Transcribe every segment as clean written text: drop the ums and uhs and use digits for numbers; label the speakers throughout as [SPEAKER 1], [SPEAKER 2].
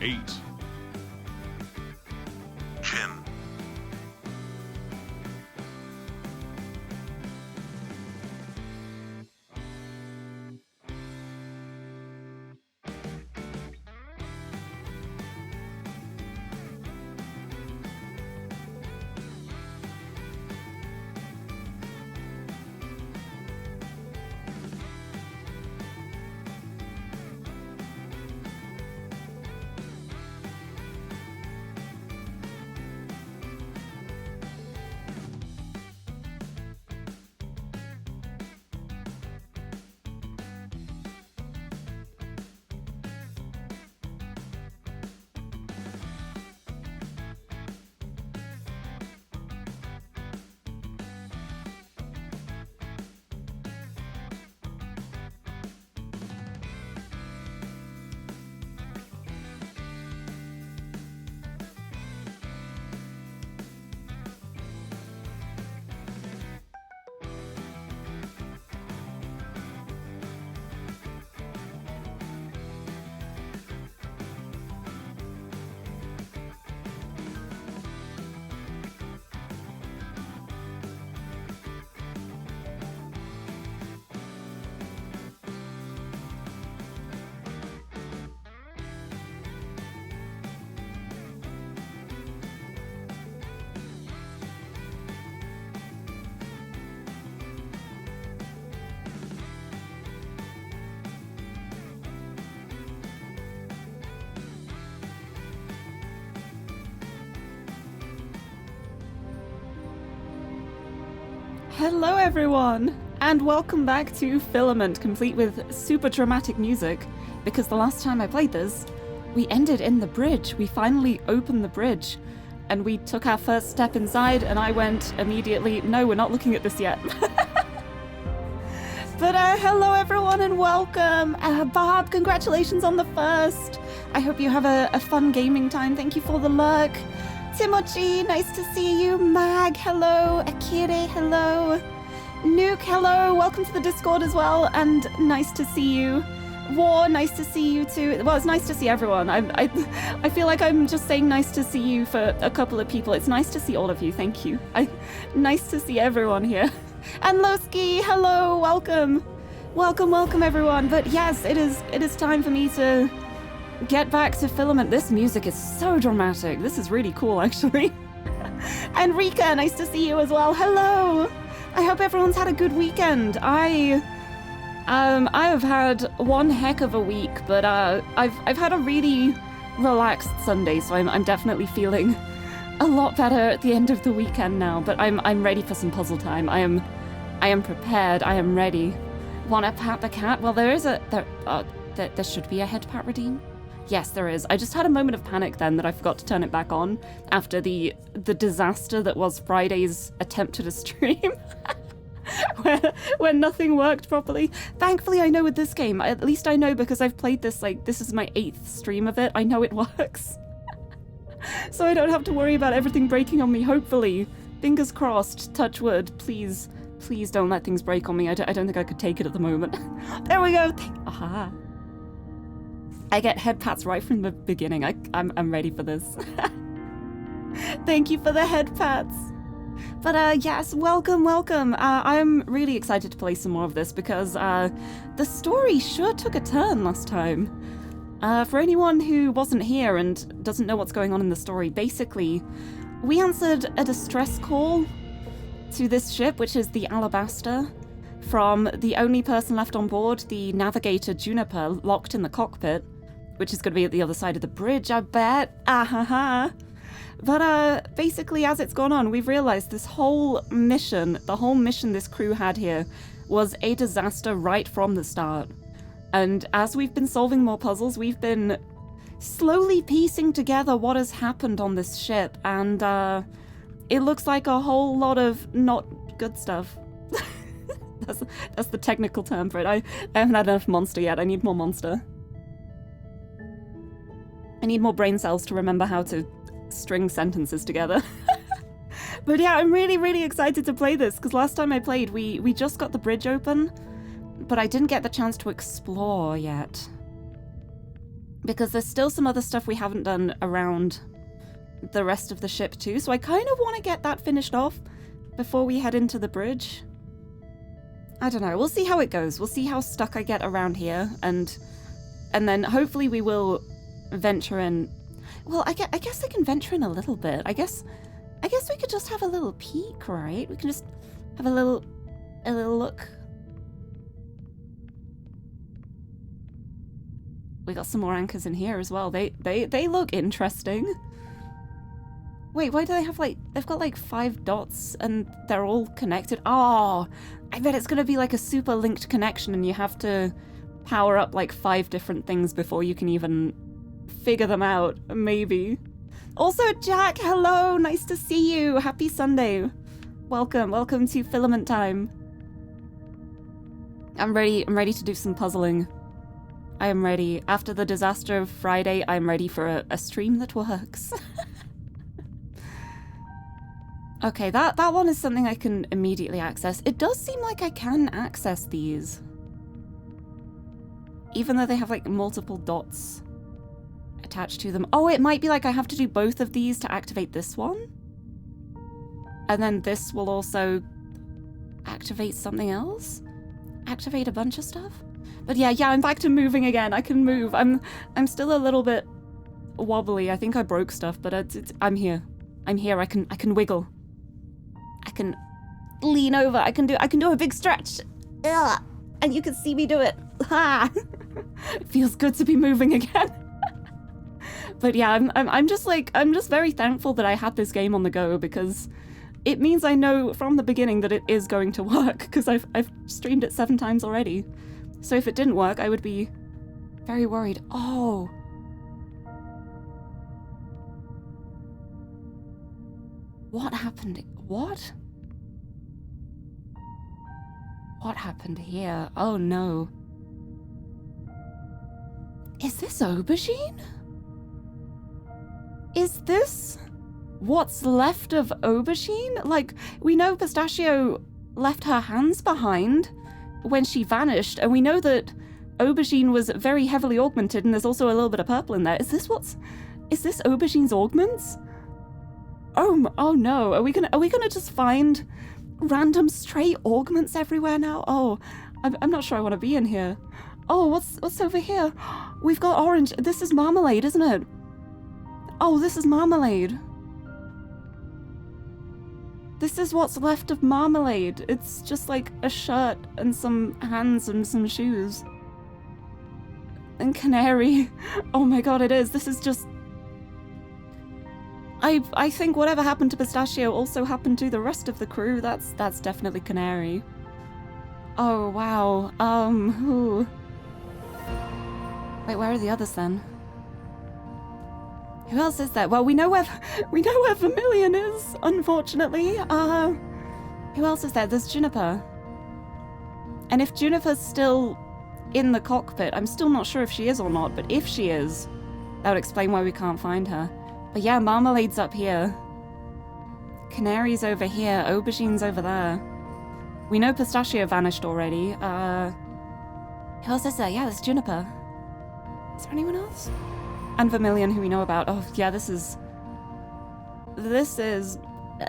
[SPEAKER 1] 8.
[SPEAKER 2] Jim.
[SPEAKER 3] Hello everyone, and welcome back to Filament, complete with super dramatic music, because the last time I played this, we ended in the bridge. We finally opened the bridge, and we took our first step inside, and I went immediately, no, we're not looking at this yet. But hello everyone and welcome. Barb, congratulations on the first. I hope you have a fun gaming time. Thank you for the lurk. Timochi, nice to see you. Mag, hello. Akire, hello. Nuke, hello. Welcome to the Discord as well, and nice to see you. War, nice to see you too. Well, it's nice to see everyone. I feel like I'm just saying nice to see you for a couple of people. It's nice to see all of you. Thank you. Nice to see everyone here. And Loski, hello. Welcome. Welcome everyone. But yes, it is time for me to get back to Filament. This music is so dramatic. This is really cool, actually. And Rika, nice to see you as well. Hello. I hope everyone's had a good weekend. I have had one heck of a week, but I've had a really relaxed Sunday, so I'm definitely feeling a lot better at the end of the weekend now. But I'm ready for some puzzle time. I am prepared. I am ready. Want to pat the cat? Well, there should be a head pat redeem. Yes, there is. I just had a moment of panic then that I forgot to turn it back on after the disaster that was Friday's attempt at a stream. where nothing worked properly. Thankfully, I know with this game, at least I know because I've played this, this is my 8th stream of it. I know it works. So I don't have to worry about everything breaking on me, hopefully. Fingers crossed, touch wood, please don't let things break on me. I don't think I could take it at the moment. There we go. Aha. I get head pats right from the beginning. I'm ready for this. Thank you for the head pats. But yes, welcome. I'm really excited to play some more of this because the story sure took a turn last time. For anyone who wasn't here and doesn't know what's going on in the story, basically, we answered a distress call to this ship, which is the Alabaster, from the only person left on board, the navigator Juniper, locked in the cockpit, which is going to be at the other side of the bridge, I bet. But basically, as it's gone on, we've realized the whole mission this crew had here was a disaster right from the start. And as we've been solving more puzzles, we've been slowly piecing together what has happened on this ship, and it looks like a whole lot of not good stuff. That's the technical term for it. I haven't had enough monster yet. I need more monster. I need more brain cells to remember how to string sentences together. But yeah, I'm really excited to play this, because last time I played, we just got the bridge open, but I didn't get the chance to explore yet. because there's still some other stuff we haven't done around the rest of the ship too, so I kind of want to get that finished off before we head into the bridge. I don't know, we'll see how it goes. We'll see how stuck I get around here, and then hopefully we will venture in. Well, I guess I can venture in a little bit. I guess we could just have a little peek, right? We can just have a little look. We got some more anchors in here as well. They look interesting. Wait, why do they have they've got like 5 dots and they're all connected? Oh, I bet it's gonna be like a super linked connection and you have to power up like 5 different things before you can even figure them out, maybe. Also, Jack, hello, nice to see you. Happy Sunday. Welcome to Filament time. I'm ready to do some puzzling. I am ready. After the disaster of Friday, I'm ready for a stream that works. Okay, that one is something I can immediately access. It does seem like I can access these, even though they have like multiple dots attached to them. Oh, it might be like I have to do both of these to activate this one. And then this will also activate something else? Activate a bunch of stuff? But yeah, I'm back to moving again. I can move. I'm still a little bit wobbly. I think I broke stuff, but I'm here. I'm here. I can wiggle. I can lean over. I can do a big stretch. Ugh. And you can see me do it. Ha! It feels good to be moving again. But yeah, I'm just very thankful that I had this game on the go, because it means I know from the beginning that it is going to work, because I've streamed it 7 times already. So if it didn't work, I would be very worried. Oh. What happened? What? What happened here? Oh no. Is this aubergine? Is this what's left of aubergine? Like, we know Pistachio left her hands behind when she vanished, and we know that aubergine was very heavily augmented, and there's also a little bit of purple in there. Is this aubergine's augments? Oh no, are we gonna just find random stray augments everywhere now? Oh, I'm not sure I want to be in here. Oh, what's over here? We've got orange. This is marmalade, isn't it? Oh, this is marmalade. This is what's left of marmalade. It's just like a shirt and some hands and some shoes. And canary. Oh my god, it is. This is just... I think whatever happened to Pistachio also happened to the rest of the crew. That's definitely canary. Oh, wow. Who? Wait, where are the others then? Who else is there? Well, we know where Vermilion is, unfortunately. Who else is there? There's Juniper. And if Juniper's still in the cockpit, I'm still not sure if she is or not, but if she is, that would explain why we can't find her. But yeah, Marmalade's up here. Canary's over here. Aubergine's over there. We know Pistachio vanished already. Who else is there? Yeah, there's Juniper. Is there anyone else? And Vermilion, who we know about. Oh, yeah, this is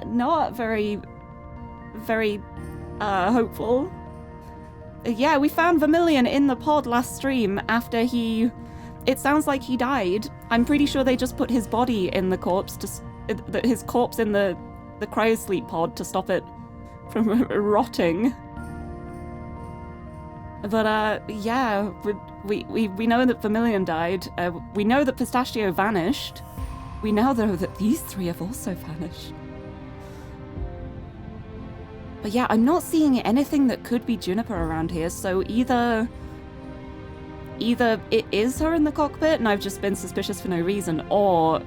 [SPEAKER 3] not very hopeful. Yeah, we found Vermilion in the pod last stream after it sounds like he died. I'm pretty sure they just put his body in the corpse, his corpse in the cryosleep pod to stop it from rotting. But yeah, we know that Vermilion died. We know that Pistachio vanished. We now know that these 3 have also vanished. But yeah, I'm not seeing anything that could be Juniper around here, so either it is her in the cockpit and I've just been suspicious for no reason, or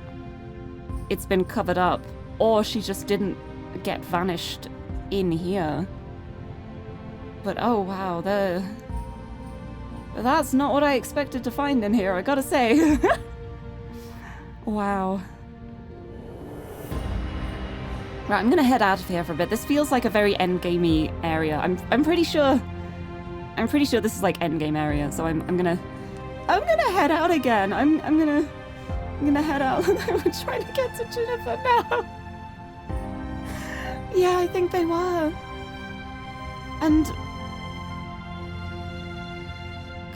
[SPEAKER 3] it's been covered up, or she just didn't get vanished in here. But oh wow, that's not what I expected to find in here, I gotta say. Wow. Right, I'm gonna head out of here for a bit. This feels like a very endgamey area. I'm pretty sure this is like endgame area, so I'm gonna I'm gonna head out again. I'm gonna head out. We're trying to get to Juniper now. Yeah, I think they were. And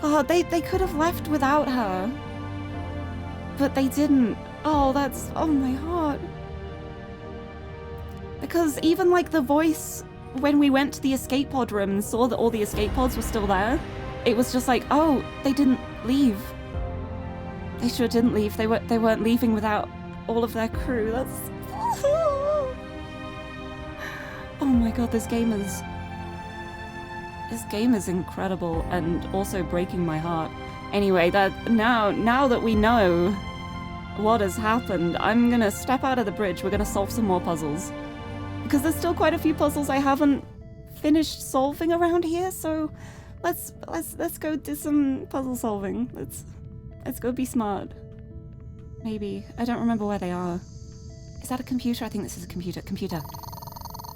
[SPEAKER 3] God, they could have left without her. But they didn't. Oh, that's, oh my heart. Because even like the voice, when we went to the escape pod room and saw that all the escape pods were still there, it was just like, oh, they didn't leave. They sure didn't leave. They weren't leaving without all of their crew. That's... Oh my god, this game is incredible and also breaking my heart. Anyway, that now that we know what has happened, I'm gonna step out of the bridge. We're gonna solve some more puzzles. Because there's still quite a few puzzles I haven't finished solving around here, so let's go do some puzzle solving. Let's go be smart. Maybe. I don't remember where they are. Is that a computer? I think this is a computer. Computer.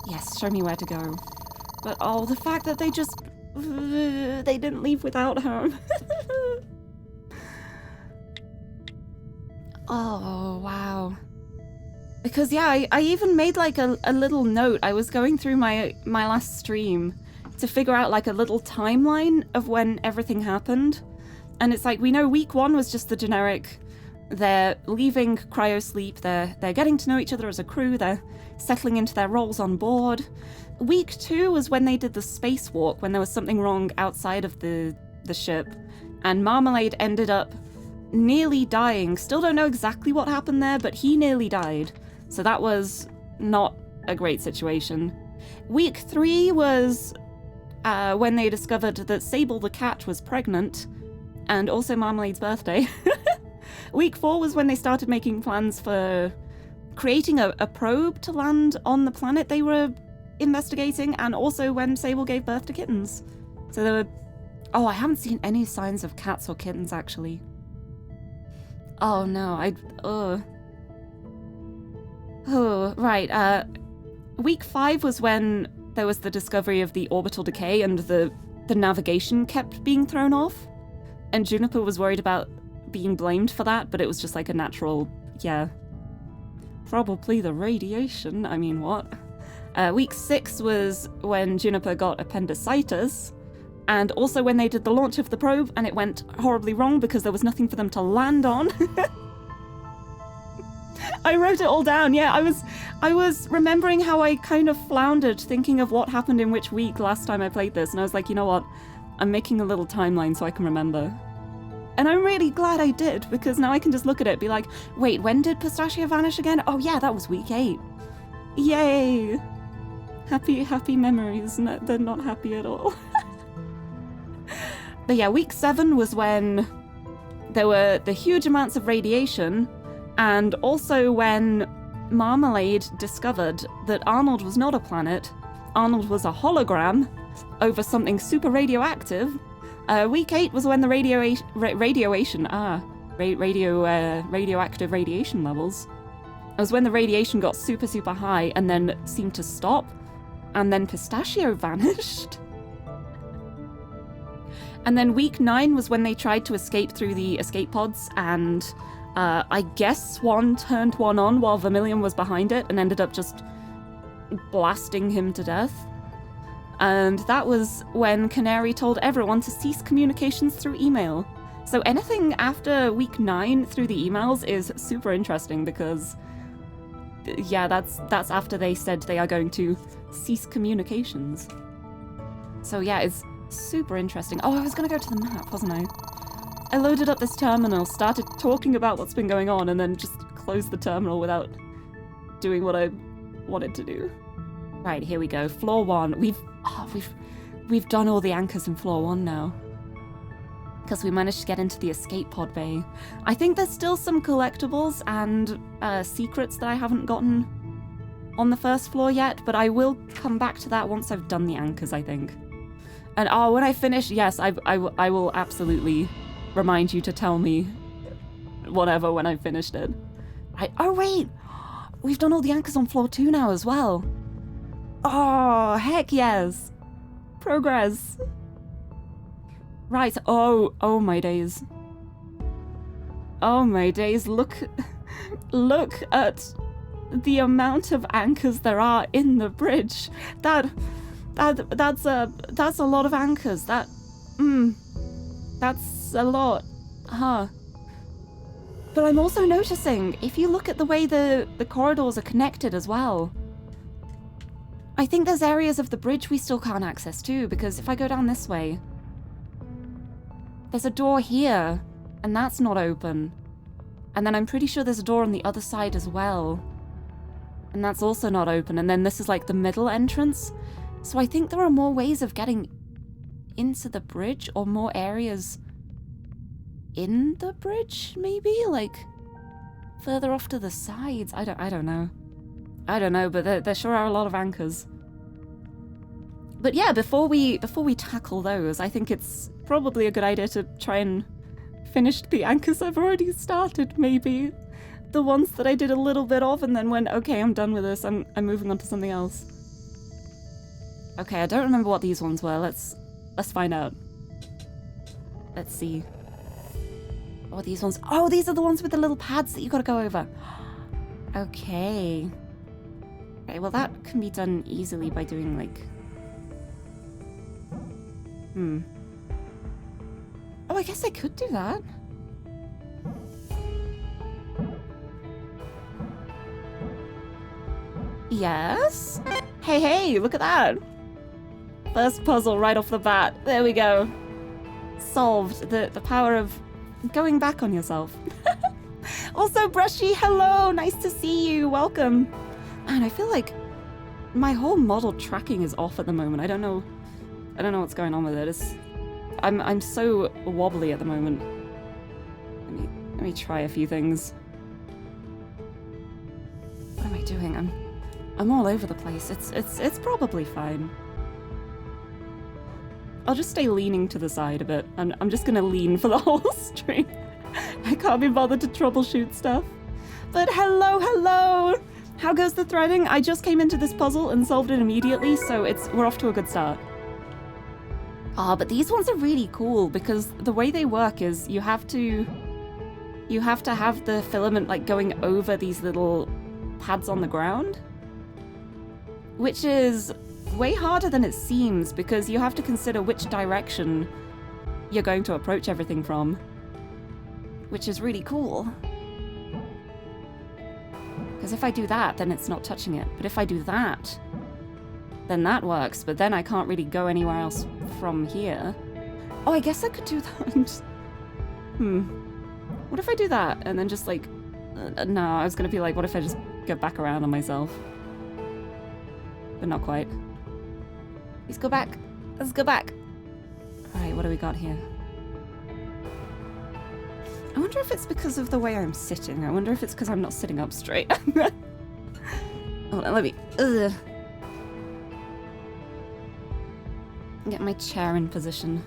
[SPEAKER 3] Yes, show me where to go. But oh, the fact that they just... they didn't leave without her. Oh, wow. Because yeah, I even made like a little note. I was going through my last stream to figure out like a little timeline of when everything happened. And it's like, we know week 1 was just the generic, they're leaving cryosleep, they're getting to know each other as a crew, they're settling into their roles on board. Week 2 was when they did the spacewalk, when there was something wrong outside of the ship, and Marmalade ended up nearly dying. Still don't know exactly what happened there, but he nearly died. So that was not a great situation. Week 3 was when they discovered that Sable the cat was pregnant, and also Marmalade's birthday. Week 4 was when they started making plans for creating a probe to land on the planet they were investigating, and also when Sable gave birth to kittens. So there were... Oh, I haven't seen any signs of cats or kittens, actually. Oh, no, Oh, right, Week 5 was when there was the discovery of the orbital decay and the navigation kept being thrown off. And Juniper was worried about being blamed for that, but it was just like a natural, yeah. Probably the radiation, I mean, what? Week 6 was when Juniper got appendicitis, and also when they did the launch of the probe and it went horribly wrong because there was nothing for them to land on. I wrote it all down, yeah, I was remembering how I kind of floundered thinking of what happened in which week last time I played this, and I was like, you know what? I'm making a little timeline so I can remember. And I'm really glad I did, because now I can just look at it and be like, wait, when did Pistachio vanish again? Oh yeah, that was week 8. Yay! Happy memories. No, they're not happy at all. But yeah, week 7 was when there were the huge amounts of radiation, and also when Marmalade discovered that Arnold was not a planet, Arnold was a hologram over something super radioactive. Week 8 was when the radioactive radiation levels. It was when the radiation got super high and then seemed to stop, and then Pistachio vanished. And then week 9 was when they tried to escape through the escape pods, and I guess Swan turned one on while Vermilion was behind it and ended up just blasting him to death. And that was when Canary told everyone to cease communications through email. So anything after week 9 through the emails is super interesting, because yeah, that's after they said they are going to cease communications. So yeah, it's super interesting. Oh, I was gonna go to the map, wasn't I? I loaded up this terminal, started talking about what's been going on, and then just closed the terminal without doing what I wanted to do. Right, here we go. Floor 1. We've done all the anchors in floor 1 now, because we managed to get into the escape pod bay. I think there's still some collectibles and secrets that I haven't gotten on the first floor yet, but I will come back to that once I've done the anchors, I think. And oh, when I finish, yes, I will absolutely remind you to tell me whatever when I've finished it. Right. Oh wait, we've done all the anchors on floor 2 now as well. Oh, heck yes. Progress. Right, oh my days. Oh my days, look at the amount of anchors there are in the bridge. That's a lot of anchors. That's a lot. Huh. But I'm also noticing, if you look at the way the corridors are connected as well, I think there's areas of the bridge we still can't access too, because if I go down this way, there's a door here, and that's not open. And then I'm pretty sure there's a door on the other side as well, and that's also not open. And then this is like the middle entrance. So I think there are more ways of getting into the bridge, or more areas in the bridge, maybe? Like, further off to the sides? I don't know. I don't know, but there sure are a lot of anchors. But yeah, before we tackle those, I think it's probably a good idea to try and finish the anchors I've already started, maybe. The ones that I did a little bit of and then went, okay, I'm done with this, I'm moving on to something else. Okay, I don't remember what these ones were. Let's find out. Let's see. Oh, these ones. Oh, these are the ones with the little pads that you gotta go over. Okay. Okay, well that can be done easily by doing like... Oh, I guess I could do that. Yes? Hey, look at that. First puzzle right off the bat. There we go. Solved. The power of going back on yourself. Also, Brushy, hello. Nice to see you. Welcome. Man, I feel like my whole model tracking is off at the moment. I don't know what's going on with it. I'm so wobbly at the moment. Let me try a few things. What am I doing? I'm all over the place. It's probably fine. I'll just stay leaning to the side a bit, and I'm just gonna lean for the whole stream. I can't be bothered to troubleshoot stuff. But hello! How goes the threading? I just came into this puzzle and solved it immediately, so we're off to a good start. Ah, but these ones are really cool because the way they work is you have to have the filament like going over these little pads on the ground, which is way harder than it seems because you have to consider which direction you're going to approach everything from, which is really cool. Because if I do that, then it's not touching it. But if I do that, then that works. But then I can't really go anywhere else from here. Oh, I guess I could do that. What if I do that and then just like... no, I was going to be like, what if I just get back around on myself? But not quite. Let's go back. Let's go back. Alright, what do we got here? I wonder if it's because of the way I'm sitting. I wonder if it's because I'm not sitting up straight. Hold on, let me... get my chair in position.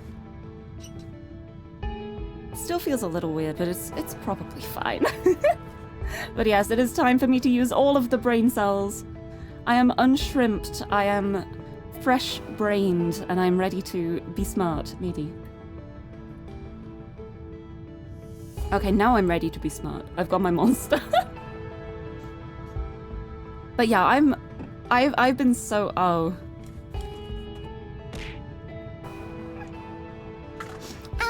[SPEAKER 3] Still feels a little weird, but it's probably fine. But yes, it is time for me to use all of the brain cells. I am unshrimped, I am fresh-brained, and I'm ready to be smart, maybe. Okay, now I'm ready to be smart. I've got my monster. But yeah, I've been so... oh.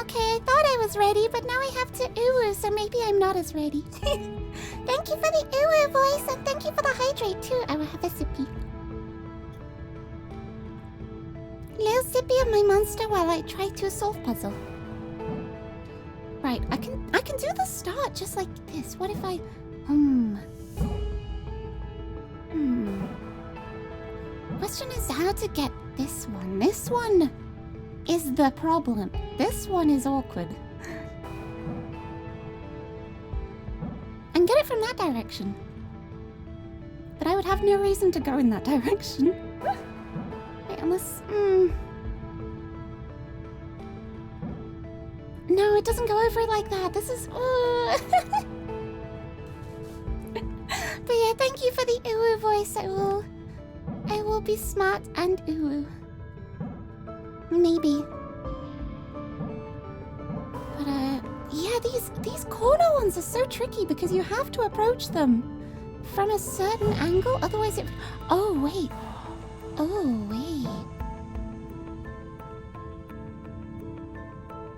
[SPEAKER 1] Okay, I thought I was ready, but now I have to ooh, so maybe I'm not as ready. Thank you for the ooh voice, and thank you for the hydrate too. I will have a sippy. Little sippy of my monster while I try to solve puzzle. Right, I can do the start just like this. What if I Question is how to get this one. This one is the problem. This one is awkward. And get it from that direction. But I would have no reason to go in that direction. Wait, unless... No, it doesn't go over it like that. This is... But yeah, thank you for the ooh voice. I will be smart and ooh. Maybe. But
[SPEAKER 3] Yeah, these corner ones are so tricky because you have to approach them from a certain angle, otherwise it... Oh, wait. Oh, wait.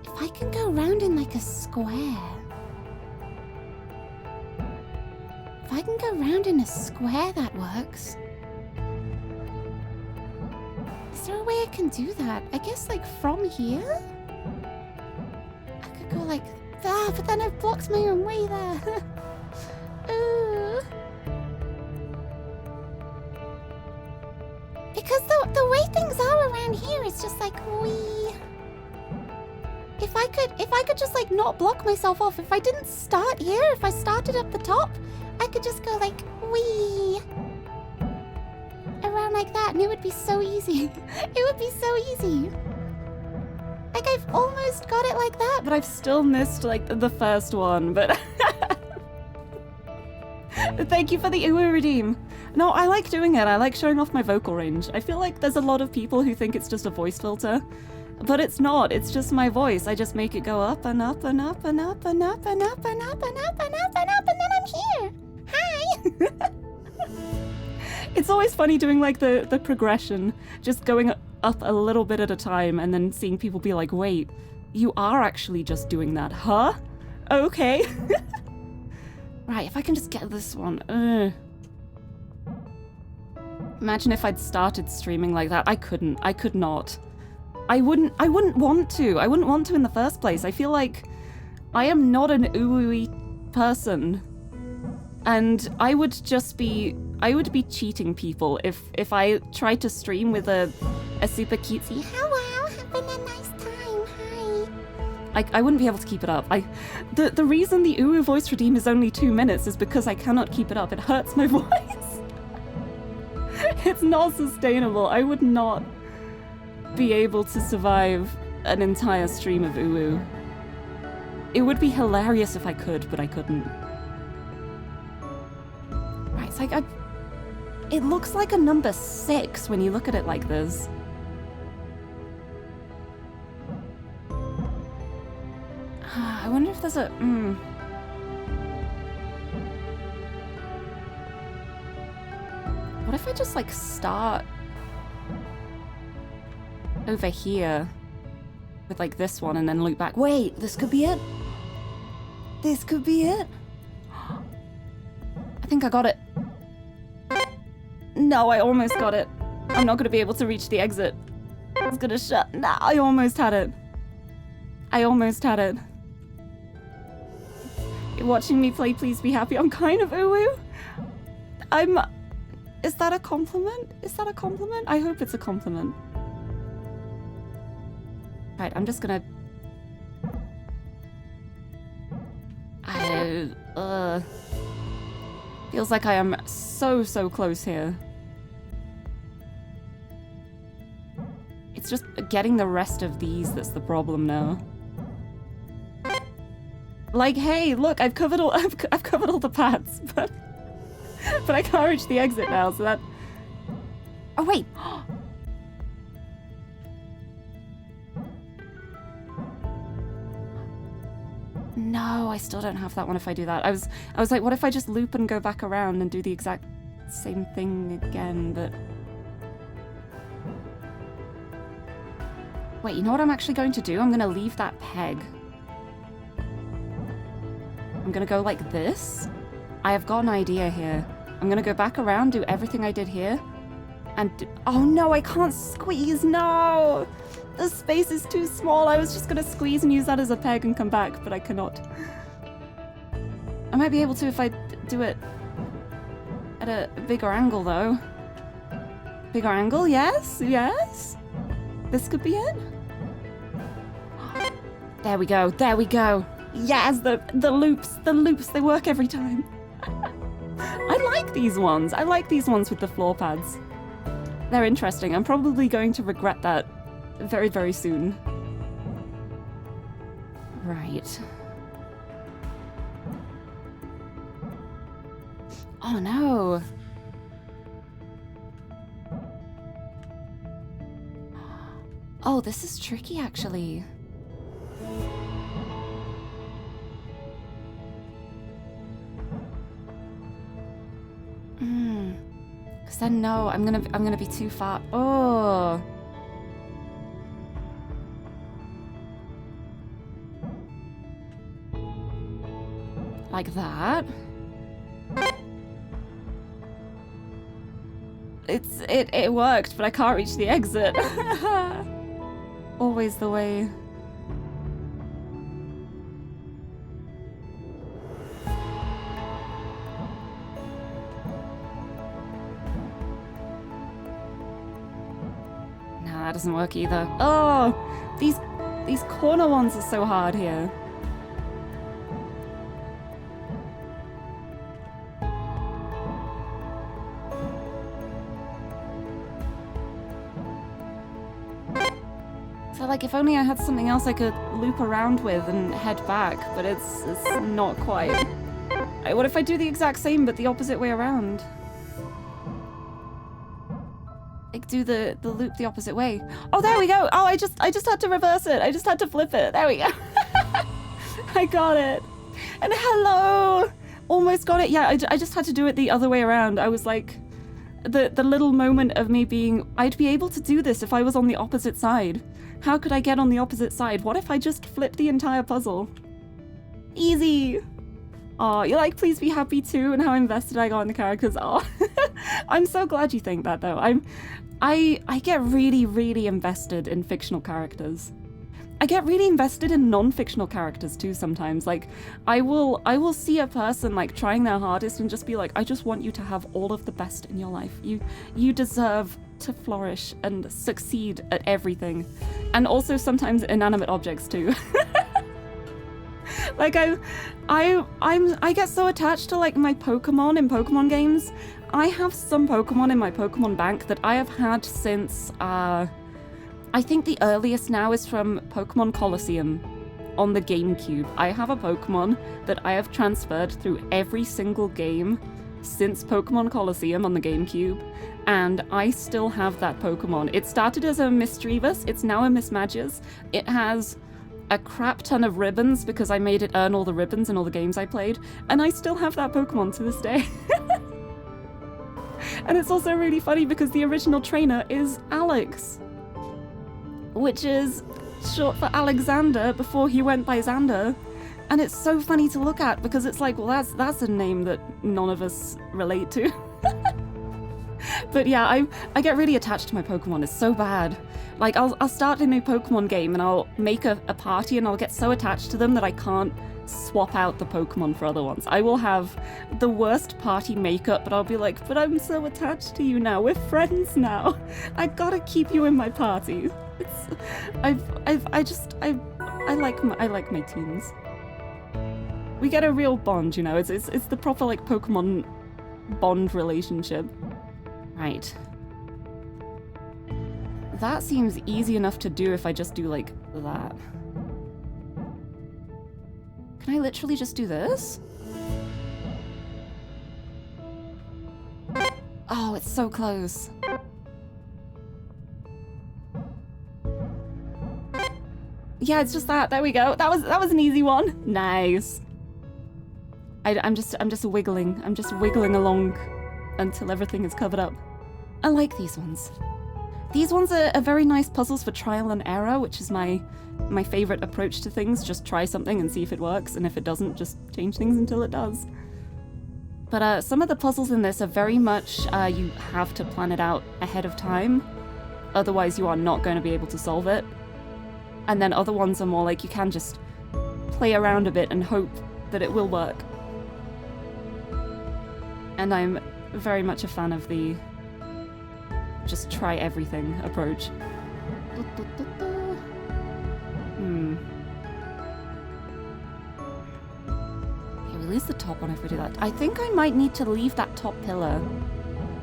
[SPEAKER 3] If I can go round in like a square... If I can go round in a square, that works. Is there a way I can do that? I guess like from here? I could go like that, but then I've blocked my own way there. Ooh. Because the way things are around here is just like wee. If I could just like not block myself off, if I didn't start here, if I started up the top, I could just go like wee around like that and it would be so easy. It would be so easy. Like I've almost got it like that, but I've still missed like the first one, but thank you for the Uwu redeem. No, I like doing it. I like showing off my vocal range. I feel like there's a lot of people who think it's just a voice filter, but it's not. It's just my voice. I just make it go up and up and up and up and up and up and up and up and up and up, and then I'm here. Hi. It's always funny doing like the progression, just going up a little bit at a time and then seeing people be like, wait, you are actually just doing that, huh? Okay. Right, if I can just get this one. Imagine if I'd started streaming like that. I couldn't. I could not. I wouldn't want to. I wouldn't want to in the first place. I feel like I am not an ooey person. And I would be cheating people if I tried to stream with a super cutesy hello, having a nice time, hi. I wouldn't be able to keep it up. The reason the Uwu voice redeem is only 2 minutes is because I cannot keep it up. It hurts my voice. It's not sustainable. I would not be able to survive an entire stream of Uwu. It would be hilarious if I could, but I couldn't. Right, it's like it looks like a number 6 when you look at it like this. I wonder if there's a... What if I just, like, start over here with, like, this one and then loop back? Wait, this could be it? This could be it? I think I got it. No, I almost got it. I'm not going to be able to reach the exit. It's going to shut. Nah, I almost had it. I almost had it. You're watching me play Please Be Happy. I'm kind of Uwu. Is that a compliment? Is that a compliment? I hope it's a compliment. Right, I'm just gonna... Feels like I am so close here. It's just getting the rest of these that's the problem now. Like, hey, look, I've covered all the paths, but I can't reach the exit now, so that... Oh, wait! No, I still don't have that one if I do that. I was like, what if I just loop and go back around and do the exact same thing again, but... Wait, you know what I'm actually going to do? I'm gonna leave that peg. I'm gonna go like this. I have got an idea here. I'm gonna go back around, do everything I did here, and oh no, I can't squeeze, no! The space is too small. I was just gonna squeeze and use that as a peg and come back, but I cannot. I might be able to if I do it at a bigger angle though. Bigger angle, yes, yes. This could be it. There we go, there we go. Yes, the loops, they work every time. I like these ones. I like these ones with the floor pads. They're interesting. I'm probably going to regret that very, very soon. Right. Oh no. Oh, this is tricky actually. Because then no, I'm gonna be too far. Oh. Like that. It worked, but I can't reach the exit. Always the way. Nah, that doesn't work either. Oh, these corner ones are so hard here. So like if only I had something else I could loop around with and head back, but it's not quite. What if I do the exact same but the opposite way around? Like do the loop the opposite way. Oh, there we go. Oh, I just had to reverse it. I just had to flip it. There we go. I got it. And hello. Almost got it. Yeah, I just had to do it the other way around. I was like, the little moment of me being, I'd be able to do this if I was on the opposite side. How could I get on the opposite side? What if I just flipped the entire puzzle? Easy. Oh, you're like, please be happy too, and how invested I got in the characters. Oh, I'm so glad you think that though. I get really, really invested in fictional characters. I get really invested in non-fictional characters too sometimes. Like, I will see a person like trying their hardest and just be like, I just want you to have all of the best in your life. You deserve to flourish and succeed at everything. And also sometimes inanimate objects too. Like I get so attached to like my Pokemon in Pokemon games. I have some Pokemon in my Pokemon bank that I have had since I think the earliest now is from Pokemon Colosseum on the GameCube. I have a Pokemon that I have transferred through every single game since Pokemon Colosseum on the GameCube, and I still have that Pokemon. It started as a Misdreavus, it's now a Mismagius. It has a crap ton of ribbons because I made it earn all the ribbons in all the games I played, and I still have that Pokemon to this day. And it's also really funny because the original trainer is Alex, which is short for Alexander before he went by Xander. And it's so funny to look at because it's like, well, that's a name that none of us relate to. But yeah, I get really attached to my Pokemon. It's so bad. Like, I'll start a new Pokemon game and I'll make a party and I'll get so attached to them that I can't swap out the Pokemon for other ones. I will have the worst party makeup, but I'll be like, but I'm so attached to you now. We're friends now. I gotta keep you in my party. I like my teens. We get a real bond, you know. It's the proper like Pokemon bond relationship. Right. That seems easy enough to do if I just do like that. Can I literally just do this? Oh, it's so close. Yeah, it's just that. There we go. That was an easy one. Nice. I'm just wiggling. I'm just wiggling along until everything is covered up. I like these ones. These ones are very nice puzzles for trial and error, which is my favorite approach to things. Just try something and see if it works, and if it doesn't, just change things until it does. But some of the puzzles in this are very much you have to plan it out ahead of time, otherwise you are not going to be able to solve it. And then other ones are more like you can just play around a bit and hope that it will work. And I'm very much a fan of the just try everything approach. Okay, we lose the top one if we do that. I think I might need to leave that top pillar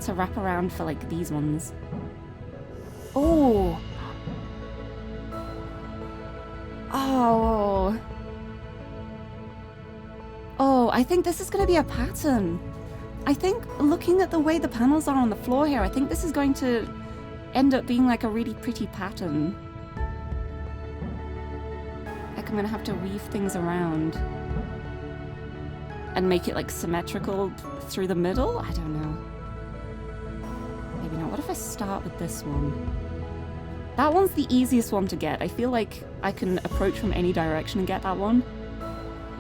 [SPEAKER 3] to wrap around for like these ones. Oh! Oh! Oh, I think this is going to be a pattern. I think looking at the way the panels are on the floor here, I think this is going to end up being like a really pretty pattern. Like I'm going to have to weave things around and make it like symmetrical through the middle? I don't know. maybe not. What if I start with this one? That one's the easiest one to get. I feel like I can approach from any direction and get that one.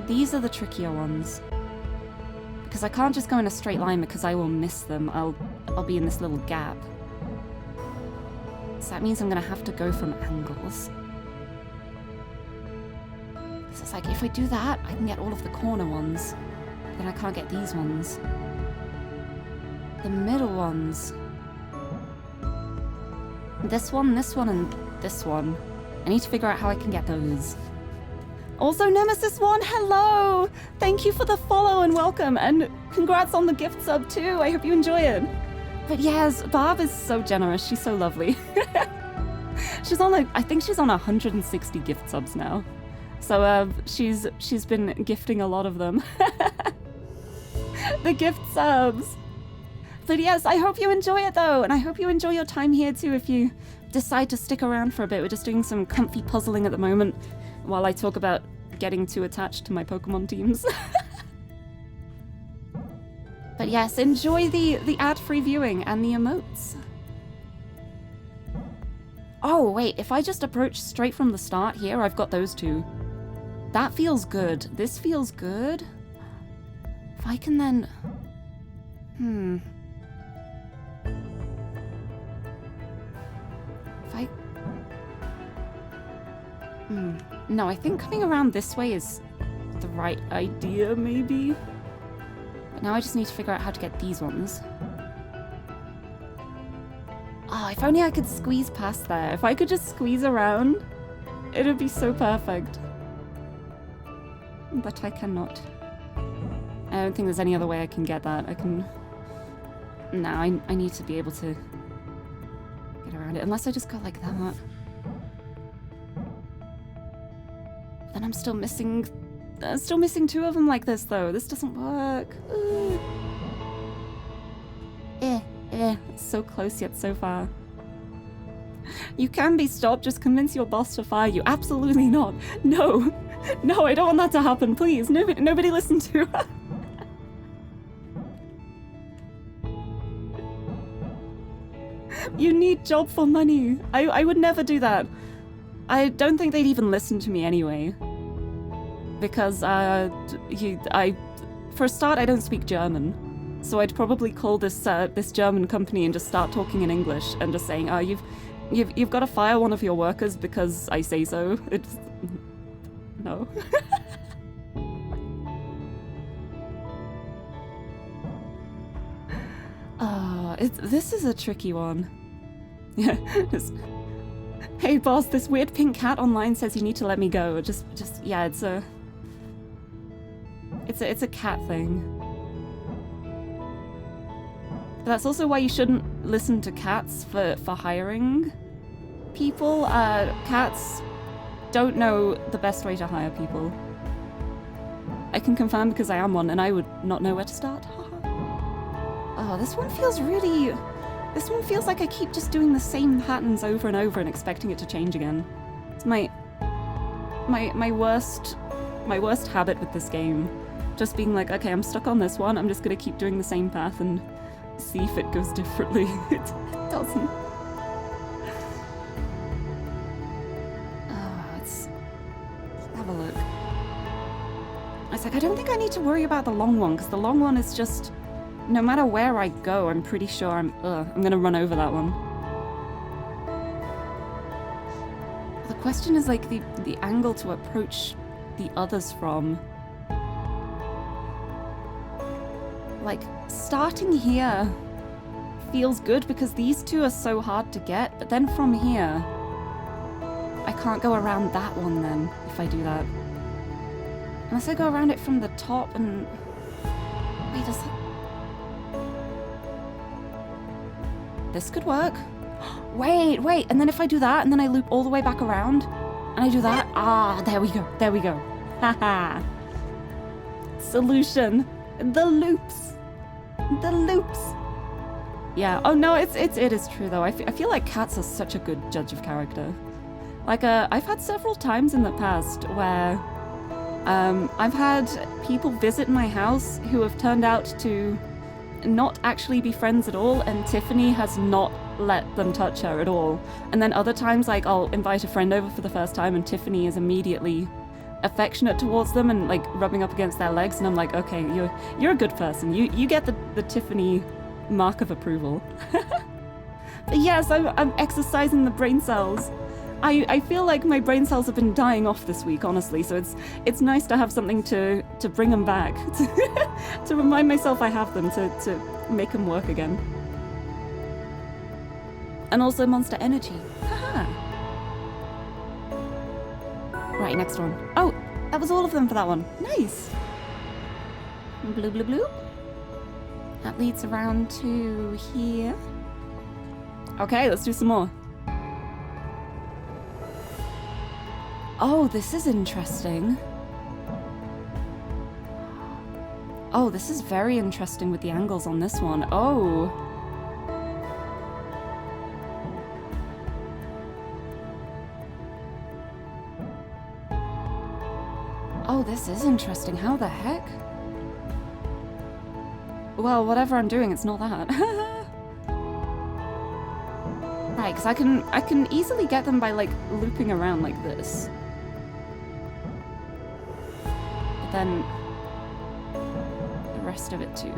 [SPEAKER 3] These are the trickier ones. Because I can't just go in a straight line because I will miss them. I'll be in this little gap. So that means I'm gonna have to go from angles. So it's like, if I do that, I can get all of the corner ones. Then I can't get these ones. The middle ones. This one, and this one. I need to figure out how I can get those. Also, Nemesis 1, hello! Thank you for the follow and welcome, and congrats on the gift sub too. I hope you enjoy it. But yes, Barb is so generous. She's so lovely. She's on like, I think she's on 160 gift subs now. So she's been gifting a lot of them. The gift subs. But yes, I hope you enjoy it though, and I hope you enjoy your time here too if you decide to stick around for a bit. We're just doing some comfy puzzling at the moment while I talk about getting too attached to my Pokemon teams. But yes, enjoy the ad-free viewing and the emotes. Oh wait, if I just approach straight from the start here, I've got those two. That feels good. This feels good. If I can then... If I... No, I think coming around this way is the right idea, maybe? But now I just need to figure out how to get these ones. Oh, if only I could squeeze past there. If I could just squeeze around, it would be so perfect. But I cannot. I don't think there's any other way I can get that. I can... No, I need to be able to get around it. Unless I just go like that. Then I'm still missing... still missing two of them like this, though. This doesn't work. It's so close yet so far. You can be stopped. Just convince your boss to fire you. Absolutely not. No. No, I don't want that to happen, please. Nobody listen to her. You need job for money. I would never do that. I don't think they'd even listen to me anyway. Because, for a start, I don't speak German. So I'd probably call this German company and just start talking in English and just saying, you've got to fire one of your workers because I say so. It's... No. This is a tricky one. Yeah. Hey boss, this weird pink cat online says you need to let me go. Yeah, it's a cat thing. But that's also why you shouldn't listen to cats for hiring people. Cats don't know the best way to hire people. I can confirm because I am one and I would not know where to start. Oh, this one feels really... This one feels like I keep just doing the same patterns over and over and expecting it to change again. It's my worst habit with this game. Just being like, okay, I'm stuck on this one, I'm just gonna keep doing the same path and see if it goes differently. It doesn't. Oh, let's have a look. I was like, I don't think I need to worry about the long one, because the long one is just... No matter where I go, I'm pretty sure I'm gonna run over that one. The question is like the angle to approach the others from. Like, starting here feels good because these two are so hard to get, but then from here, I can't go around that one then, if I do that. Unless I go around it from the top and... Wait, does that... This could work. Wait, and then if I do that, and then I loop all the way back around, and I do that, there we go. Haha. Solution. The loops. Yeah, oh no, it is true though. I feel like cats are such a good judge of character. Like, I've had several times in the past where, I've had people visit my house who have turned out to not actually be friends at all, and Tiffany has not let them touch her at all. And then other times, like, I'll invite a friend over for the first time and Tiffany is immediately affectionate towards them and like rubbing up against their legs, and I'm like, okay, you're a good person. You get the Tiffany mark of approval. But yes, I'm exercising the brain cells. I feel like my brain cells have been dying off this week, honestly, so it's nice to have something to bring them back, to remind myself I have them, to make them work again. And also Monster Energy. Haha. Right, next one. Oh, that was all of them for that one. Nice. Blue, blue, blue. That leads around to here. Okay, let's do some more. Oh, this is interesting. Oh, this is very interesting with the angles on this one. Oh. Oh, this is interesting. How the heck? Well, whatever I'm doing, it's not that. Right, because I can easily get them by, like, looping around like this. But then the rest of it too.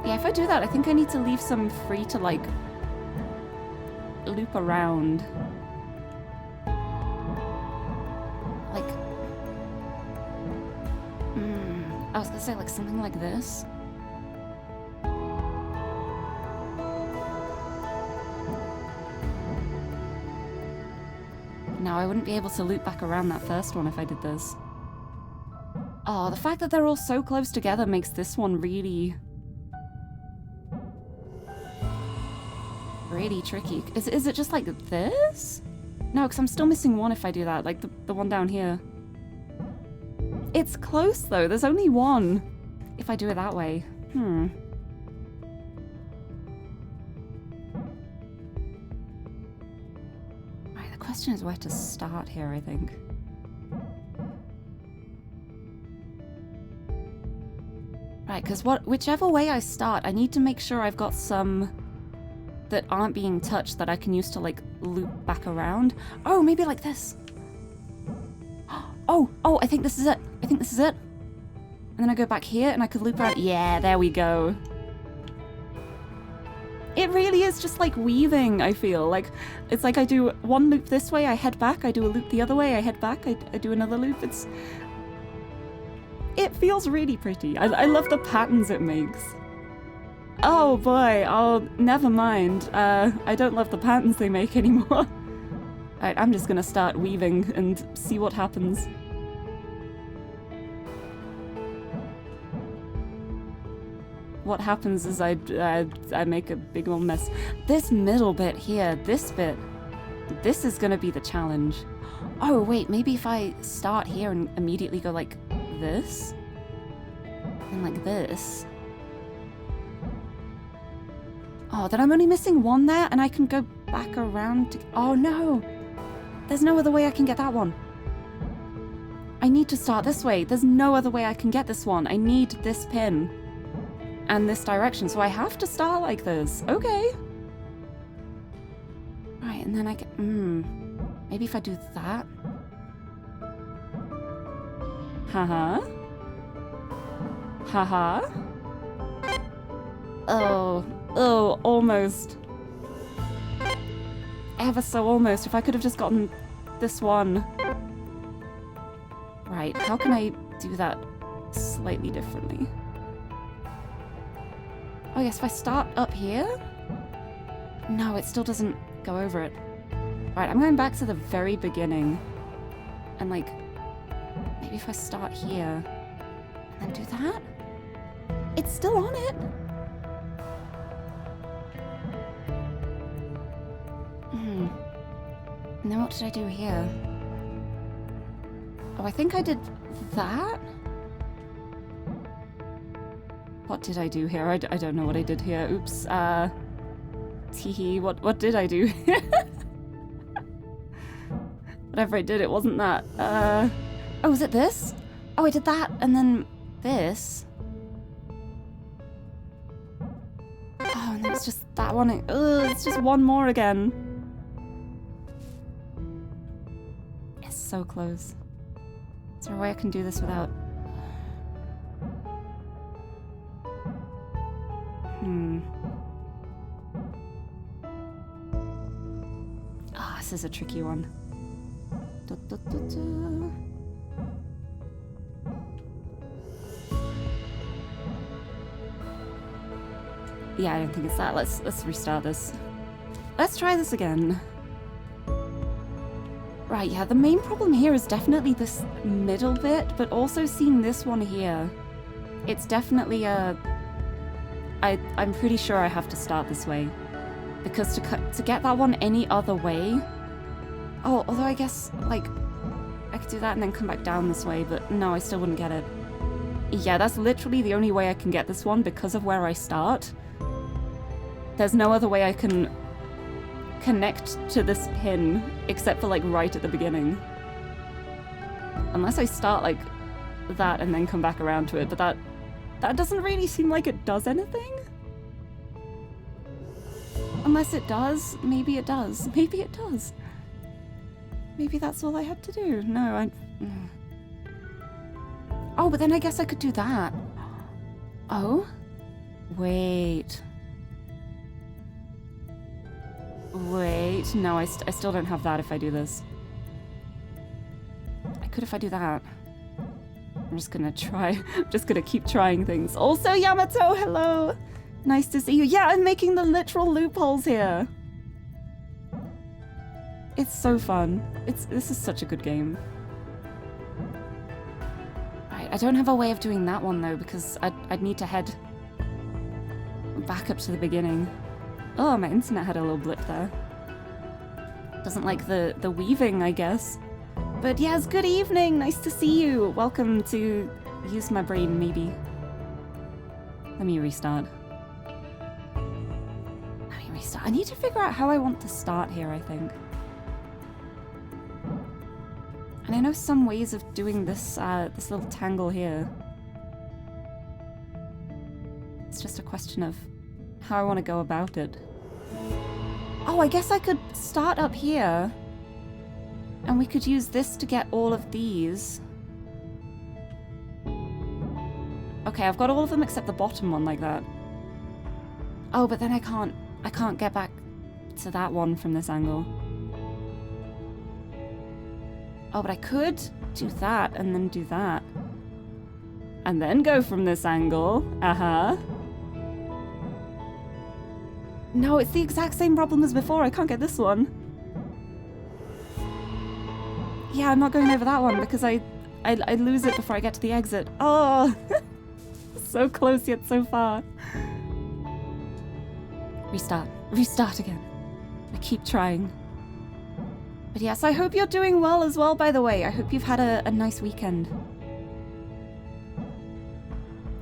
[SPEAKER 3] Yeah, if I do that, I think I need to leave some free to, like, loop around. Like, I was gonna say, like, something like this. No, I wouldn't be able to loop back around that first one if I did this. Oh, the fact that they're all so close together makes this one really tricky. Is it just like this? No, because I'm still missing one if I do that, like the one down here. It's close though, there's only one if I do it that way. Right, the question is where to start here, I think. Right, because whichever way I start, I need to make sure I've got some that aren't being touched that I can use to, like, loop back around. Oh, maybe like this. Oh, I think this is it. I think this is it. And then I go back here and I could loop around. Yeah, there we go. It really is just like weaving, I feel. Like, it's like I do one loop this way, I head back, I do a loop the other way, I head back, I do another loop. It feels really pretty. I love the patterns it makes. Oh boy, oh, never mind. I don't love the patterns they make anymore. Alright, I'm just gonna start weaving and see what happens. What happens is I make a big old mess. This middle bit here, this is gonna be the challenge. Oh wait, maybe if I start here and immediately go like this? And like this. Oh, then I'm only missing one there, and I can go back around to... Oh, no! There's no other way I can get that one. I need to start this way. There's no other way I can get this one. I need this pin. And this direction, so I have to start like this. Okay. Right, and then I can... Maybe if I do that... Haha. Haha. Oh, almost. Ever so almost. If I could have just gotten this one. Right, how can I do that slightly differently? Oh yes, if I start up here? No, it still doesn't go over it. Right, I'm going back to the very beginning. And like, maybe if I start here and then do that? It's still on it. And then what did I do here? Oh, I think I did that? What did I do here? I don't know what I did here. Oops. Teehee. What did I do? Whatever I did, it wasn't that. Oh, is it this? Oh, I did that and then this. Oh, and then it's just that one. Ugh, it's just one more again. It's so close. Is there a way I can do this without... Ah, this is a tricky one. Yeah, I don't think it's that. Let's restart this. Let's try this again. Right, yeah, the main problem here is definitely this middle bit, but also seeing this one here. It's definitely a... I'm pretty sure I have to start this way. Because to get that one any other way... Oh, although I guess, like, I could do that and then come back down this way, but no, I still wouldn't get it. Yeah, that's literally the only way I can get this one because of where I start. There's no other way I can connect to this pin except for, like, right at the beginning. Unless I start, like, that and then come back around to it, but that doesn't really seem like it does anything. Unless it does. Maybe it does. Maybe it does. Maybe that's all I had to do. No, Oh, but then I guess I could do that. Oh? Wait. Wait. No, I still don't have that if I do this. I could if I do that. I'm just gonna try. I'm just gonna keep trying things. Also, Yamato, hello! Nice to see you. Yeah, I'm making the literal loopholes here. It's so fun. This is such a good game. Right, I don't have a way of doing that one though, because I'd need to head back up to the beginning. Oh, my internet had a little blip there. Doesn't like the weaving, I guess. But yes, good evening. Nice to see you. Welcome to Use My Brain, maybe. Let me restart. I need to figure out how I want to start here, I think. And I know some ways of doing this, this little tangle here. It's just a question of how I want to go about it. Oh, I guess I could start up here. And we could use this to get all of these. Okay, I've got all of them except the bottom one like that. Oh, but then I can't get back to that one from this angle. Oh, but I could do that and then do that. And then go from this angle. Uh-huh. No, it's the exact same problem as before. I can't get this one. Yeah, I'm not going over that one because I lose it before I get to the exit. Oh! So close yet so far. Restart. Restart again. I keep trying. But yes, I hope you're doing well as well, by the way. I hope you've had a nice weekend.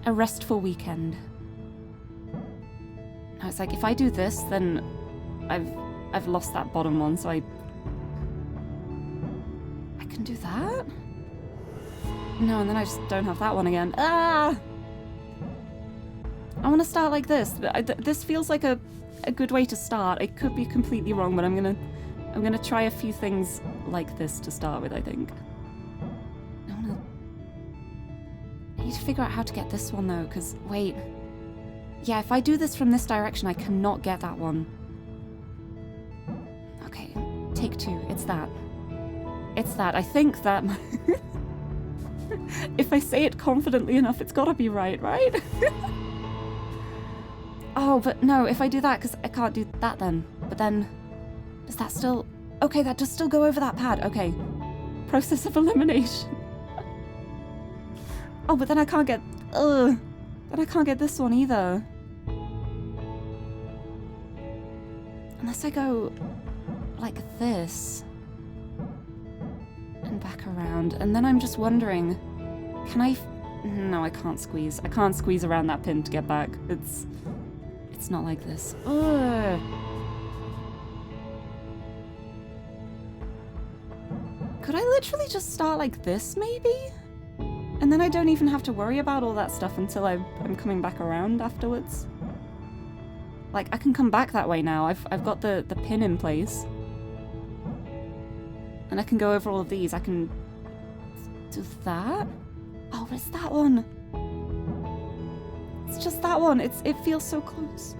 [SPEAKER 3] A restful weekend. No, it's like, if I do this, then I've lost that bottom one, so I can do that? No, and then I just don't have that one again. Ah! I want to start like this. This feels like a good way to start. I could be completely wrong, but I'm gonna try a few things like this to start with, I think. I need to figure out how to get this one though, because wait. Yeah, if I do this from this direction, I cannot get that one. Okay, take two. It's that. It's that. I think that... If I say it confidently enough, it's gotta be right, right? Oh, but no, if I do that, because I can't do that then. But then, does that still... Okay, that does still go over that pad. Okay. Process of elimination. Oh, but then I can't get... Ugh. Then I can't get this one either. Unless I go like this. And back around. And then I'm just wondering, can I... No, I can't squeeze. I can't squeeze around that pin to get back. It's not like this. Ugh. Could I literally just start like this, maybe? And then I don't even have to worry about all that stuff until I'm coming back around afterwards. Like, I can come back that way now. I've got the pin in place. And I can go over all of these. I can do that. Oh, it's that one. It's just that one. It feels so close.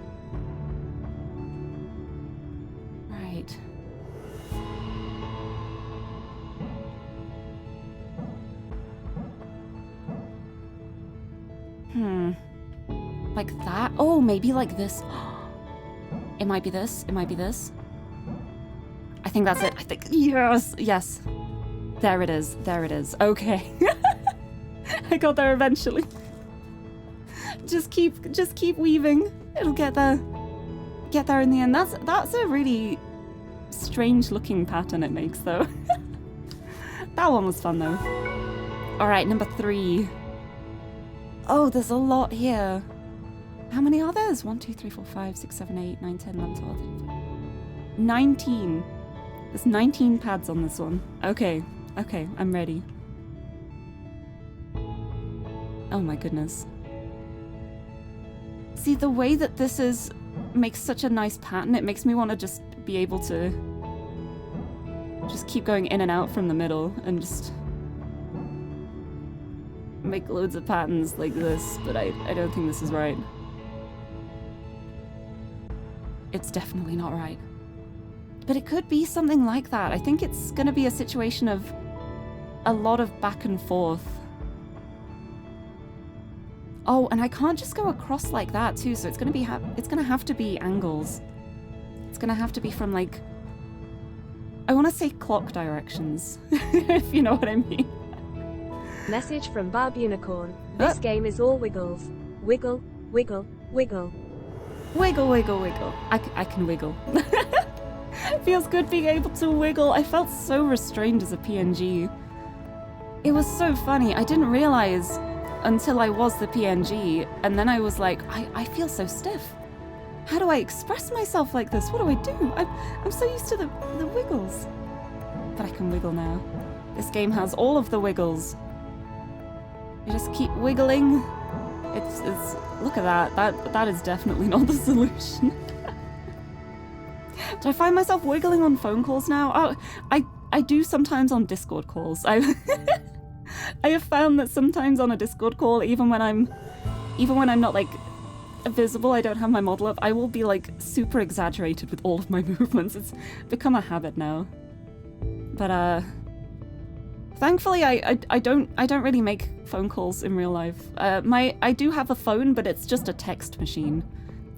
[SPEAKER 3] Right. Like that? Oh, maybe like this. It might be this. It might be this. I think that's it. I think, yes, yes. There it is. There it is. Okay. I got there eventually. Just keep weaving. It'll get there. Get there in the end. That's a really strange looking pattern it makes though. That one was fun though. All right, number 3. Oh, there's a lot here. How many are there? 1, 2, 3, 4, 5, 6, 7, 8, 9, 10, 11, 12, 13, 19. There's 19 pads on this one. Okay, okay, I'm ready. Oh my goodness. See, the way that this is makes such a nice pattern, it makes me want to just be able to just keep going in and out from the middle and just make loads of patterns like this, but I don't think this is right. It's definitely not right. But it could be something like that. I think it's going to be a situation of a lot of back and forth. Oh, and I can't just go across like that too, so it's going to be it's going to have to be angles. It's going to have to be from like, I want to say clock directions, if you know what I mean.
[SPEAKER 2] Message from Barb Unicorn. This game is all wiggles. Wiggle, wiggle, wiggle.
[SPEAKER 3] Wiggle, wiggle, wiggle. I can wiggle. Feels good being able to wiggle. I felt so restrained as a PNG. It was so funny. I didn't realize until I was the PNG, and then I was like, I feel so stiff. How do I express myself like this? What do I do? I'm so used to the wiggles. But I can wiggle now. This game has all of the wiggles. You just keep wiggling. It's look at that. That is definitely not the solution. Do I find myself wiggling on phone calls now? Oh, I do sometimes on Discord calls. I have found that sometimes on a Discord call, even when I'm not like visible, I don't have my model up, I will be like super exaggerated with all of my movements. It's become a habit now. But thankfully I don't really make phone calls in real life. I do have a phone, but it's just a text machine.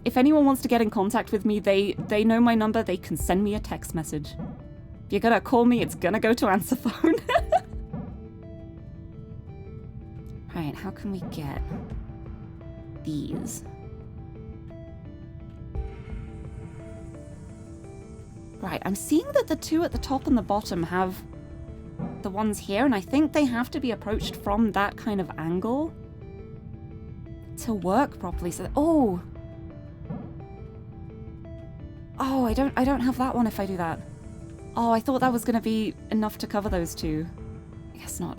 [SPEAKER 3] If anyone wants to get in contact with me, they know my number, they can send me a text message. If you're gonna call me, it's gonna go to answer phone. Right, how can we get these? Right, I'm seeing that the two at the top and the bottom have the ones here, and I think they have to be approached from that kind of angle to work properly. So, oh, I don't have that one if I do that. Oh, I thought that was gonna be enough to cover those two. I guess not.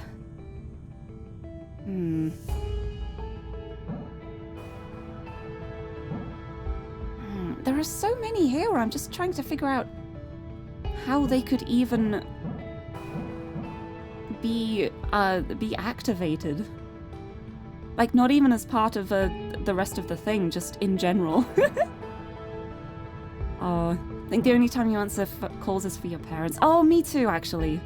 [SPEAKER 3] There are so many here where I'm just trying to figure out how they could even be activated. Like, not even as part of the rest of the thing, just in general. Oh, I think the only time you answer calls is for your parents. Oh, me too, actually.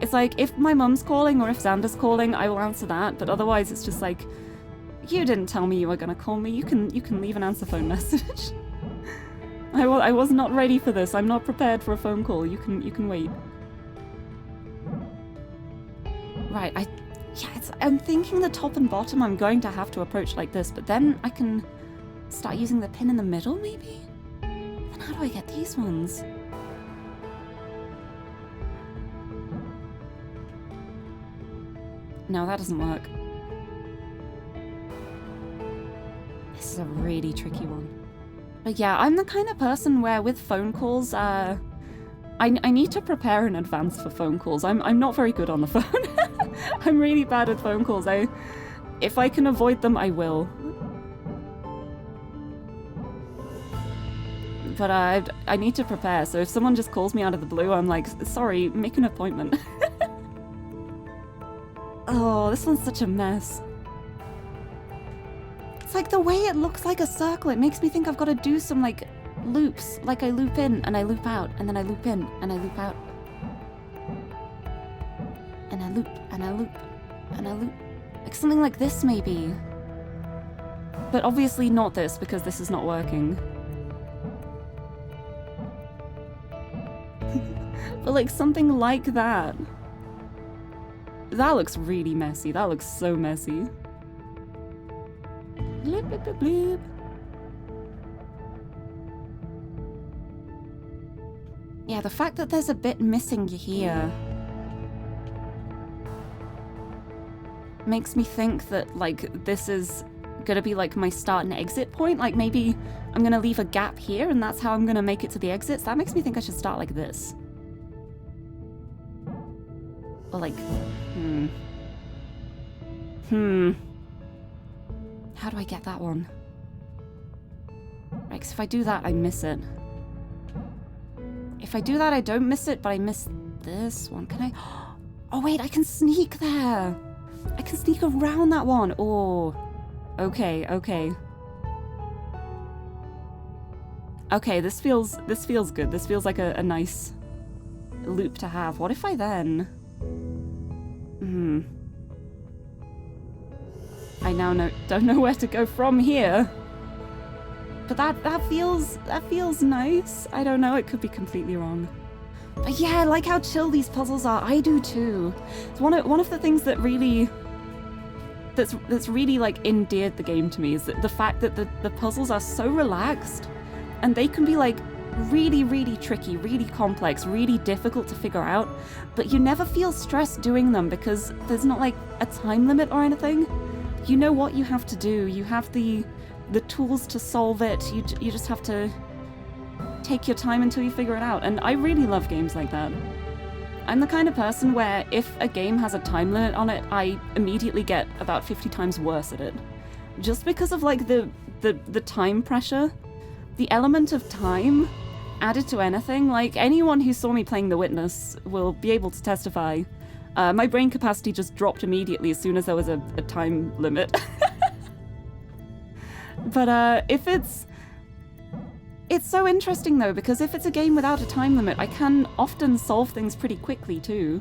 [SPEAKER 3] It's like, if my mum's calling or if Xander's calling, I will answer that, but otherwise it's just like, you didn't tell me you were gonna call me, you can leave an answer phone message. I was not ready for this, I'm not prepared for a phone call, you can wait. Right, I'm thinking the top and bottom I'm going to have to approach like this, but then I can start using the pin in the middle, maybe? Then how do I get these ones? No, that doesn't work. This is a really tricky one. But yeah, I'm the kind of person where with phone calls, I need to prepare in advance for phone calls. I'm not very good on the phone. I'm really bad at phone calls. If I can avoid them, I will. But I need to prepare, so if someone just calls me out of the blue, I'm like, sorry, make an appointment. Oh, this one's such a mess. It's like the way it looks like a circle, it makes me think I've got to do some like loops. Like I loop in and I loop out, and then I loop in and I loop out. And I loop and I loop and I loop. Like something like this maybe. But obviously not this, because this is not working. But like something like that. That looks really messy. That looks so messy. Blip, blip, blip, blip. Yeah, the fact that there's a bit missing here makes me think that, like, this is gonna be, like, my start and exit point. Like, maybe I'm gonna leave a gap here and that's how I'm gonna make it to the exits. That makes me think I should start like this. Or, like, How do I get that one? Right, 'cause if I do that, I miss it. If I do that, I don't miss it, but I miss this one. Can I? Oh, wait, I can sneak there. I can sneak around that one. Oh, okay, okay. Okay, this feels good. This feels like a nice loop to have. What if I then... I now don't know where to go from here. But that feels nice. I don't know, it could be completely wrong. But yeah, I like how chill these puzzles are. I do too. It's one of the things that really that's really like endeared the game to me is that the fact that the puzzles are so relaxed, and they can be like really, really tricky, really complex, really difficult to figure out, but you never feel stressed doing them because there's not like a time limit or anything. You know what you have to do. You have the tools to solve it. You just have to take your time until you figure it out. And I really love games like that. I'm the kind of person where if a game has a time limit on it, I immediately get about 50 times worse at it. Just because of like the time pressure. The element of time added to anything. Like anyone who saw me playing The Witness will be able to testify. My brain capacity just dropped immediately as soon as there was a time limit. But if it's so interesting though, because if it's a game without a time limit, I can often solve things pretty quickly too.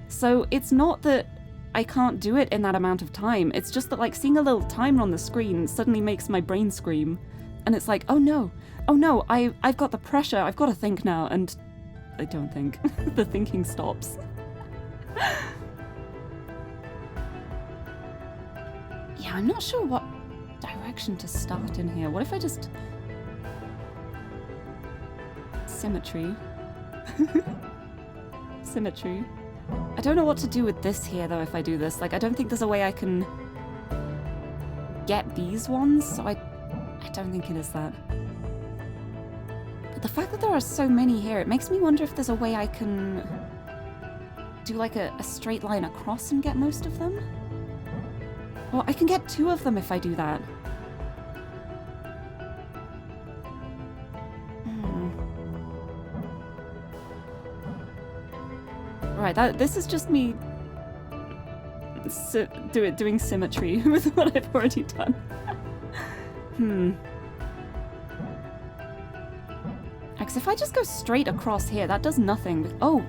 [SPEAKER 3] So it's not that I can't do it in that amount of time, it's just that like seeing a little timer on the screen suddenly makes my brain scream. And it's like, oh no, I've got the pressure, I've got to think now, and I don't think. The thinking stops. Yeah, I'm not sure what direction to start in here. What if I just... Symmetry. Symmetry. I don't know what to do with this here, though, if I do this. Like, I don't think there's a way I can get these ones, so I don't think it is that. But the fact that there are so many here, it makes me wonder if there's a way I can do like a straight line across and get most of them? Well, I can get 2 of them if I do that. Right, this is just me doing symmetry with what I've already done. Because if I just go straight across here, that does nothing. Oh!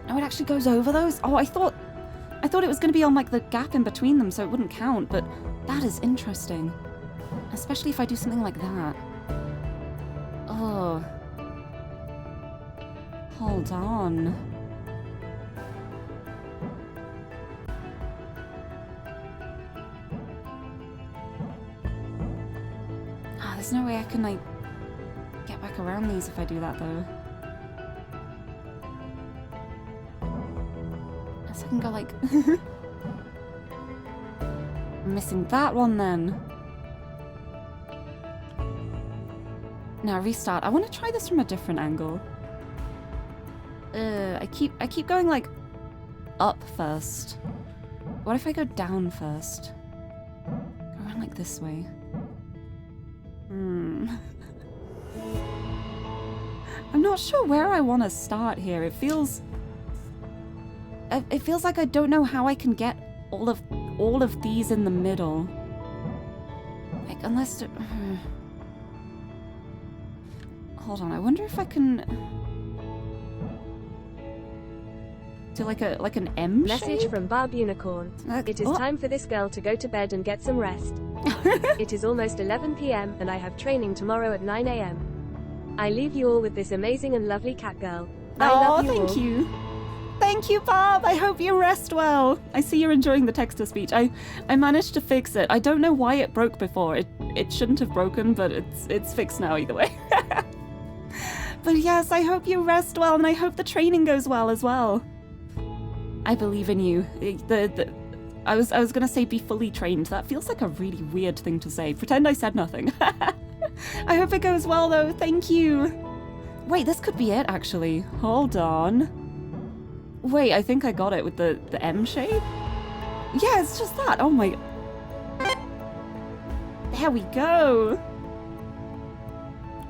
[SPEAKER 3] No, it actually goes over those? Oh, I thought it was going to be on like the gap in between them so it wouldn't count, but that is interesting. Especially if I do something like that. Oh. Hold on. Ah, there's no way I can like get back around these if I do that though. I can go like... I'm missing that one then. Now restart. I want to try this from a different angle. I keep going like up first. What if I go down first? Go around like this way. I'm not sure where I want to start here. It feels like I don't know how I can get all of these in the middle. Like unless hold on, I wonder if I can do like an M
[SPEAKER 2] Message
[SPEAKER 3] shape?
[SPEAKER 2] from Barb Unicorn. It is time for this girl to go to bed and get some rest. It is almost 11 p.m. and I have training tomorrow at 9 a.m. I leave you all with this amazing and lovely cat girl. I love you
[SPEAKER 3] thank
[SPEAKER 2] all.
[SPEAKER 3] you. Thank you, Bob. I hope you rest well. I see you're enjoying the text-to-speech. I managed to fix it. I don't know why it broke before. It shouldn't have broken, but it's fixed now either way. But yes, I hope you rest well, and I hope the training goes well as well. I believe in you. I was gonna say be fully trained. That feels like a really weird thing to say. Pretend I said nothing. I hope it goes well though. Thank you. Wait, this could be it actually. Hold on. Wait, I think I got it with the M shape. Yeah, it's just that. Oh my. There we go.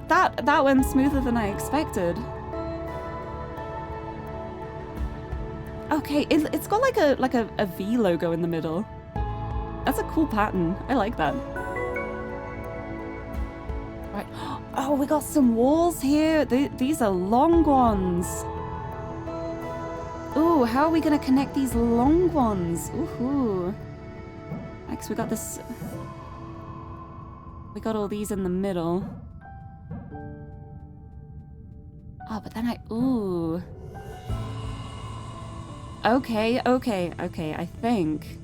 [SPEAKER 3] That went smoother than I expected. Okay, it's got like a V logo in the middle. That's a cool pattern. I like that. Right. Oh, we got some walls here. These are long ones. Ooh, how are we gonna connect these long ones? Ooh. Next, we got this. We got all these in the middle. Oh, but then ooh. Okay, I think.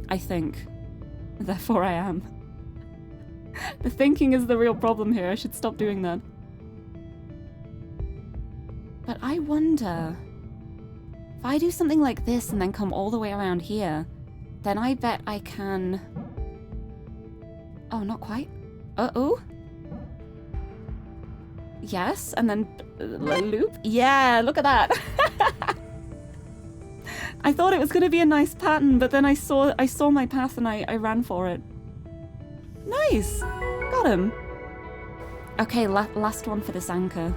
[SPEAKER 3] I think. Therefore I am. The thinking is the real problem here. I should stop doing that. But I wonder... If I do something like this and then come all the way around here, then I bet I can... Oh, not quite. Uh-oh. Yes, and then loop. Yeah, look at that. I thought it was going to be a nice pattern, but then I saw my path and I ran for it. Nice. Got him. Okay, last one for this anchor.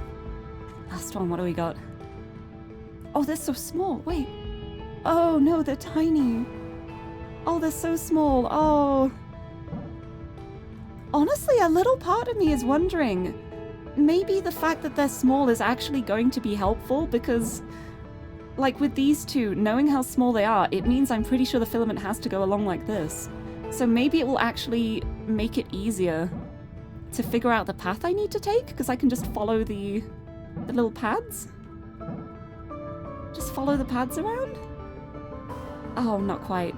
[SPEAKER 3] Last one, what do we got? Oh, they're so small. Wait. Oh, no, they're tiny. Oh, they're so small. Oh. Honestly, a little part of me is wondering, maybe the fact that they're small is actually going to be helpful because, like with these two, knowing how small they are, it means I'm pretty sure the filament has to go along like this. So maybe it will actually make it easier to figure out the path I need to take because I can just follow the little pads. Just follow the pads around? Oh, not quite.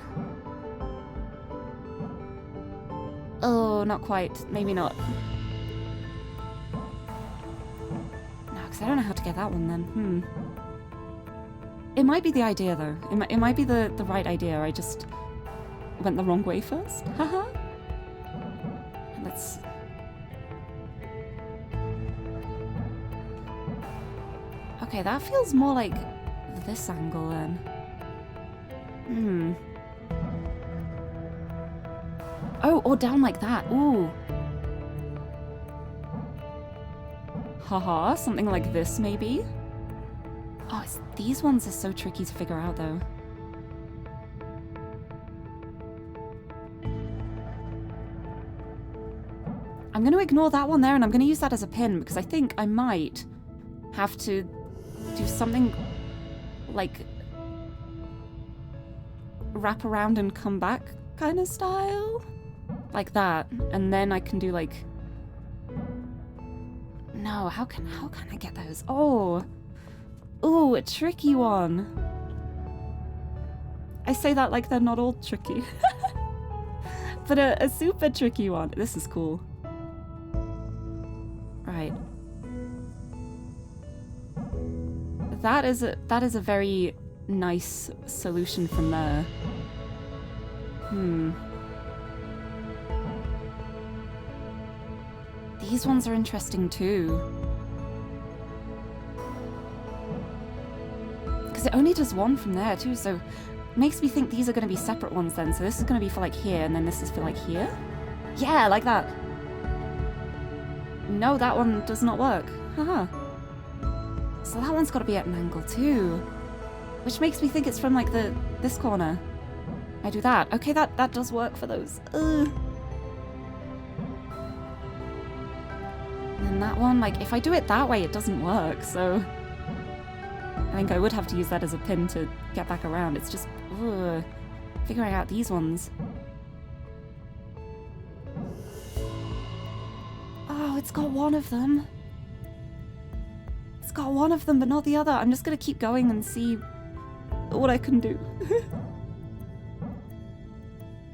[SPEAKER 3] Oh, not quite. Maybe not. No, because I don't know how to get that one then. It might be the idea though. It might be the right idea. I just went the wrong way first. Haha. Let's... Okay, that feels more like this angle then. Oh, or down like that. Ooh. Haha, something like this maybe? Oh, these ones are so tricky to figure out though. I'm going to ignore that one there and I'm going to use that as a pin because I think I might have to do something like wrap around and come back kind of style. Like that. And then I can do like... No, how can I get those? Oh! Ooh, a tricky one. I say that like they're not all tricky. But a super tricky one. This is cool. Right. That is a very nice solution from there. These ones are interesting too. Because it only does one from there too, so it makes me think these are going to be separate ones then. So this is going to be for like here, and then this is for like here? Yeah, like that. No, that one does not work. Haha. So that one's got to be at an angle too. Which makes me think it's from like this corner. I do that. Okay, that does work for those. Ugh. And then that one, like, if I do it that way, it doesn't work, so... I think I would have to use that as a pin to get back around. It's just, ugh, figuring out these ones. Oh, it's got one of them. It's got one of them, but not the other. I'm just gonna keep going and see what I can do.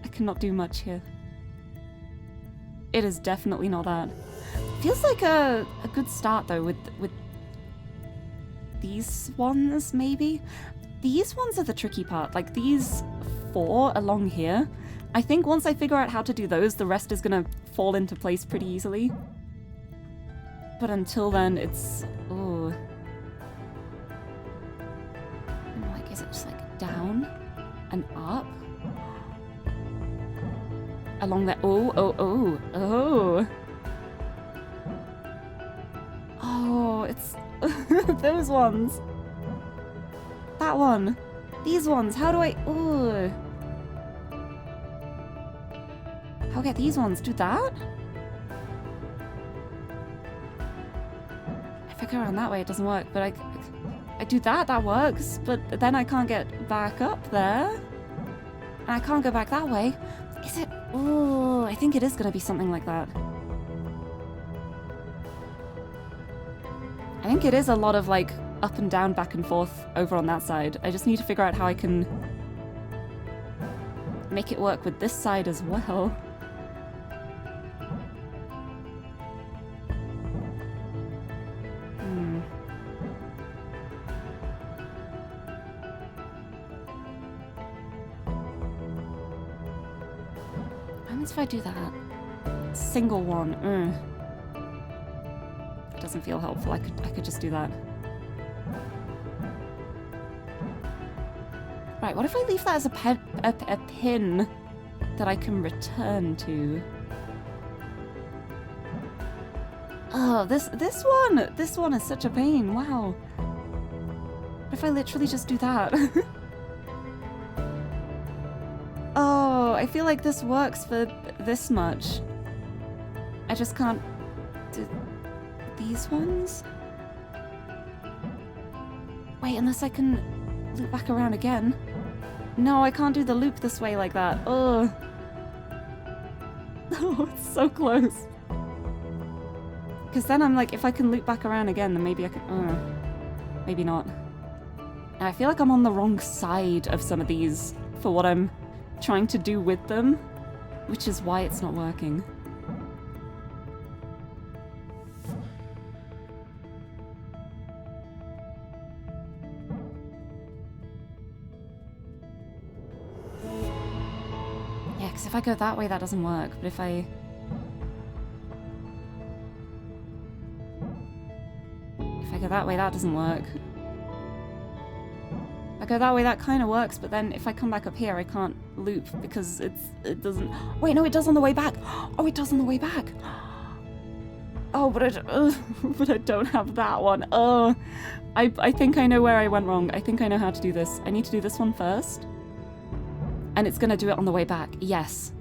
[SPEAKER 3] I cannot do much here. It is definitely not that. Feels like a good start though with these ones, maybe? These ones are the tricky part, like these 4 along here. I think once I figure out how to do those, the rest is gonna fall into place pretty easily. But until then, it's... oh. Like, is it just like down and up? Along there. Oh, oh, oh, oh. Oh, it's those ones. That one. These ones. How do I... ooh. How get these ones? Do that? If I go around that way, it doesn't work, but I do that, that works, but then I can't get back up there. And I can't go back that way. Is it... ooh, I think it is going to be something like that. I think it is a lot of, like, up and down, back and forth over on that side. I just need to figure out how I can make it work with this side as well. What happens if I do that? Single one. It doesn't feel helpful. I could just do that. Right, what if I leave that as a pin that I can return to? Oh, this one is such a pain. Wow. What if I literally just do that? Oh, I feel like this works for this much. I just can't do these ones? Wait, unless I can loop back around again. No, I can't do the loop this way like that. Oh, oh, it's so close. Because then I'm like, if I can loop back around again, then maybe I can... maybe not. And I feel like I'm on the wrong side of some of these for what I'm trying to do with them, which is why it's not working. Yeah, because if I go that way, that doesn't work, but if I go that way, that doesn't work. If I go that way, that kind of works, but then if I come back up here, I can't loop because it doesn't... Wait, no, it does on the way back. Oh, it does on the way back. Oh, but I don't have that one. Oh, I think I know where I went wrong. I think I know how to do this. I need to do this one first. And it's going to do it on the way back. Yes.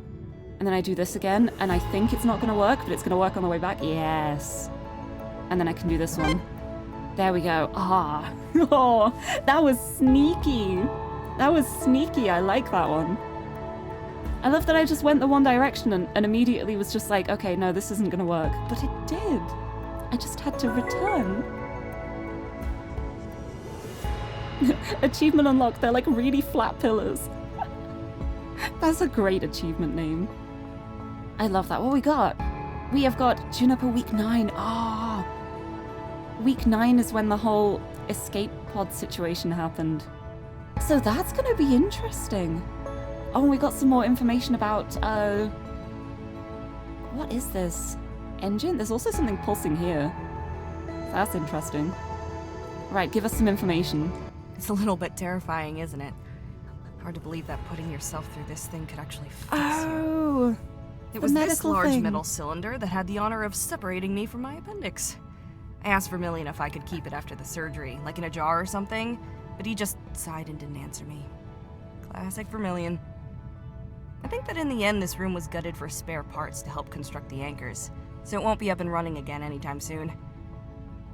[SPEAKER 3] And then I do this again, and I think it's not going to work, but it's going to work on the way back. Yes. And then I can do this one. There we go. Ah. Oh, that was sneaky. That was sneaky. I like that one. I love that I just went the one direction and immediately was just like, okay, no, this isn't going to work. But it did. I just had to return. Achievement unlocked. They're like really flat pillars. That's a great achievement name. I love that. What we got? We have got Juniper Week 9. Ah. Week 9 is when the whole escape pod situation happened. So that's going to be interesting. Oh, and we got some more information about, what is this? engine? There's also something pulsing here. That's interesting. Right, give us some information.
[SPEAKER 4] It's a little bit terrifying, isn't it? Hard to believe that putting yourself through this thing could actually fix you.
[SPEAKER 3] Oh!
[SPEAKER 4] It was this
[SPEAKER 3] medical
[SPEAKER 4] large
[SPEAKER 3] thing.
[SPEAKER 4] metal cylinder that had the honor of separating me from my appendix. I asked Vermilion if I could keep it after the surgery, like in a jar or something, but he just sighed and didn't answer me. Classic Vermilion. I think that in the end this room was gutted for spare parts to help construct the anchors, so it won't be up and running again anytime soon.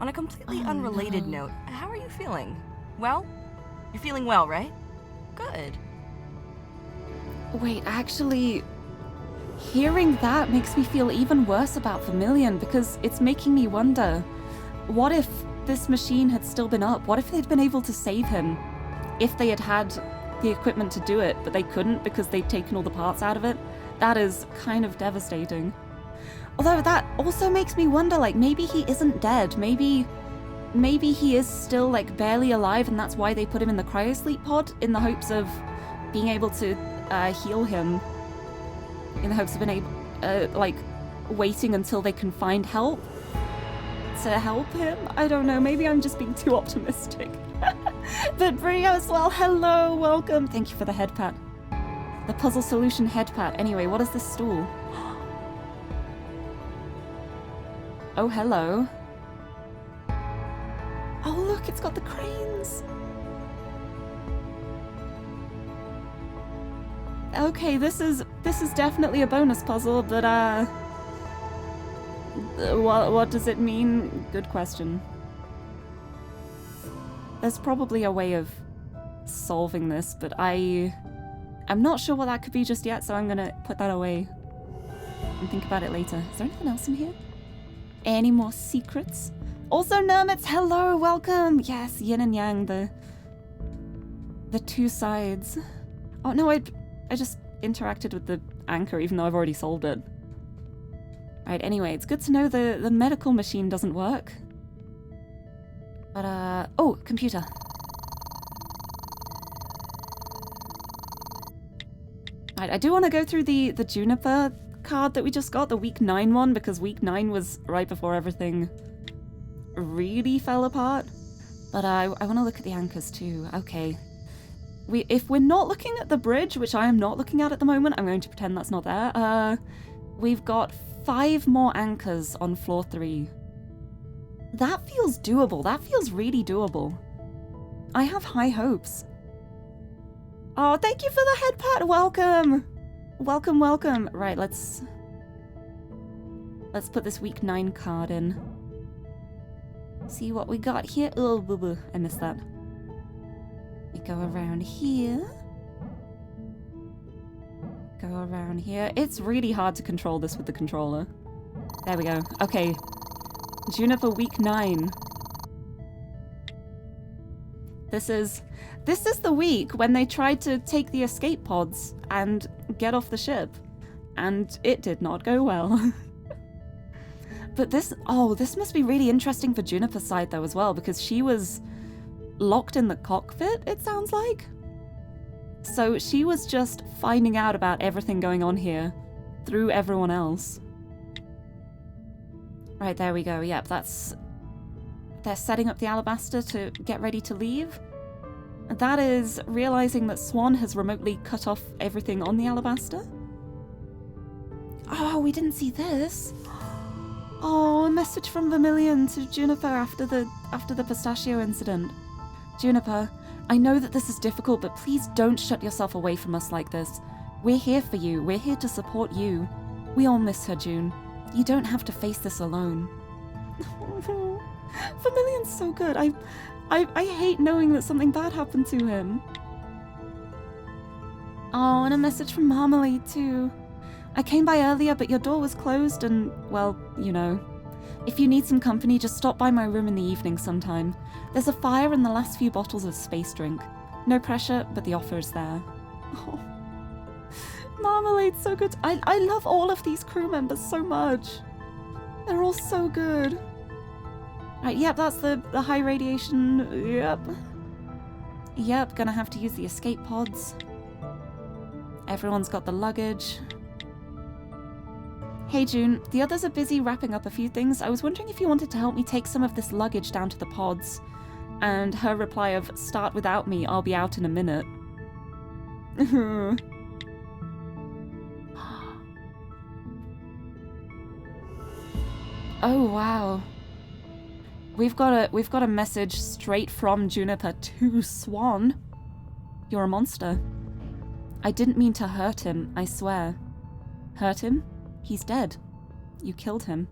[SPEAKER 4] On a completely unrelated note, how are you feeling? Well? You're feeling well, right? Good.
[SPEAKER 3] Wait, actually, hearing that makes me feel even worse about Vermilion because it's making me wonder, what if this machine had still been up? What if they'd been able to save him? If they had had the equipment to do it, but they couldn't because they'd taken all the parts out of it? That is kind of devastating. Although that also makes me wonder, like, maybe he isn't dead. Maybe he is still, like, barely alive and that's why they put him in the cryosleep pod in the hopes of being able to heal him. In the hopes of being able, like, waiting until they can find help to help him. I don't know, maybe I'm just being too optimistic. But Brio as well, hello, welcome. Thank you for the head pat. The puzzle solution head pat. Anyway, what is this stool? Oh, hello. Oh, look, it's got the cranes. Okay, this is definitely a bonus puzzle, but what does it mean? Good question. There's probably a way of solving this, but I'm not sure what that could be just yet, so I'm gonna put that away and think about it later. Is there anything else in here? Any more secrets? Also, Nermits, hello, welcome. Yes, yin and yang, the two sides. Oh no, I just interacted with the anchor even though I've already solved it. Right, anyway, it's good to know the medical machine doesn't work. But, oh, computer. Right, I do want to go through the Juniper card that we just got, the week 9 one, because week 9 was right before everything really fell apart. But I want to look at the anchors too. Okay. If we're not looking at the bridge, which I am not looking at the moment, I'm going to pretend that's not there. We've got 5 more anchors on floor 3. That feels doable. That feels really doable. I have high hopes. Oh, thank you for the head pat. Welcome. Welcome, welcome. Right, let's put this week 9 card in. See what we got here. Oh, boo boo. I missed that. We go around here. Go around here. It's really hard to control this with the controller. There we go. Okay. Juniper week 9. This is the week when they tried to take the escape pods and get off the ship. And it did not go well. But this must be really interesting for Juniper's side though as well, because she was locked in the cockpit, it sounds like. So she was just finding out about everything going on here through everyone else. Right, there we go. Yep, they're setting up the Alabaster to get ready to leave. That is realizing that Swan has remotely cut off everything on the Alabaster. Oh, we didn't see this. Oh, a message from Vermilion to Juniper after the pistachio incident. Juniper, I know that this is difficult, but please don't shut yourself away from us like this. We're here for you. We're here to support you. We all miss her, June. You don't have to face this alone. Vermilion's so good. I hate knowing that something bad happened to him. Oh, and a message from Marmalade too. I came by earlier, but your door was closed and, well, you know. If you need some company, just stop by my room in the evening sometime. There's a fire and the last few bottles of space drink. No pressure, but the offer is there. Oh. Marmalade's so good. I love all of these crew members so much. They're all so good. Right, yep, that's the high radiation. Yep, gonna have to use the escape pods. Everyone's got the luggage. Hey June, the others are busy wrapping up a few things. I was wondering if you wanted to help me take some of this luggage down to the pods. And her reply of, start without me, I'll be out in a minute. Oh wow. We've got a message straight from Juniper to Swan. You're a monster. I didn't mean to hurt him, I swear. Hurt him? He's dead. You killed him.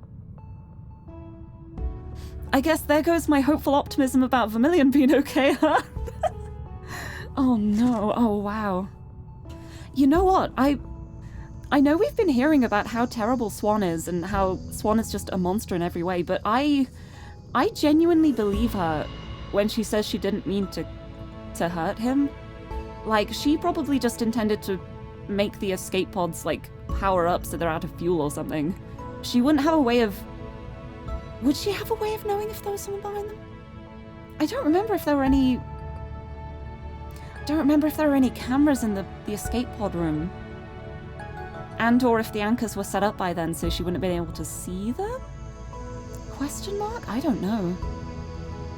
[SPEAKER 3] I guess there goes my hopeful optimism about Vermilion being okay, huh? Oh no, oh wow. You know what, I know we've been hearing about how terrible Swan is and how Swan is just a monster in every way, but I genuinely believe her when she says she didn't mean to hurt him. Like, she probably just intended to make the escape pods, like, power up so they're out of fuel or something. She wouldn't have a way of... Would she have a way of knowing if there was someone behind them? I don't remember if there were any... cameras in the escape pod room. And or if the anchors were set up by then so she wouldn't have been able to see them? Question mark? I don't know.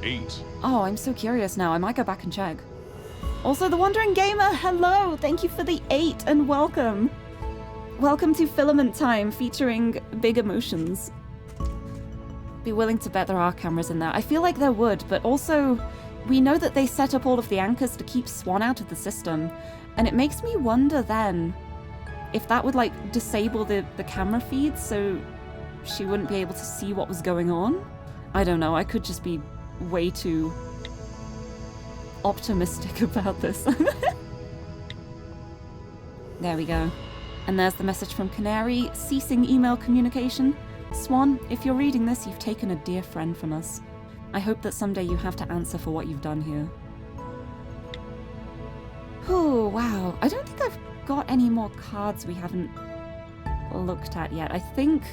[SPEAKER 5] 8.
[SPEAKER 3] Oh, I'm so curious now. I might go back and check. Also, the Wandering Gamer, hello! Thank you for the 8 and welcome. Welcome to Filament Time, featuring big emotions. Be willing to bet there are cameras in there. I feel like there would, but also, we know that they set up all of the anchors to keep Swan out of the system, and it makes me wonder then if that would, like, disable the camera feed so she wouldn't be able to see what was going on. I don't know, I could just be way too optimistic about this. There we go. And there's the message from Canary, ceasing email communication. Swan, if you're reading this, you've taken a dear friend from us. I hope that someday you have to answer for what you've done here. Oh, wow. I don't think I've got any more cards we haven't looked at yet. I think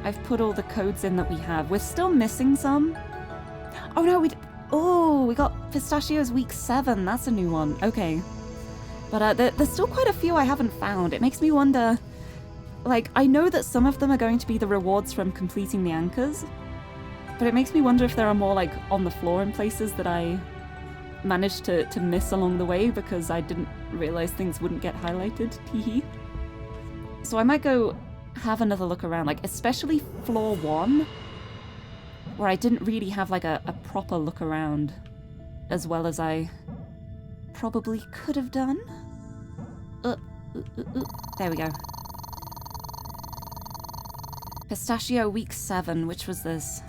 [SPEAKER 3] I've put all the codes in that we have. We're still missing some. Oh no, we got Pistachio's week 7. That's a new one. Okay. But there's still quite a few I haven't found. It makes me wonder, like, I know that some of them are going to be the rewards from completing the anchors, but it makes me wonder if there are more, like, on the floor in places that I managed to miss along the way because I didn't realize things wouldn't get highlighted. Teehee. So I might go have another look around, like, especially floor 1, where I didn't really have, like, a proper look around as well as I probably could have done. There we go. Pistachio week 7, which was this?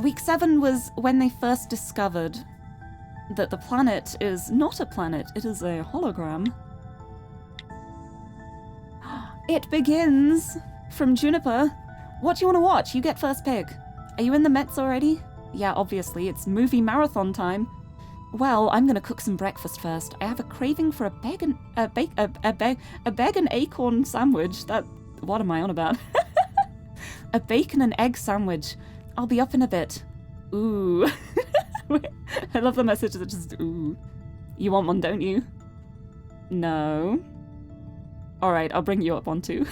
[SPEAKER 3] Week 7 was when they first discovered that the planet is not a planet, it is a hologram. It begins from Juniper. What do you want to watch? You get first pick. Are you in the Mets already? Yeah, obviously, it's movie marathon time. Well, I'm gonna cook some breakfast first. I have a craving for a bacon acorn sandwich. What am I on about? A bacon and egg sandwich. I'll be up in a bit. Ooh. I love the message that just ooh. You want one, don't you? No. Alright, I'll bring you up one too.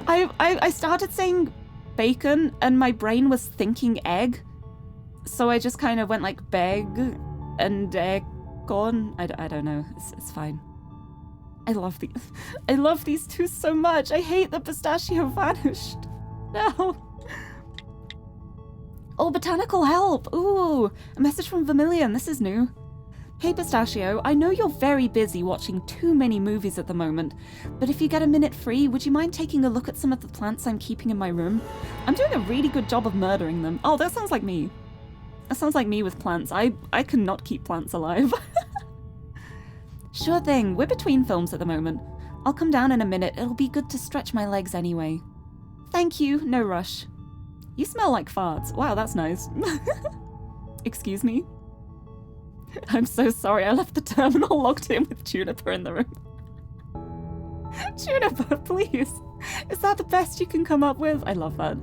[SPEAKER 3] I started saying bacon and my brain was thinking egg. So I just kind of went like beg and acorn. I don't know. It's fine. I love these two so much. I hate that Pistachio vanished. No. Oh, botanical help. Ooh, a message from Vermilion. This is new. Hey Pistachio, I know you're very busy watching too many movies at the moment, but if you get a minute free, would you mind taking a look at some of the plants I'm keeping in my room? I'm doing a really good job of murdering them. Oh, that sounds like me. That sounds like me with plants. I cannot keep plants alive. Sure thing, we're between films at the moment. I'll come down in a minute, it'll be good to stretch my legs anyway. Thank you, no rush. You smell like farts. Wow, that's nice. Excuse me? I'm so sorry, I left the terminal logged in with Juniper in the room. Juniper, please. Is that the best you can come up with? I love that.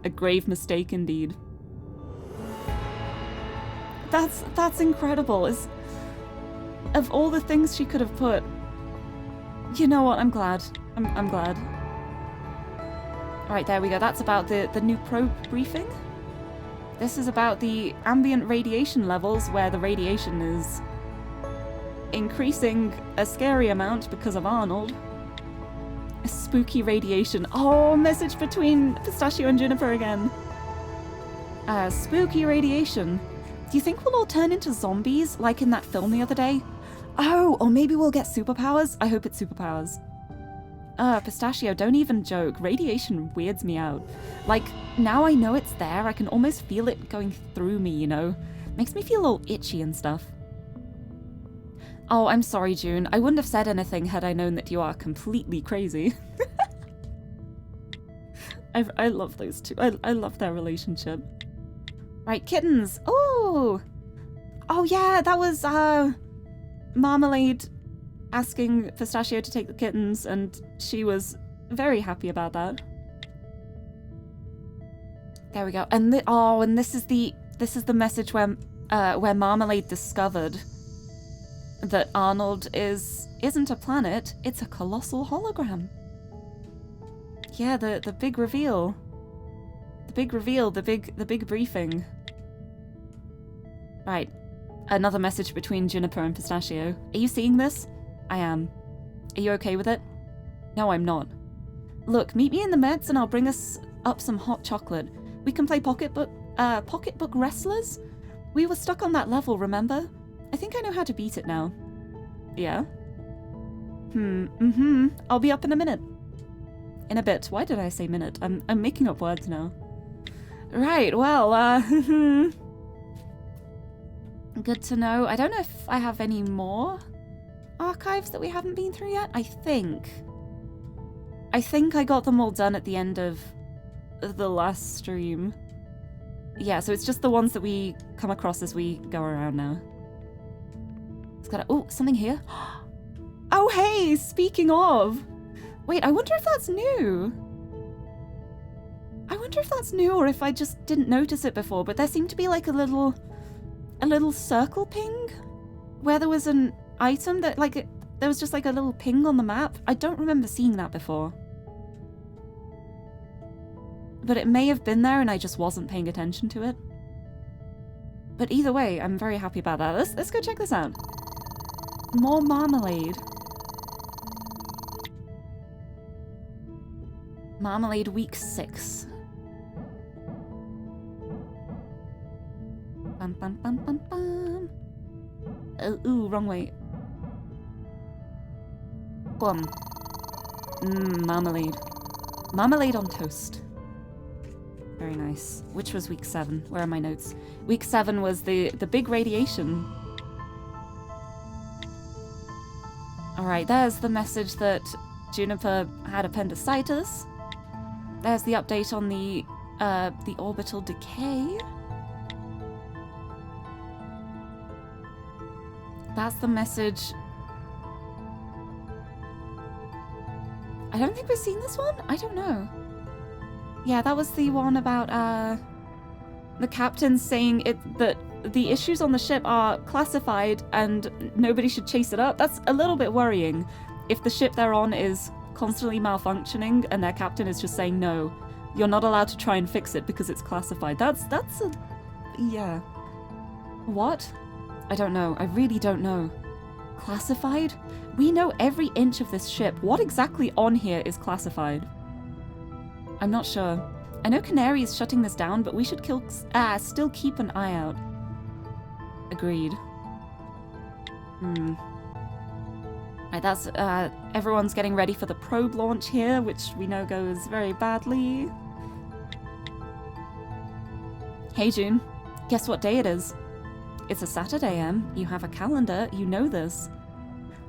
[SPEAKER 3] A grave mistake indeed. That's incredible. Of all the things she could have put, You know what? I'm glad. I'm glad. Alright, there we go. That's about the new probe briefing. This is about the ambient radiation levels, where the radiation is increasing a scary amount because of Arnold. A spooky radiation. Oh, message between Pistachio and Juniper again. Spooky radiation. Do you think we'll all turn into zombies, like in that film the other day? Oh, or maybe we'll get superpowers? I hope it's superpowers. Pistachio, don't even joke. Radiation weirds me out. Like, now I know it's there, I can almost feel it going through me, you know? Makes me feel all itchy and stuff. Oh, I'm sorry, June. I wouldn't have said anything had I known that you are completely crazy. I love those two. I love their relationship. Right, kittens. Oh! Oh yeah, that was, Marmalade asking Pistachio to take the kittens, and she was very happy about that. There we go. And this is the message where Marmalade discovered that Arnold isn't a planet, it's a colossal hologram. Yeah, the big reveal. The big reveal, the big briefing. Right. Another message between Juniper and Pistachio. Are you seeing this? I am. Are you okay with it? No, I'm not. Look, meet me in the Mets and I'll bring us up some hot chocolate. We can play pocketbook wrestlers? We were stuck on that level, remember? I think I know how to beat it now. Yeah? I'll be up in a minute. In a bit. Why did I say minute? I'm making up words now. Right, well, good to know. I don't know if I have any more archives that we haven't been through yet. I think I got them all done at the end of the last stream. Yeah, so it's just the ones that we come across as we go around now. It's got oh, something here. Oh, hey, speaking of. Wait, I wonder if that's new. I wonder if that's new or if I just didn't notice it before, but there seemed to be like a little circle ping where there was an item that there was just like a little ping on the map. I don't remember seeing that before. But it may have been there and I just wasn't paying attention to it. But either way, I'm very happy about that. Let's go check this out. More marmalade. Marmalade week 6. Bum, bum, bum, bum, bum. Ooh, wrong way. Bum. Marmalade. Marmalade on toast. Very nice. Which was week 7? Where are my notes? Week 7 was the big radiation. Alright, there's the message that Juniper had appendicitis. There's the update on the orbital decay. That's the message. I don't think we've seen this one? I don't know. Yeah, that was the one about the captain saying that the issues on the ship are classified and nobody should chase it up. That's a little bit worrying. If the ship they're on is constantly malfunctioning and their captain is just saying, no, you're not allowed to try and fix it because it's classified. That's a... yeah. What? I don't know. I really don't know. Classified? We know every inch of this ship. What exactly on here is classified? I'm not sure. I know Canary is shutting this down, but we should still keep an eye out. Agreed. Right, that's, everyone's getting ready for the probe launch here, which we know goes very badly. Hey, June. Guess what day it is? It's a Saturday, Em. You have a calendar, you know this.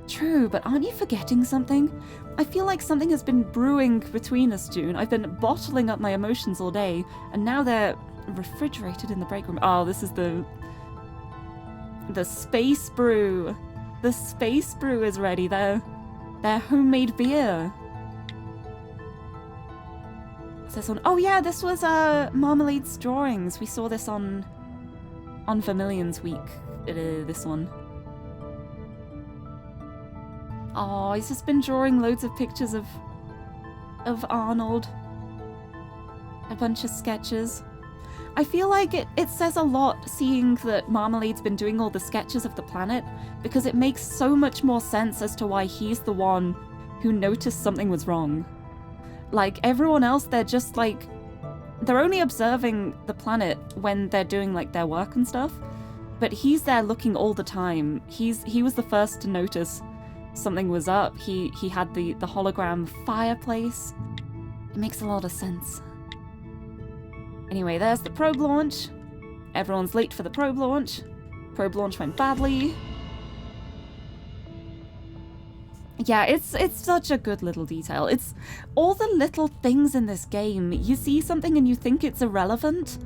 [SPEAKER 3] True, but aren't you forgetting something? I feel like something has been brewing between us, June. I've been bottling up my emotions all day, and now they're refrigerated in the break room. Oh, this is the space brew. The space brew is ready. Their homemade beer. What's this one? Oh yeah, this was Marmalade's drawings. We saw this on Vermilion's week. This one. Oh, he's just been drawing loads of pictures of Arnold. A bunch of sketches. I feel like it says a lot seeing that Marmalade's been doing all the sketches of the planet, because it makes so much more sense as to why he's the one who noticed something was wrong. Like, everyone else, they're just like... They're only observing the planet when they're doing, like, their work and stuff. But he's there looking all the time. He was the first to notice something was up. He had the hologram fireplace. It makes a lot of sense. Anyway, there's the probe launch. Everyone's late for the probe launch. Probe launch went badly. Yeah, it's such a good little detail. It's all the little things in this game. You see something and you think it's irrelevant,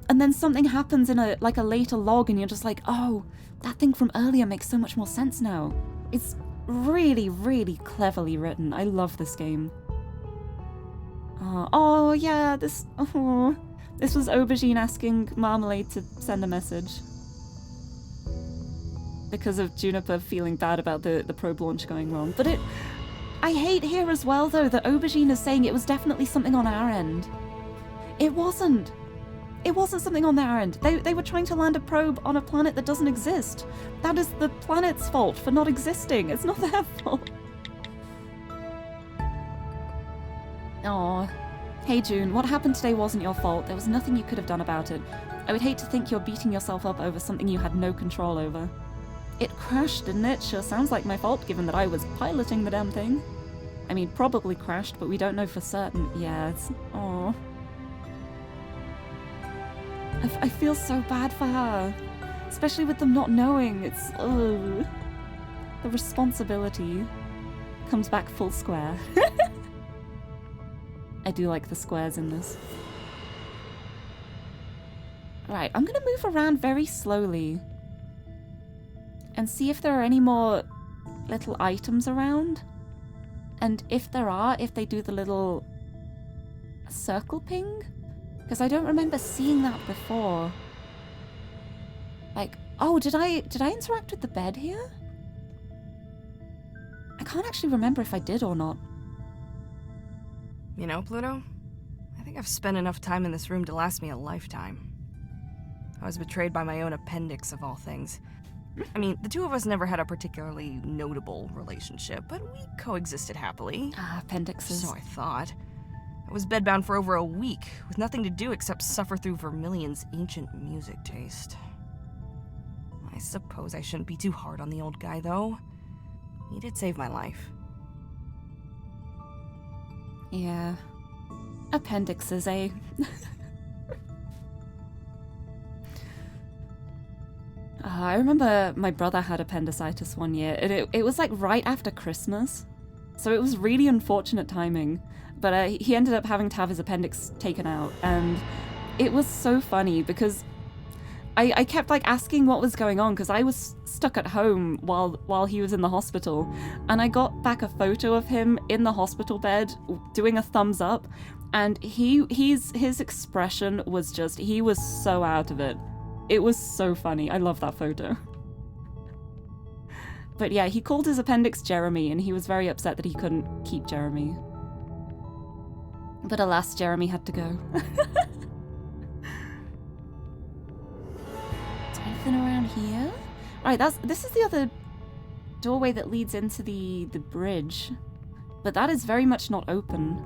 [SPEAKER 3] and then something happens in a later log and you're just like, oh, that thing from earlier makes so much more sense now. It's really, really cleverly written. I love this game. Oh yeah, this was Aubergine asking Marmalade to send a message. Because of Juniper feeling bad about the probe launch going wrong. But I hate here as well, though, that Aubergine is saying it was definitely something on our end. It wasn't. It wasn't something on their end. They were trying to land a probe on a planet that doesn't exist. That is the planet's fault for not existing. It's not their fault. Aww. Hey June, what happened today wasn't your fault. There was nothing you could have done about it. I would hate to think you're beating yourself up over something you had no control over. It crashed, didn't it? Sure sounds like my fault, given that I was piloting the damn thing. I mean, probably crashed, but we don't know for certain. Yeah, it's... Aww. I feel so bad for her. Especially with them not knowing. It's... Ugh. The responsibility comes back full square. I do like the squares in this. Right, I'm gonna move around very slowly and see if there are any more little items around. And if there are, if they do the little circle ping? Because I don't remember seeing that before. Like, oh, did I interact with the bed here? I can't actually remember if I did or not.
[SPEAKER 4] You know, Pluto, I think I've spent enough time in this room to last me a lifetime. I was betrayed by my own appendix, of all things. I mean, the two of us never had a particularly notable relationship, but we coexisted happily.
[SPEAKER 3] Appendixes.
[SPEAKER 4] So I thought. I was bedbound for over a week, with nothing to do except suffer through Vermilion's ancient music taste. I suppose I shouldn't be too hard on the old guy, though. He did save my life.
[SPEAKER 3] Yeah. Appendixes, eh? I remember my brother had appendicitis one year, and it was like right after Christmas. So it was really unfortunate timing. But he ended up having to have his appendix taken out, and it was so funny because I kept like asking what was going on because I was stuck at home while he was in the hospital, and I got back a photo of him in the hospital bed doing a thumbs up, and his expression was just, he was so out of it. It was so funny. I love that photo. But yeah, he called his appendix Jeremy, and he was very upset that he couldn't keep Jeremy. But alas, Jeremy had to go. Is there anything around here? Alright, this is the other doorway that leads into the bridge. But that is very much not open.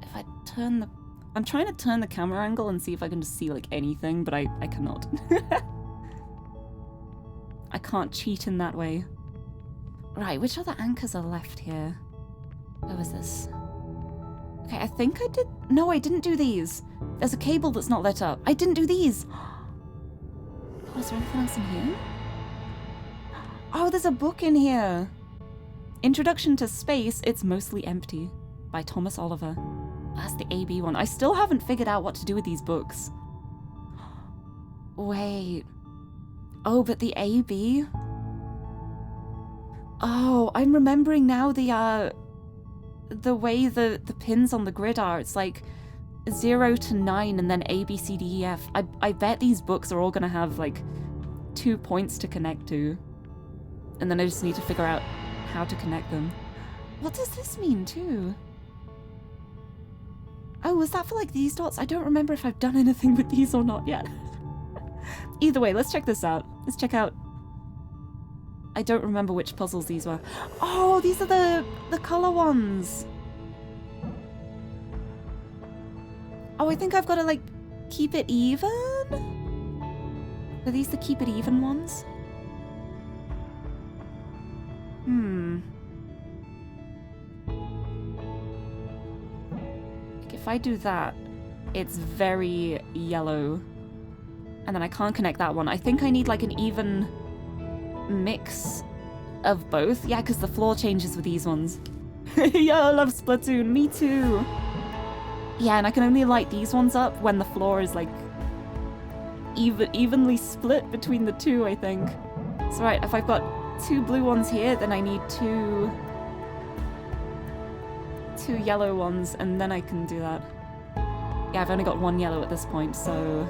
[SPEAKER 3] If I turn the... I'm trying to turn the camera angle and see if I can just see like anything, but I cannot. I can't cheat in that way. Right, which other anchors are left here? Where was this? Okay, I think I did... No, I didn't do these. There's a cable that's not lit up. I didn't do these. Oh, is there anything else in here? Oh, there's a book in here. Introduction to Space, It's Mostly Empty by Thomas Oliver. That's the AB one. I still haven't figured out what to do with these books. Wait. Oh, but the AB? Oh, I'm remembering now the way the pins on the grid are. It's like 0 to 9 and then A, B, C, D, E, F. I bet these books are all gonna have like 2 points to connect to. And then I just need to figure out how to connect them. What does this mean, too? Oh, was that for, like, these dots? I don't remember if I've done anything with these or not yet. Either way, let's check this out. Let's check out... I don't remember which puzzles these were. Oh, these are the color ones. Oh, I think I've got to, like, keep it even? Are these the keep it even ones? Like, if I do that, it's very yellow. And then I can't connect that one. I think I need, like, an even mix of both. Yeah, because the floor changes with these ones. Yo, I love Splatoon. Me too. Yeah, and I can only light these ones up when the floor is, like, evenly split between the two, I think. So, right, if I've got 2 blue ones here, then I need two yellow ones, and then I can do that. Yeah, I've only got 1 yellow at this point, so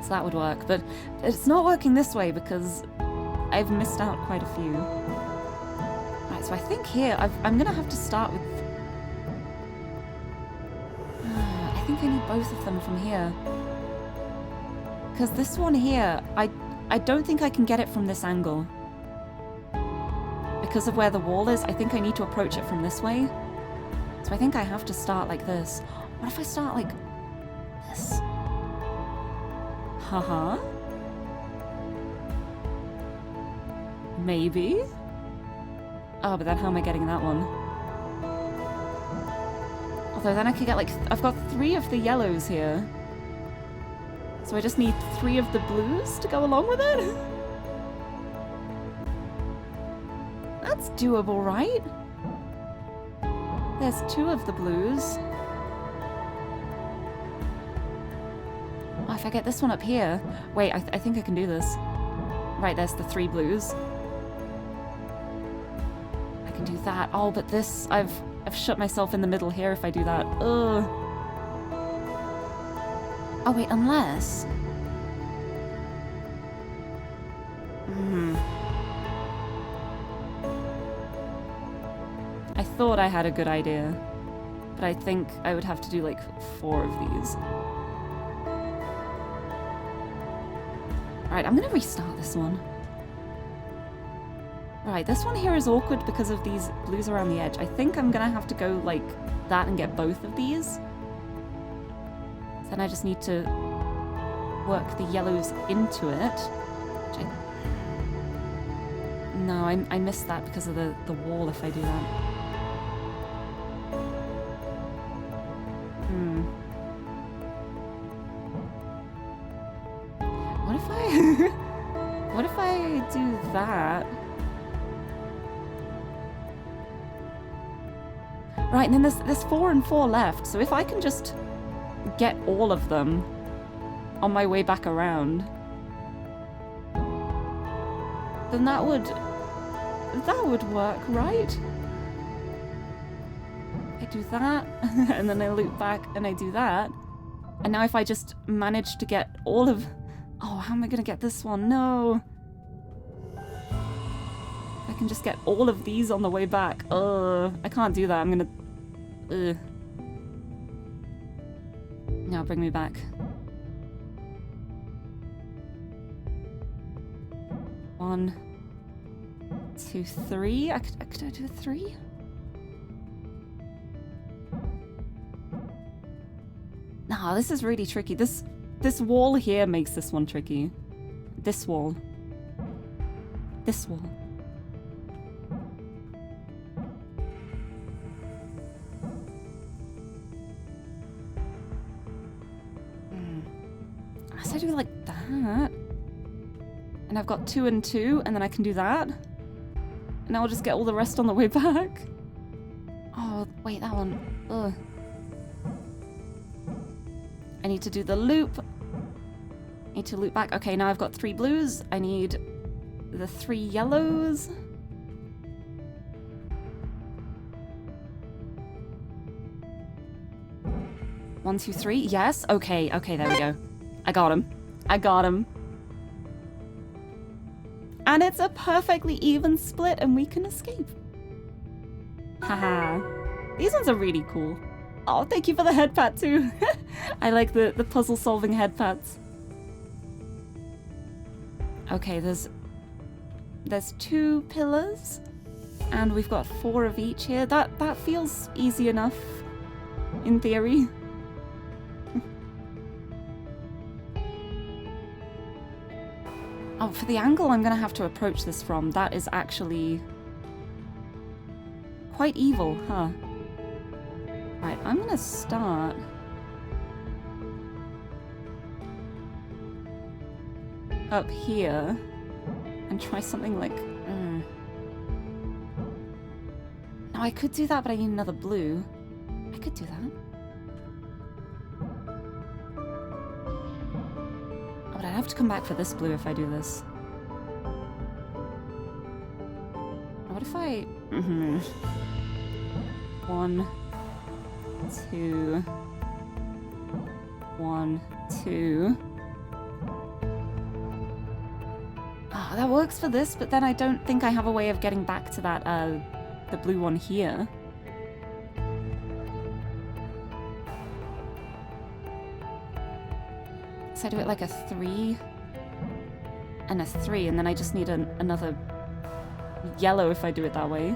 [SPEAKER 3] that would work. But it's not working this way because I've missed out quite a few. Right, so I think here I'm gonna have to start with... I think I need both of them from here. Because this one here, I don't think I can get it from this angle. Because of where the wall is, I think I need to approach it from this way. So I think I have to start like this. What if I start like this? Haha. Maybe? Oh, but then how am I getting that one? Although then I could get like... I've got 3 of the yellows here. So I just need 3 of the blues to go along with it? That's doable, right? There's 2 of the blues. Oh, if I get this one up here... Wait, I think I can do this. Right, there's the 3 blues. I can do that. Oh, but this... I've shut myself in the middle here if I do that. Ugh. Oh, wait, unless... I thought I had a good idea, but I think I would have to do like 4 of these. Alright, I'm gonna restart this one. Right, this one here is awkward because of these blues around the edge. I think I'm gonna have to go like that and get both of these. Then I just need to work the yellows into it. Which No, I missed that because of the wall if I do that. What if I do that? Right, and then there's 4 and 4 left, so if I can just get all of them on my way back around, then that would work, right? I do that, and then I loop back and I do that. And now if I just manage to get all of... Oh, how am I gonna get this one? No! I can just get all of these on the way back. I can't do that. I'm gonna... Now bring me back. 1, 2, 3. Could I do 3? Nah, this is really tricky. This wall here makes this one tricky. This wall. This wall. So I do like that. And I've got 2 and 2, and then I can do that. And I'll just get all the rest on the way back. Oh, wait, that one. Ugh. I need to do the loop. Need to loop back. Okay, now I've got 3 blues. I need the 3 yellows. One, 2, 3. Yes. Okay, there we go. I got him. And it's a perfectly even split and we can escape. Haha. These ones are really cool. Oh, thank you for the head pat too. I like the puzzle solving head pats. Okay, there's 2 pillars and we've got 4 of each here. That feels easy enough in theory. Oh, for the angle I'm gonna have to approach this from, that is actually quite evil, huh? Right, I'm gonna start up here and try something like... Now I could do that, but I need another blue. I could do that. Oh, but I'd have to come back for this blue if I do this. What if I... 1, 2... 1, 2... Oh, that works for this, but then I don't think I have a way of getting back to that, the blue one here. So I do it like a 3 and a 3, and then I just need another yellow if I do it that way.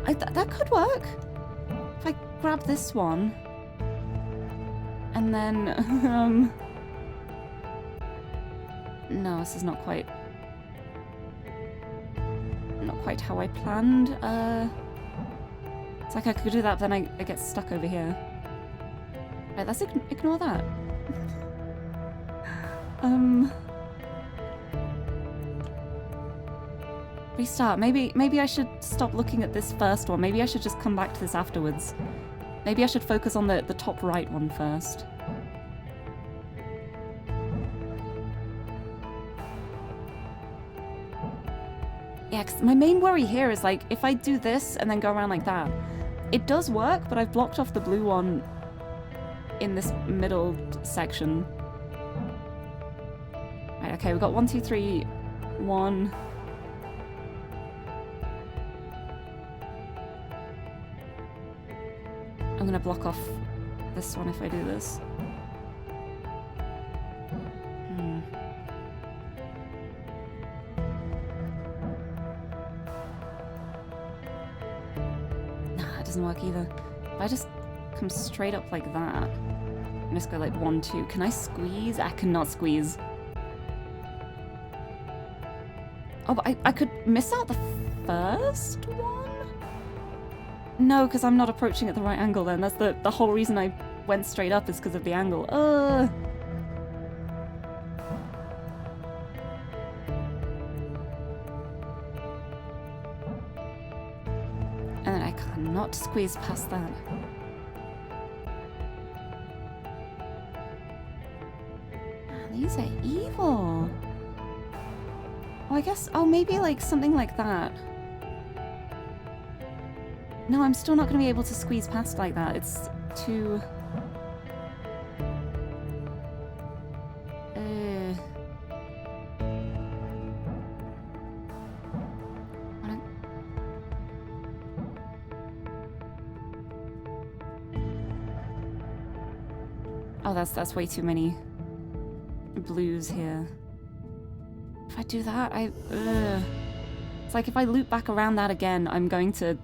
[SPEAKER 3] That could work. If I grab this one, and then, no, this is not quite how I planned. It's like I could do that, but then I get stuck over here. Right, let's ignore that. Restart. Maybe I should stop looking at this first one. Maybe I should just come back to this afterwards. Maybe I should focus on the top right one first. Yeah, 'cause my main worry here is like, if I do this and then go around like that, it does work, but I've blocked off the blue one in this middle section. Right, okay, we've got 1, 2, 3, 1. I'm gonna block off this one if I do this. Nah, it doesn't work either. If I just come straight up like that, and just go like 1, 2, can I squeeze? I cannot squeeze. Oh, but I could miss out the first one? No, because I'm not approaching at the right angle then. That's the whole reason I went straight up is because of the angle. And then I cannot squeeze past that. Man, these are evil. Oh, I guess... Oh, maybe like something like that. No, I'm still not going to be able to squeeze past like that. It's too... Oh, that's way too many blues here. If I do that, it's like if I loop back around that again, I'm going to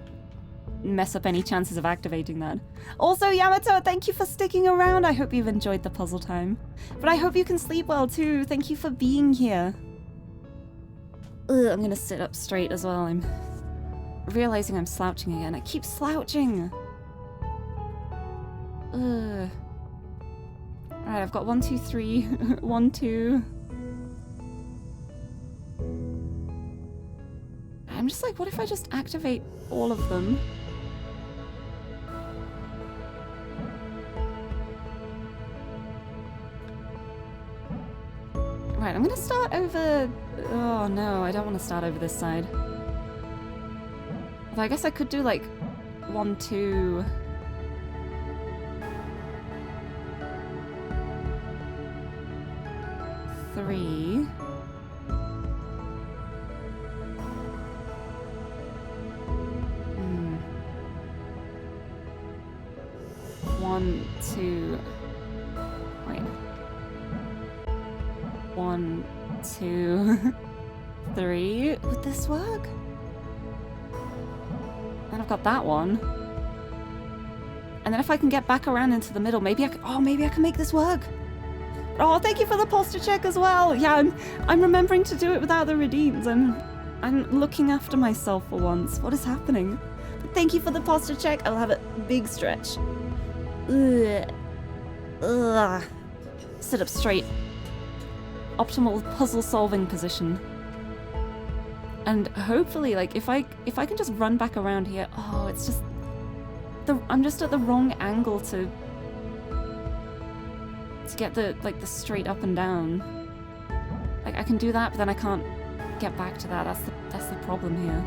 [SPEAKER 3] mess up any chances of activating that. Also, Yamato, thank you for sticking around. I hope you've enjoyed the puzzle time. But I hope you can sleep well too. Thank you for being here. I'm gonna sit up straight as well. I'm realizing I'm slouching again. I keep slouching. Alright, I've got 1, 2, 3. 1, 2. I'm just like, what if I just activate all of them? Right, I'm gonna start over... Oh no, I don't want to start over this side. Although I guess I could do like 1, 2... 2. Wait. 1, 2, 3. Would this work? Then I've got that one. And then if I can get back around into the middle, maybe I can... Oh, maybe I can make this work. Oh, thank you for the posture check as well. Yeah, I'm remembering to do it without the redeems. I'm looking after myself for once. What is happening? But thank you for the posture check. I'll have a big stretch. Ugh. Ugh. Sit up straight. Optimal puzzle solving position. And hopefully, like, if I can just run back around here. Oh, it's just... I'm just at the wrong angle to get the straight up and down. Like, I can do that, but then I can't get back to that. That's the problem here.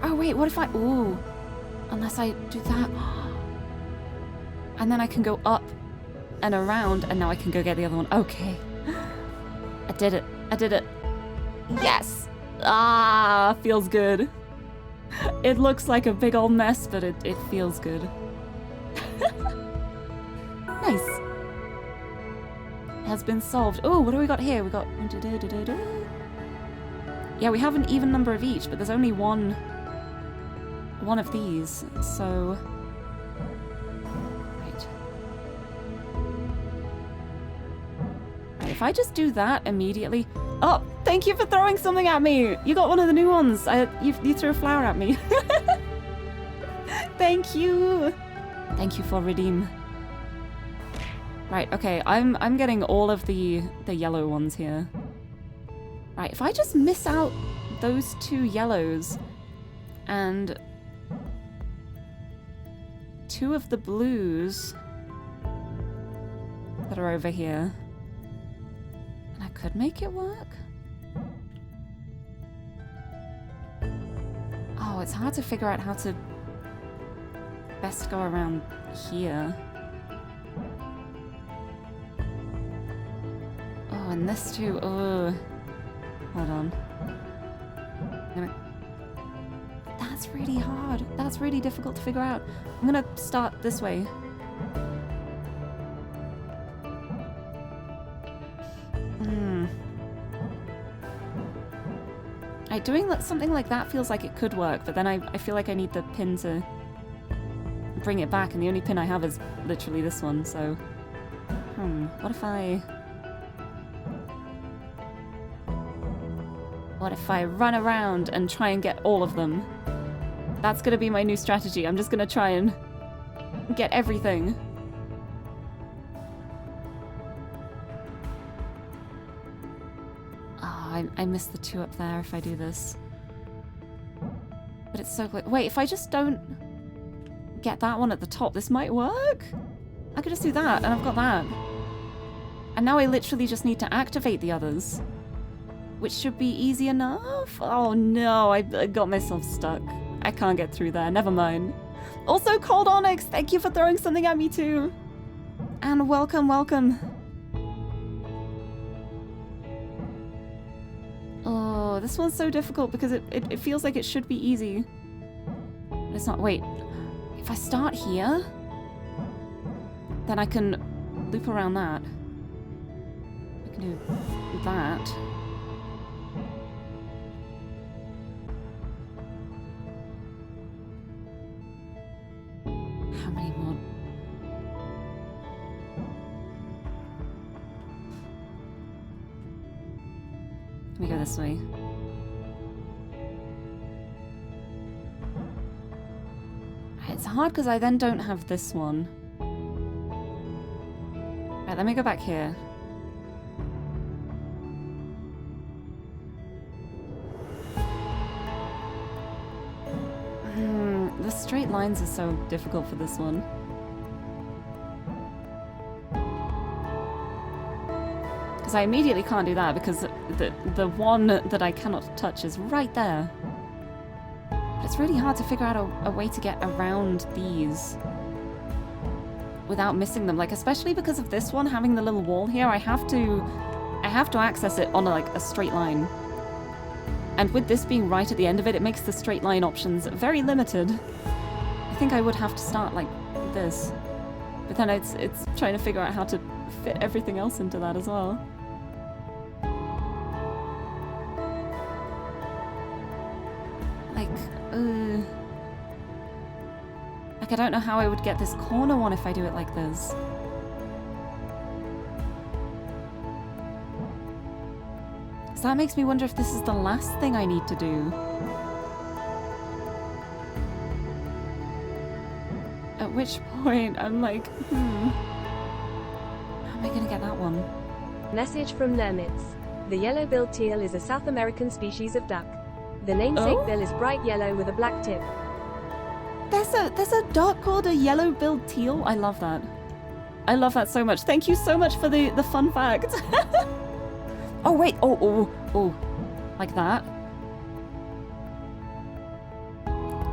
[SPEAKER 3] Oh wait, what if I... Ooh. Unless I do that. And then I can go up and around, and now I can go get the other one. Okay. I did it. I did it. Yes! Ah, feels good. It looks like a big old mess, but it feels good. Nice. Has been solved. Oh, what do we got here? We got... Yeah, we have an even number of each, but there's only one of these, so... Right. Right, if I just do that immediately... Oh, thank you for throwing something at me! You got one of the new ones! You threw a flower at me. Thank you! Thank you for redeem. Right, okay, I'm getting all of the yellow ones here. Right, if I just miss out those 2 yellows and 2 of the blues that are over here, and I could make it work. Oh, it's hard to figure out how to best go around here. Oh, and this too. Oh, hold on. That's really hard. That's really difficult to figure out. I'm gonna start this way. Doing something like that feels like it could work, but then I feel like I need the pin to bring it back, and the only pin I have is literally this one, so... What if I run around and try and get all of them? That's gonna be my new strategy. I'm just gonna try and get everything. I missed the 2 up there if I do this. But it's so quick. Wait, if I just don't get that one at the top, this might work? I could just do that, and I've got that. And now I literally just need to activate the others. Which should be easy enough. Oh no, I got myself stuck. I can't get through there, never mind. Also, Cold Onyx, thank you for throwing something at me too. And welcome, welcome. Oh, this one's so difficult because it feels like it should be easy. But it's not. Wait, if I start here, then I can loop around that. I can do that. How many more? Let me go this way. It's hard because I then don't have this one. Right, let me go back here. The straight lines are so difficult for this one. Because I immediately can't do that because the one that I cannot touch is right there. But it's really hard to figure out a way to get around these without missing them. Like, especially because of this one having the little wall here, I have to access it on a straight line. And with this being right at the end of it, it makes the straight line options very limited. I think I would have to start like this. But then it's trying to figure out how to fit everything else into that as well. Like I don't know how I would get this corner one if I do it like this. So that makes me wonder if this is the last thing I need to do. At which point I'm like, how am I gonna get that one?
[SPEAKER 2] Message from Nermitz. The yellow-billed teal is a South American species of duck. The namesake bill is bright yellow with a black tip.
[SPEAKER 3] There's a duck called a yellow-billed teal. I love that. I love that so much. Thank you so much for the fun fact. Oh wait, oh, like that.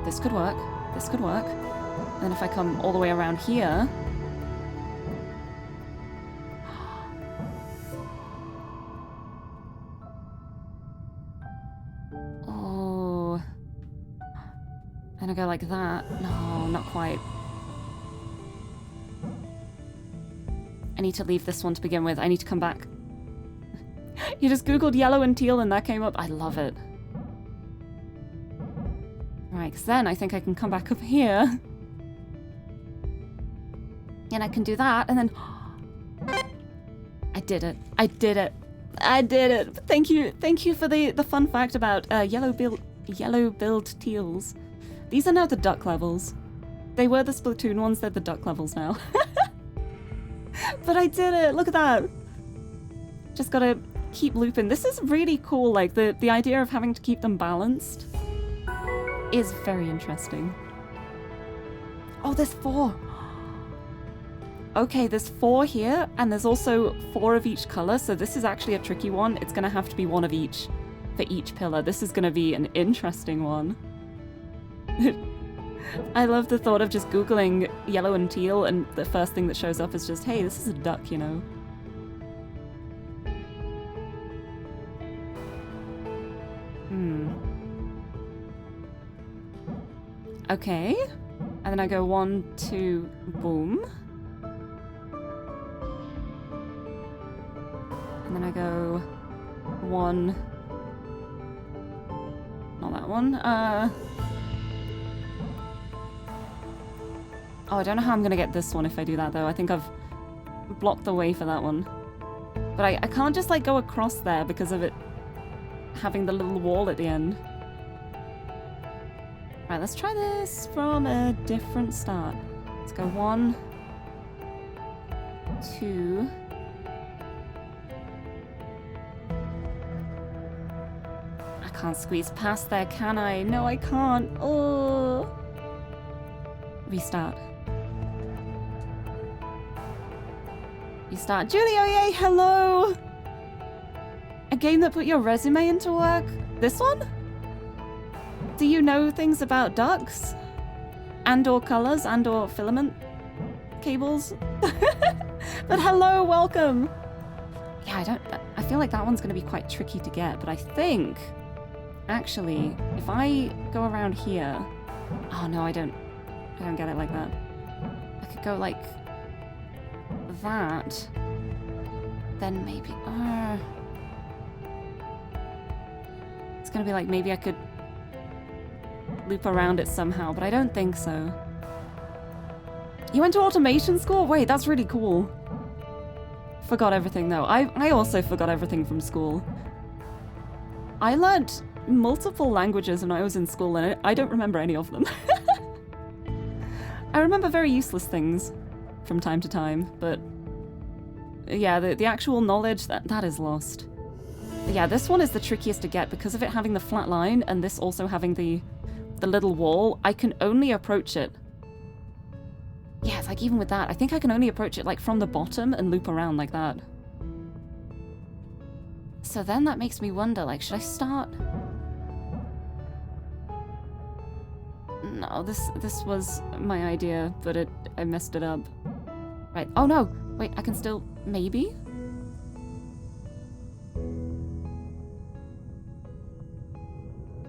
[SPEAKER 3] This could work. This could work. And then if I come all the way around here. Oh. Then I go like that. No, not quite. I need to leave this one to begin with. I need to come back. You just googled yellow and teal and that came up. I love it. Right, because then I think I can come back up here. And I can do that, and then... I did it. I did it. I did it. Thank you for the fun fact about yellow-billed teals. These are now the duck levels. They were the Splatoon ones, they're the duck levels now. But I did it. Look at that. Just gotta keep looping. This is really cool. Like the idea of having to keep them balanced is very interesting. Oh, there's 4. Okay, there's 4 here, and there's also 4 of each color, so this is actually a tricky one. It's gonna have to be one of each for each pillar. This is gonna be an interesting one. I love the thought of just googling yellow and teal, and the first thing that shows up is just, hey, this is a duck, you know. Okay, and then I go 1, 2, boom. And then I go 1, not that one, oh, I don't know how I'm gonna get this one if I do that though. I think I've blocked the way for that one. But I can't just like go across there because of it having the little wall at the end. Right, let's try this from a different start. Let's go 1, 2. I can't squeeze past there, can I? No, I can't. Oh. Restart. Restart. Julio, yay, hello! A game that put your resume into work? This one? Do you know things about ducks? And/or colors, and/or filament cables? But hello, welcome! Yeah, I feel like that one's gonna be quite tricky to get, but I think, actually, if I go around here... Oh no, I don't get it like that. I could go like that. Then maybe... It's gonna be like, maybe I could loop around it somehow, but I don't think so. You went to automation school? Wait, that's really cool. Forgot everything though. I also forgot everything from school. I learnt multiple languages when I was in school and I don't remember any of them. I remember very useless things from time to time, but yeah, the actual knowledge, that is lost. But yeah, this one is the trickiest to get because of it having the flat line and this also having the little wall. I can only approach it. Yeah, it's like even with that, I think I can only approach it like from the bottom and loop around like that. So then that makes me wonder, like, should I start? No, this was my idea, but I messed it up. Right, oh no, wait, I can still, maybe?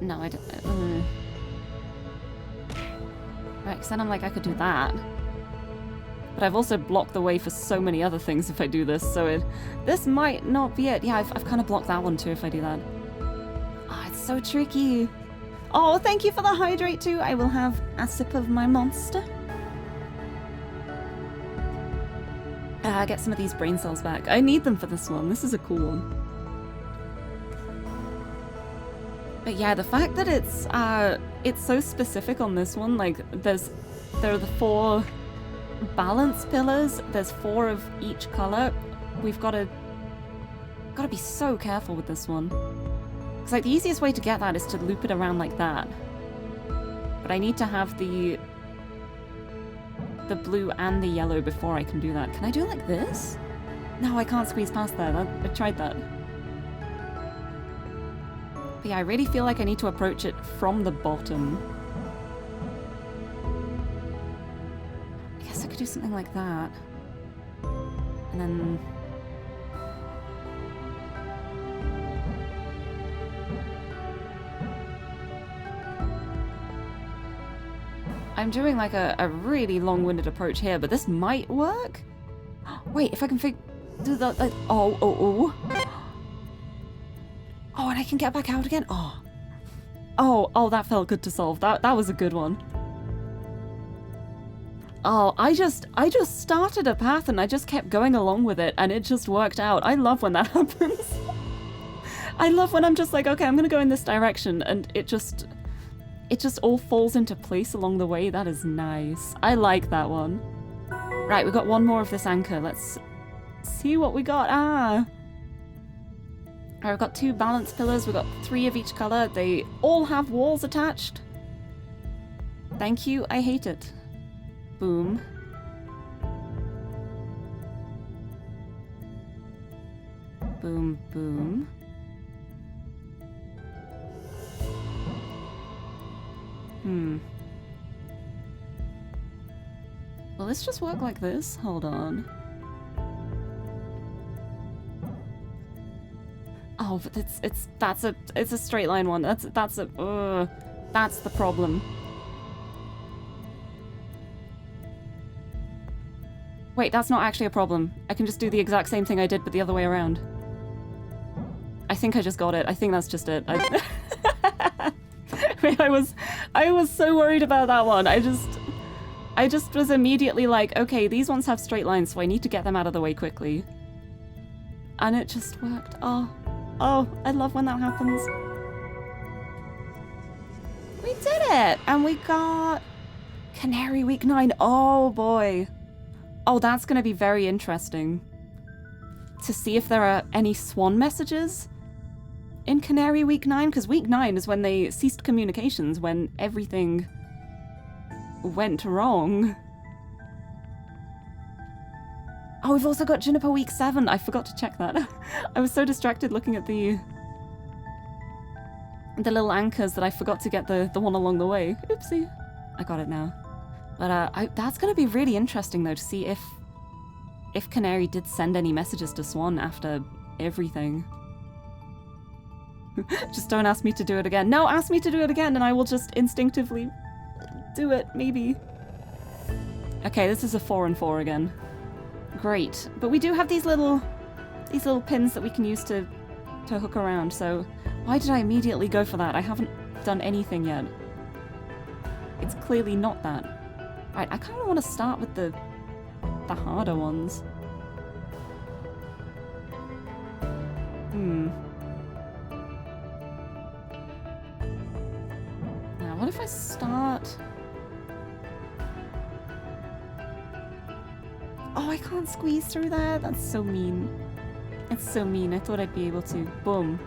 [SPEAKER 3] No, I don't. Right, because then I'm like, I could do that. But I've also blocked the way for so many other things if I do this, so this might not be it. Yeah, I've kind of blocked that one too if I do that. Oh, it's so tricky. Oh, thank you for the hydrate too. I will have a sip of my monster. Get some of these brain cells back. I need them for this one. This is a cool one. But yeah, the fact that it's so specific on this one, like there are the 4 balance pillars, there's 4 of each color. We've gotta be so careful with this one. Because like the easiest way to get that is to loop it around like that. But I need to have the blue and the yellow before I can do that. Can I do it like this? No, I can't squeeze past that. I tried that. But yeah, I really feel like I need to approach it from the bottom. I guess I could do something like that. And then... I'm doing like a really long-winded approach here, but this might work? Wait, if I can do that... Like, oh, and I can get back out again? Oh, that felt good to solve. That was a good one. Oh, I just started a path and I just kept going along with it and it just worked out. I love when that happens. I love when I'm just like, okay, I'm gonna go in this direction and it just all falls into place along the way. That is nice. I like that one. Right, we've got one more of this anchor. Let's see what we got. Alright, we've got 2 balance pillars. We've got 3 of each color. They all have walls attached. Thank you. I hate it. Boom. Boom, boom. Will this just work like this? Hold on. Oh, but it's a straight line one. That's the problem. Wait, that's not actually a problem. I can just do the exact same thing I did, but the other way around. I think I just got it. I think that's just it. I was so worried about that one. I just was immediately like, okay, these ones have straight lines, so I need to get them out of the way quickly. And it just worked. Oh, I love when that happens. We did it! And we got Canary Week 9. Oh boy. Oh, that's gonna be very interesting. To see if there are any swan messages in Canary Week 9, because Week 9 is when they ceased communications, when everything went wrong. Oh, we've also got Juniper Week 7. I forgot to check that. I was so distracted looking at the little anchors that I forgot to get the one along the way. Oopsie. I got it now. But that's going to be really interesting, though, to see if Canary did send any messages to Swan after everything. Just don't ask me to do it again. No, ask me to do it again and I will just instinctively do it, maybe. Okay, this is a 4 and 4 again. Great. But we do have these little pins that we can use to hook around, so why did I immediately go for that? I haven't done anything yet. It's clearly not that. Right, I kind of want to start with the harder ones. Now, what if I start... Oh, I can't squeeze through that? That's so mean. It's so mean. I thought I'd be able to. Boom.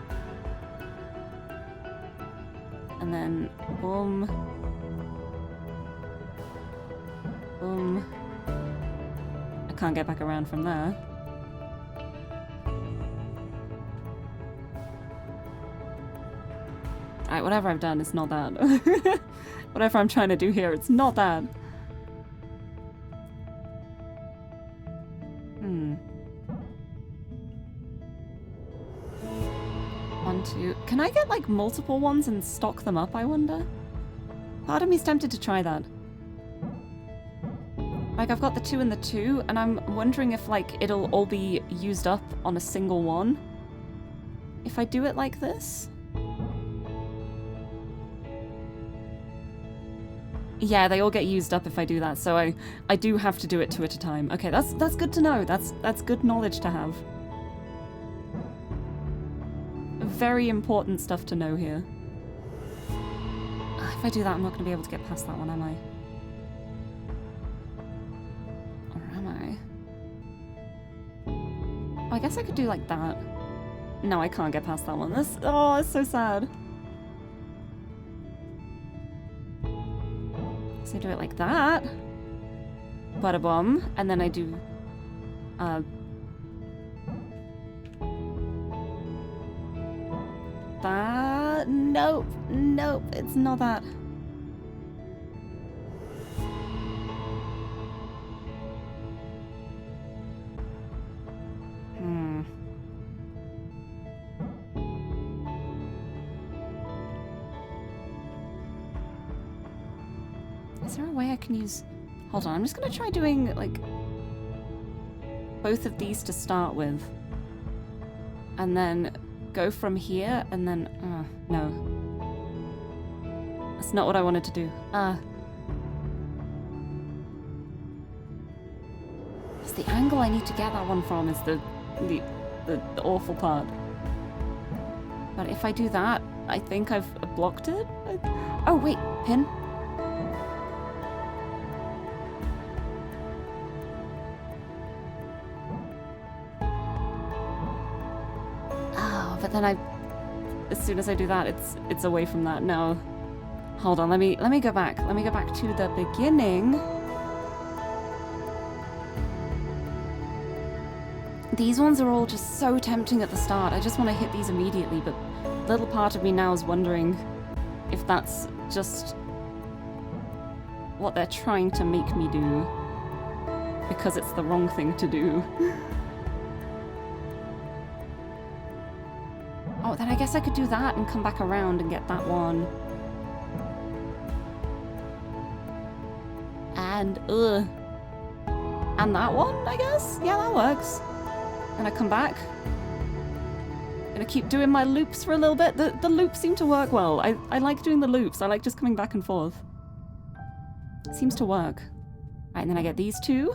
[SPEAKER 3] And then boom. Boom. I can't get back around from there. Alright, whatever I've done, it's not that. Whatever I'm trying to do here, it's not that. 1, 2. Can I get like multiple ones and stock them up, I wonder? Part of me's tempted to try that. Like, I've got the 2 and the 2, and I'm wondering if, like, it'll all be used up on a single one. If I do it like this? Yeah, they all get used up if I do that, so I do have to do it 2 at a time. Okay, that's good to know. That's good knowledge to have. Very important stuff to know here. If I do that, I'm not going to be able to get past that one, am I? Or am I? Oh, I guess I could do like that. No, I can't get past that one. This, oh, it's so sad. So I do it like that. Bada bum. And then I do... that... Nope. Nope. It's not that. Is there a way I can use... Hold on, I'm just gonna try doing, like, both of these to start with. And then go from here, and then... no. That's not what I wanted to do. It's the angle I need to get that one from is the awful part. But if I do that, I think I've blocked it? Oh, wait, pin? But then as soon as I do that, it's away from that. No. Hold on, let me go back. Let me go back to the beginning. These ones are all just so tempting at the start. I just want to hit these immediately, but a little part of me now is wondering if that's just what they're trying to make me do. Because it's the wrong thing to do. Oh, then I guess I could do that and come back around and get that one. And, and that one, I guess? Yeah, that works. And I come back. Gonna keep doing my loops for a little bit. The loops seem to work well. I like doing the loops. I like just coming back and forth. It seems to work. Right, and then I get these two.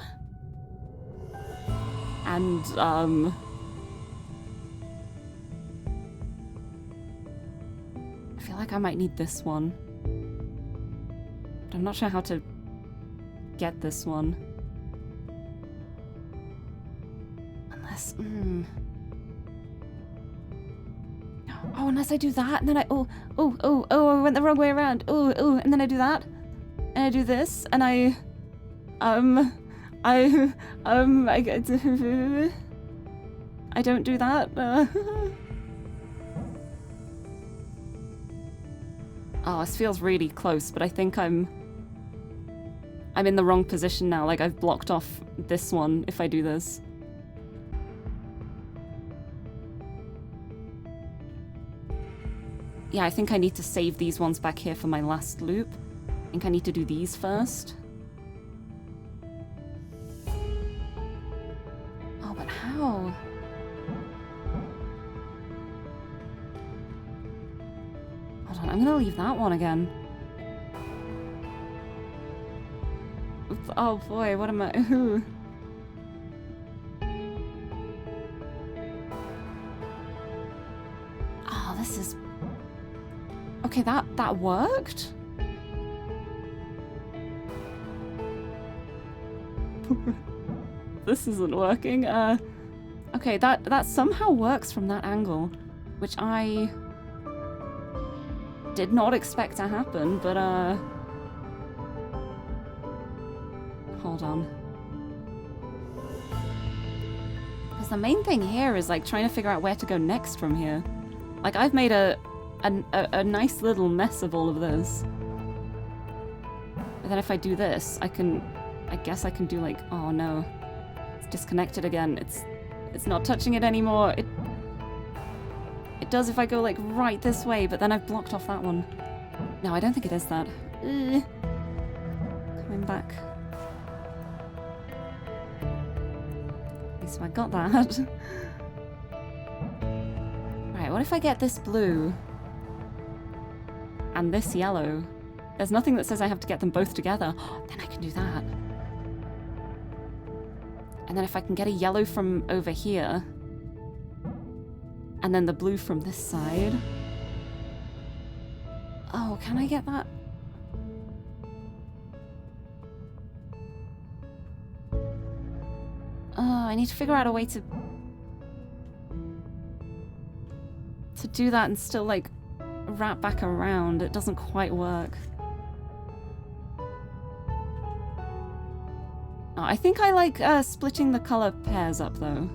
[SPEAKER 3] And, I feel like I might need this one. But I'm not sure how to get this one. Unless... Oh, unless I do that, and then I... I went the wrong way around. And then I do that. And I do this, and I don't do that. Oh, this feels really close, but I think I'm in the wrong position now. Like, I've blocked off this one if I do this. Yeah, I think I need to save these ones back here for my last loop. I think I need to do these first. Oh, but how? Hold on, I'm gonna leave that one again. Oh boy, what am I? Ooh. Oh, this is... Okay, that worked? This isn't working. Okay, that somehow works from that angle, which I did not expect to happen, but hold on. Because the main thing here is like trying to figure out where to go next from here. Like, I've made a nice little mess of all of this. And then if I do this, I guess I can do like, oh no. It's disconnected again. It's not touching it anymore. It It does if I go, like, right this way, but then I've blocked off that one. No, I don't think it is that. Coming back. Okay, so I got that. Right, what if I get this blue? And this yellow? There's nothing that says I have to get them both together. Then I can do that. And then if I can get a yellow from over here, and then the blue from this side. Oh, can I get that? Oh, I need to figure out a way to do that and still, like, wrap back around. It doesn't quite work. Oh, I think I like splitting the color pairs up, though.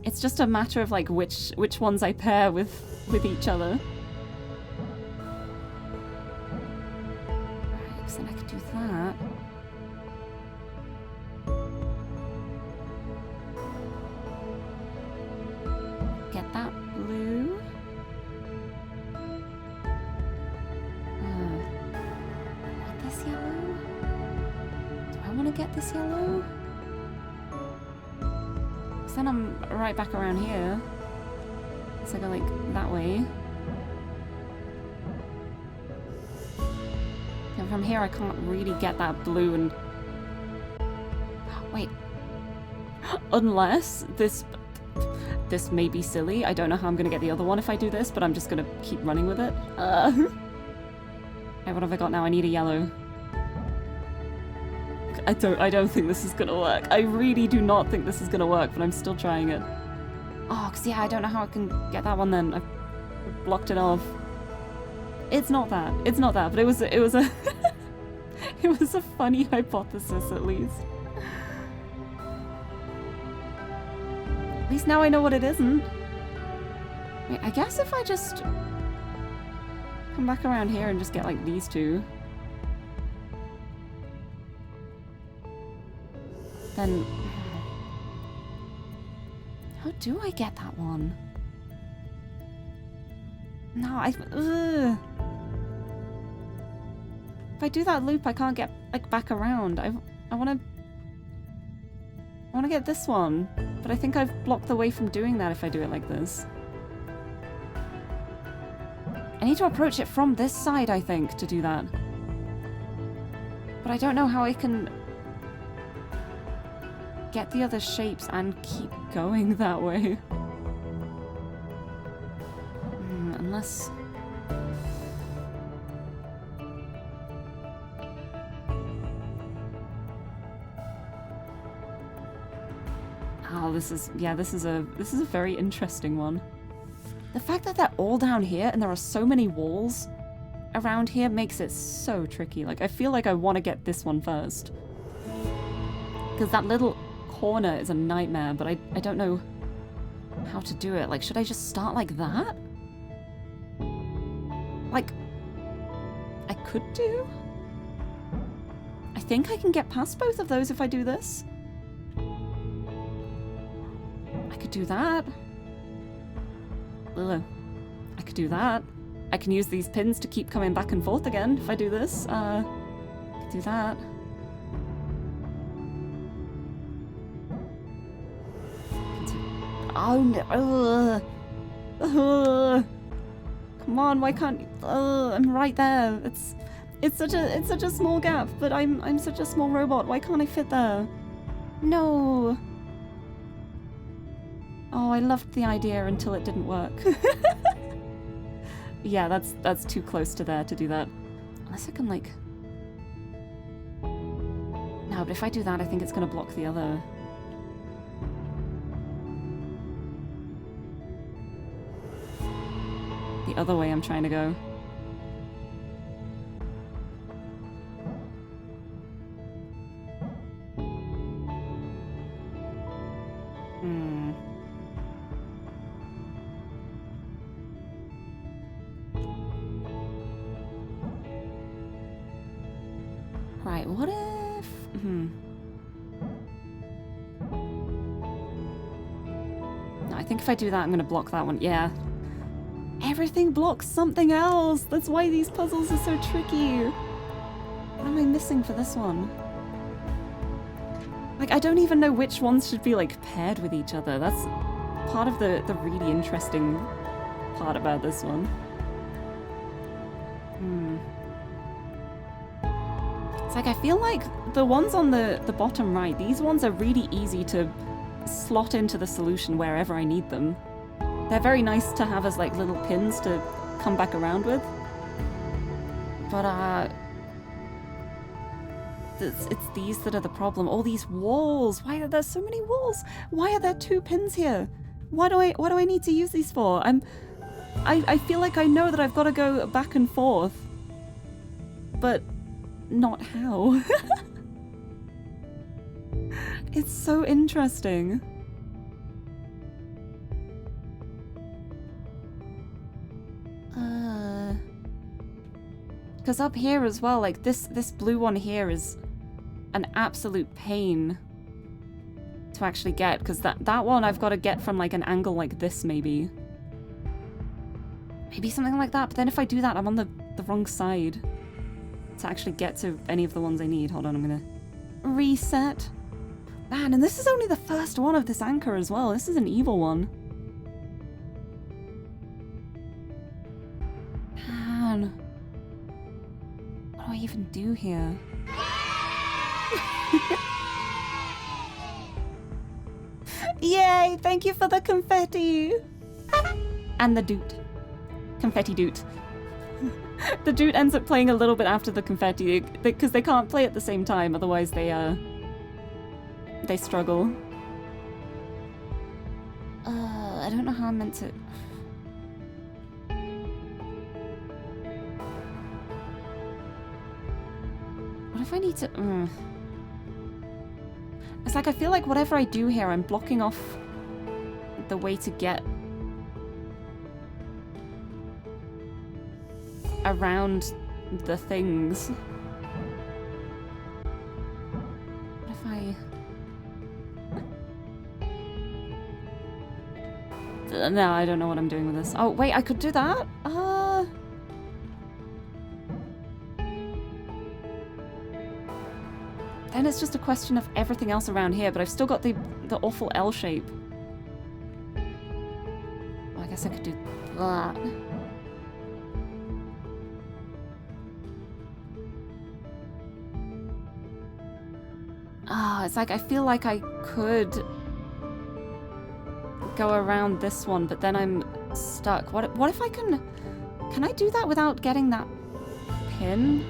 [SPEAKER 3] It's just a matter of, like, which ones I pair with each other. Right, so then I could do that. Get that blue. Want this yellow? Do I want to get this yellow? Then I'm right back around here. So I go like that way. And from here I can't really get that blue and... Wait. Unless this may be silly. I don't know how I'm gonna get the other one if I do this, but I'm just gonna keep running with it. Hey, what have I got now? I need a yellow. I don't think this is gonna work. I really do not think this is gonna work, but I'm still trying it. Oh, cause yeah, I don't know how I can get that one then. I've blocked it off. It's not that. It's not that, but it was a it was a funny hypothesis at least. At least now I know what it isn't. Wait, I guess if I just come back around here and just get like these two. Then, how do I get that one? No, ugh. If I do that loop, I can't get like back around. I want to get this one, but I think I've blocked the way from doing that if I do it like this. I need to approach it from this side, I think, to do that. But I don't know how I can get the other shapes and keep going that way. Unless... Oh, this is a very interesting one. The fact that they're all down here and there are so many walls around here makes it so tricky. Like, I feel like I want to get this one first. Because that little corner is a nightmare, but I don't know how to do it. Like, should I just start like that? Like, I could do? I think I can get past both of those if I do this. I could do that. Ugh. I could do that. I can use these pins to keep coming back and forth again if I do this. I could do that. Oh no! Come on, why can't you? I'm right there. It's such a small gap, but I'm such a small robot. Why can't I fit there? No. Oh, I loved the idea until it didn't work. Yeah, that's too close to there to do that. Unless I can like. No, but if I do that, I think it's gonna block the other. The other way I'm trying to go. Right, what if... I think if I do that, I'm gonna block that one. Yeah. Everything blocks something else. That's why these puzzles are so tricky. What am I missing for this one? Like, I don't even know which ones should be, like, paired with each other. That's part of the really interesting part about this one. It's like, I feel like the ones on the bottom right, these ones are really easy to slot into the solution wherever I need them. They're very nice to have as, like, little pins to come back around with. But, it's these that are the problem. All these walls. Why are there so many walls? Why are there 2 pins here? What do I need to use these for? I feel like I know that I've got to go back and forth. But not how. It's so interesting. Because up here as well, like this blue one here is an absolute pain to actually get, because that one I've got to get from like an angle like this maybe. Maybe something like that, but then if I do that, I'm on the wrong side to actually get to any of the ones I need. Hold on, I'm gonna reset. Man, and this is only the first one of this anchor as well. This is an evil one. Man. What do I even do here? Yay! Thank you for the confetti! And the doot. Confetti doot. The doot ends up playing a little bit after the confetti because they can't play at the same time, otherwise they struggle. I don't know how I'm meant to... What if I need to... It's like I feel like whatever I do here, I'm blocking off the way to get around the things. What if I... No, I don't know what I'm doing with this. Oh, wait, I could do that? Then it's just a question of everything else around here, but I've still got the awful L shape. Well, I guess I could do that. It's like I feel like I could go around this one, but then I'm stuck. What if I can I do that without getting that pin?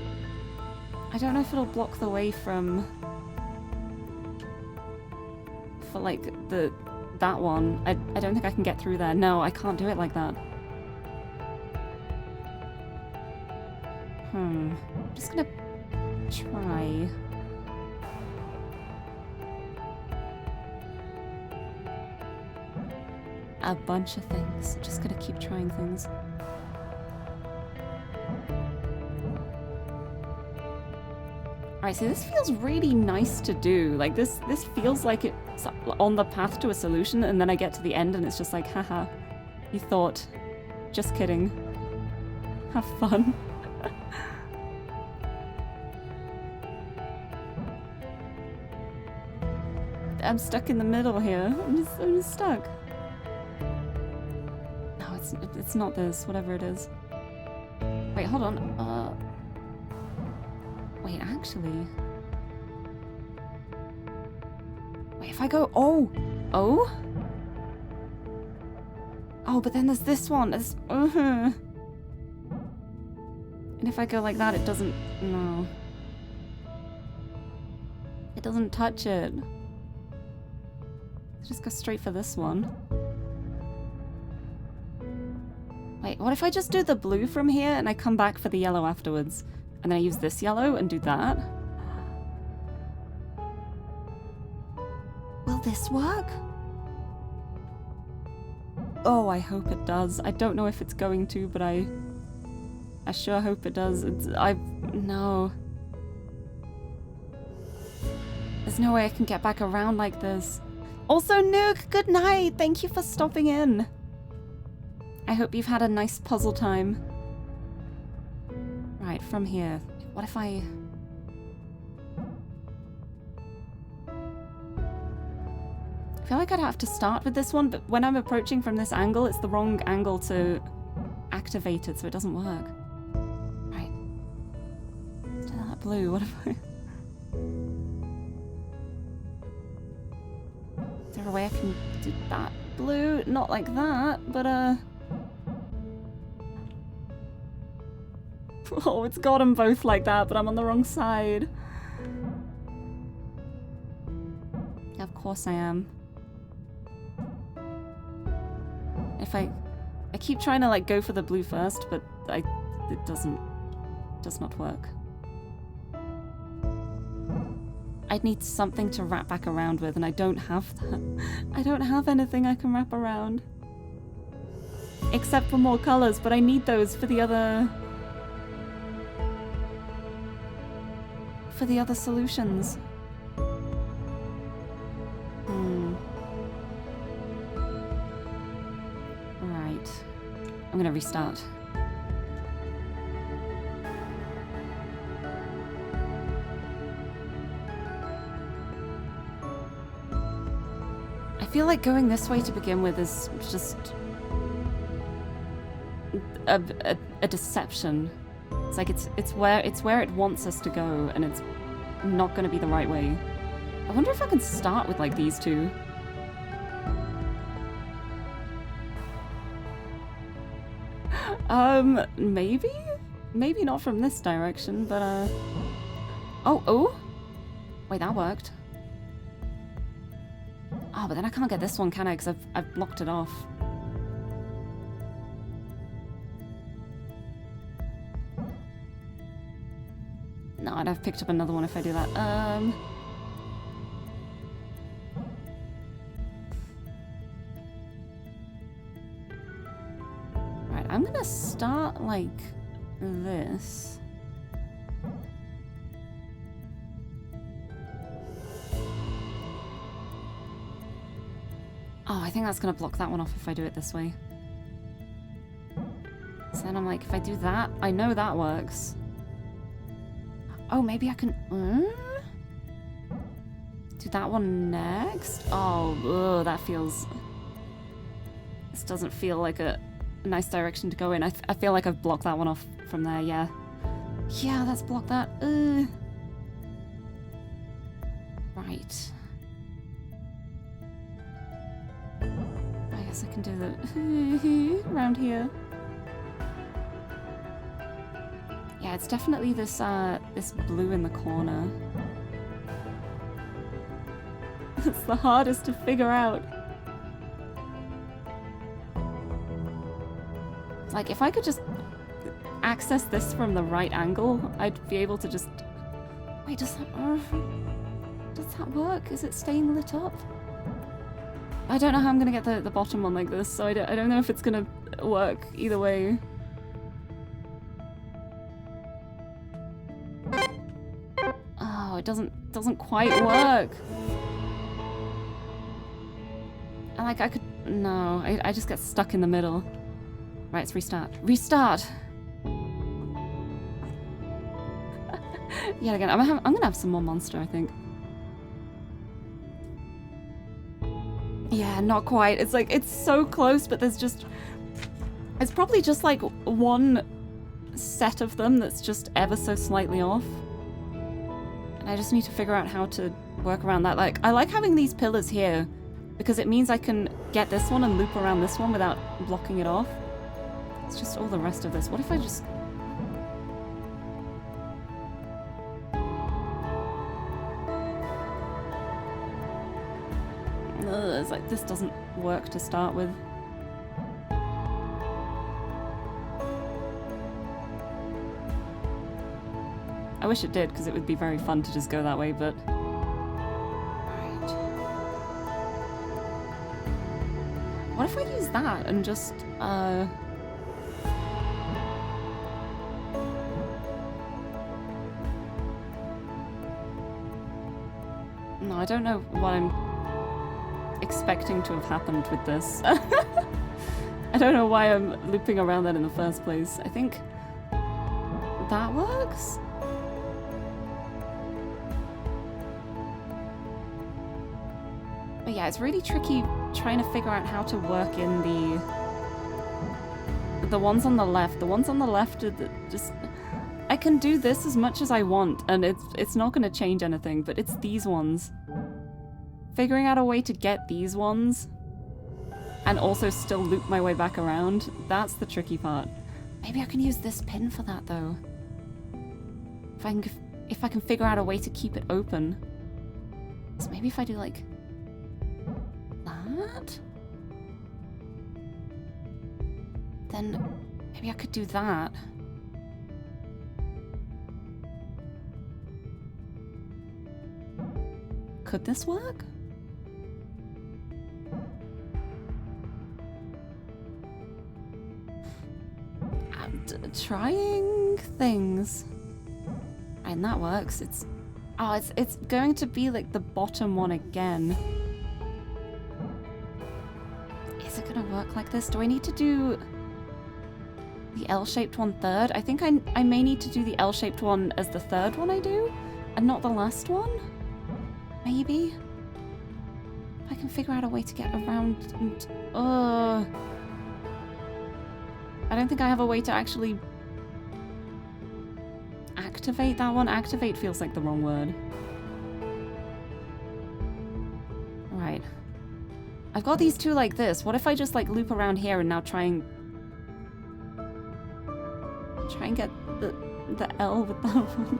[SPEAKER 3] I don't know if it'll block the way for like that one. I don't think I can get through there. No, I can't do it like that. I'm just gonna try. A bunch of things. Just gonna keep trying things. Alright, so this feels really nice to do. Like, this feels like it's on the path to a solution, and then I get to the end and it's just like, haha, you thought. Just kidding. Have fun. I'm stuck in the middle here. I'm just stuck. No, it's not this, whatever it is. Wait, hold on. Wait, actually... Wait, if I go... Oh! Oh? Oh, but then there's this one. There's... And if I go like that, it doesn't... No. It doesn't touch it. Just go straight for this one. Wait, what if I just do the blue from here and I come back for the yellow afterwards? And then I use this yellow and do that? Will this work? Oh, I hope it does. I don't know if it's going to, but I sure hope it does. No. There's no way I can get back around like this. Also, Nook, good night. Thank you for stopping in. I hope you've had a nice puzzle time. Right, from here. What if I feel like I'd have to start with this one, but when I'm approaching from this angle, it's the wrong angle to activate it, so it doesn't work. Right. Let's do that blue. What if I... Is there a way I can do that blue? Not like that, but oh, it's got them both like that, but I'm on the wrong side. Yeah, of course I am. If I keep trying to like go for the blue first, but it does not work. I'd need something to wrap back around with, and I don't have that. I don't have anything I can wrap around. Except for more colors, but I need those for the other... for the other solutions. Right. I'm gonna restart. I feel like going this way to begin with is just a deception. It's like it's where it wants us to go, and it's not going to be the right way. I wonder if I can start with like these two. Maybe not from this direction, but oh, wait, that worked. Oh, but then I can't get this one, can I? Because I've blocked it off. No, I'd have picked up another one if I do that. Right, I'm gonna start like this. Oh, I think that's gonna block that one off if I do it this way. So then I'm like, if I do that, I know that works. Oh, maybe I can... do that one next? Oh, ugh, that feels... This doesn't feel like a nice direction to go in. I feel like I've blocked that one off from there, yeah. Yeah, let's block that. Right. I guess I can do the... around here. Yeah, it's definitely this this blue in the corner. It's the hardest to figure out. Like, if I could just access this from the right angle, I'd be able to just... Wait, does that work? Is it staying lit up? I don't know how I'm gonna get the bottom one like this, so I don't know if it's gonna work either way. Oh, it doesn't quite work. And like I could... No, I just get stuck in the middle. Right, let's restart. Restart! Yeah, again, I'm gonna have some more monster, I think. Yeah, not quite. It's like, it's so close, but there's just... It's probably just like one set of them that's just ever so slightly off. And I just need to figure out how to work around that. Like, I like having these pillars here, because it means I can get this one and loop around this one without blocking it off. It's just all the rest of this. What if I just... It's like, this doesn't work to start with. I wish it did, because it would be very fun to just go that way, but... Right. What if I use that and just, No, I don't know what I'm... expecting to have happened with this. I don't know why I'm looping around that in the first place. I think that works? But yeah, it's really tricky trying to figure out how to work in the ones on the left. The ones on the left are just... I can do this as much as I want, and it's not going to change anything, but it's these ones. Figuring out a way to get these ones and also still loop my way back around, that's the tricky part. Maybe I can use this pin for that, though. If I can figure out a way to keep it open. So maybe if I do, like, that? Then maybe I could do that. Could this work? I'm trying things. And that works. It's going to be like the bottom one again. Is it gonna work like this? Do I need to do the L-shaped one third? I think I may need to do the L-shaped one as the third one I do, and not the last one? Maybe? If I can figure out a way to get around and... I don't think I have a way to actually activate that one. Activate feels like the wrong word. Right. I've got these two like this. What if I just like loop around here and now try and get the L with that one?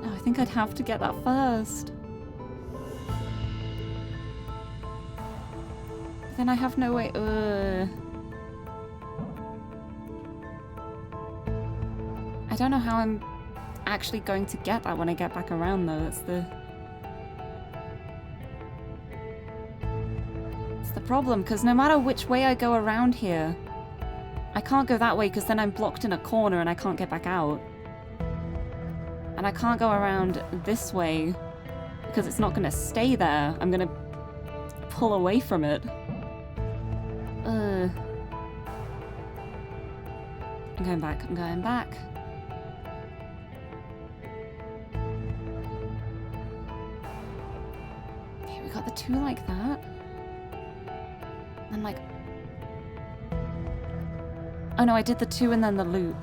[SPEAKER 3] No, I think I'd have to get that first. Then I have no way. I don't know how I'm actually going to get that when I get back around, though. That's the problem, because no matter which way I go around here, I can't go that way because then I'm blocked in a corner and I can't get back out. And I can't go around this way because it's not going to stay there. I'm going to pull away from it. I'm going back. I'm going back. Okay, we got the two like that. And like... Oh no, I did the two and then the loop.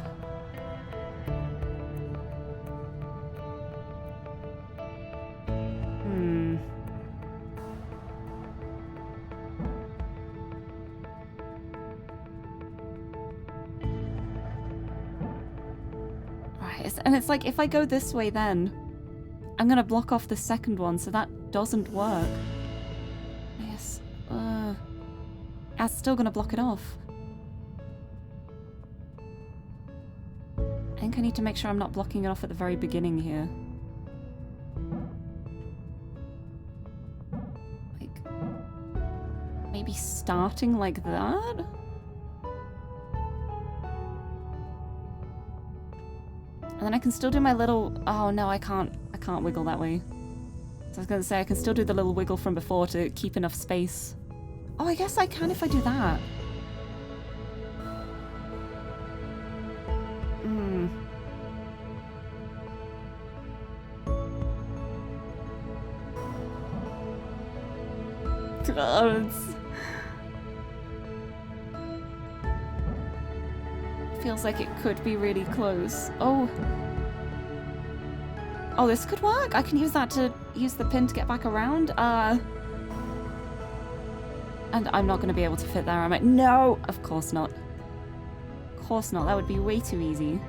[SPEAKER 3] Right, and it's like, if I go this way then, I'm gonna block off the second one, so that doesn't work. Yes. That's still gonna block it off. I think I need to make sure I'm not blocking it off at the very beginning here. Like, maybe starting like that? And then I can still do my little... Oh no, I can't wiggle that way. So I was gonna say, I can still do the little wiggle from before to keep enough space. Oh, I guess I can if I do that. Feels like it could be really close. Oh, this could work. I can use that to use the pin to get back around. And I'm not going to be able to fit there, am I? No, of course not. Of course not. That would be way too easy.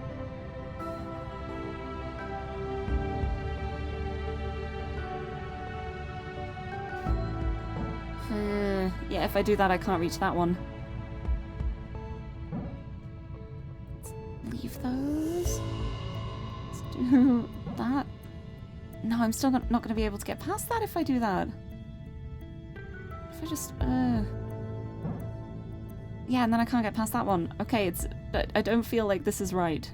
[SPEAKER 3] Yeah, if I do that, I can't reach that one. Let's leave those. Let's do that. No, I'm still not going to be able to get past that if I do that. If I just, yeah, and then I can't get past that one. Okay, I don't feel like this is right.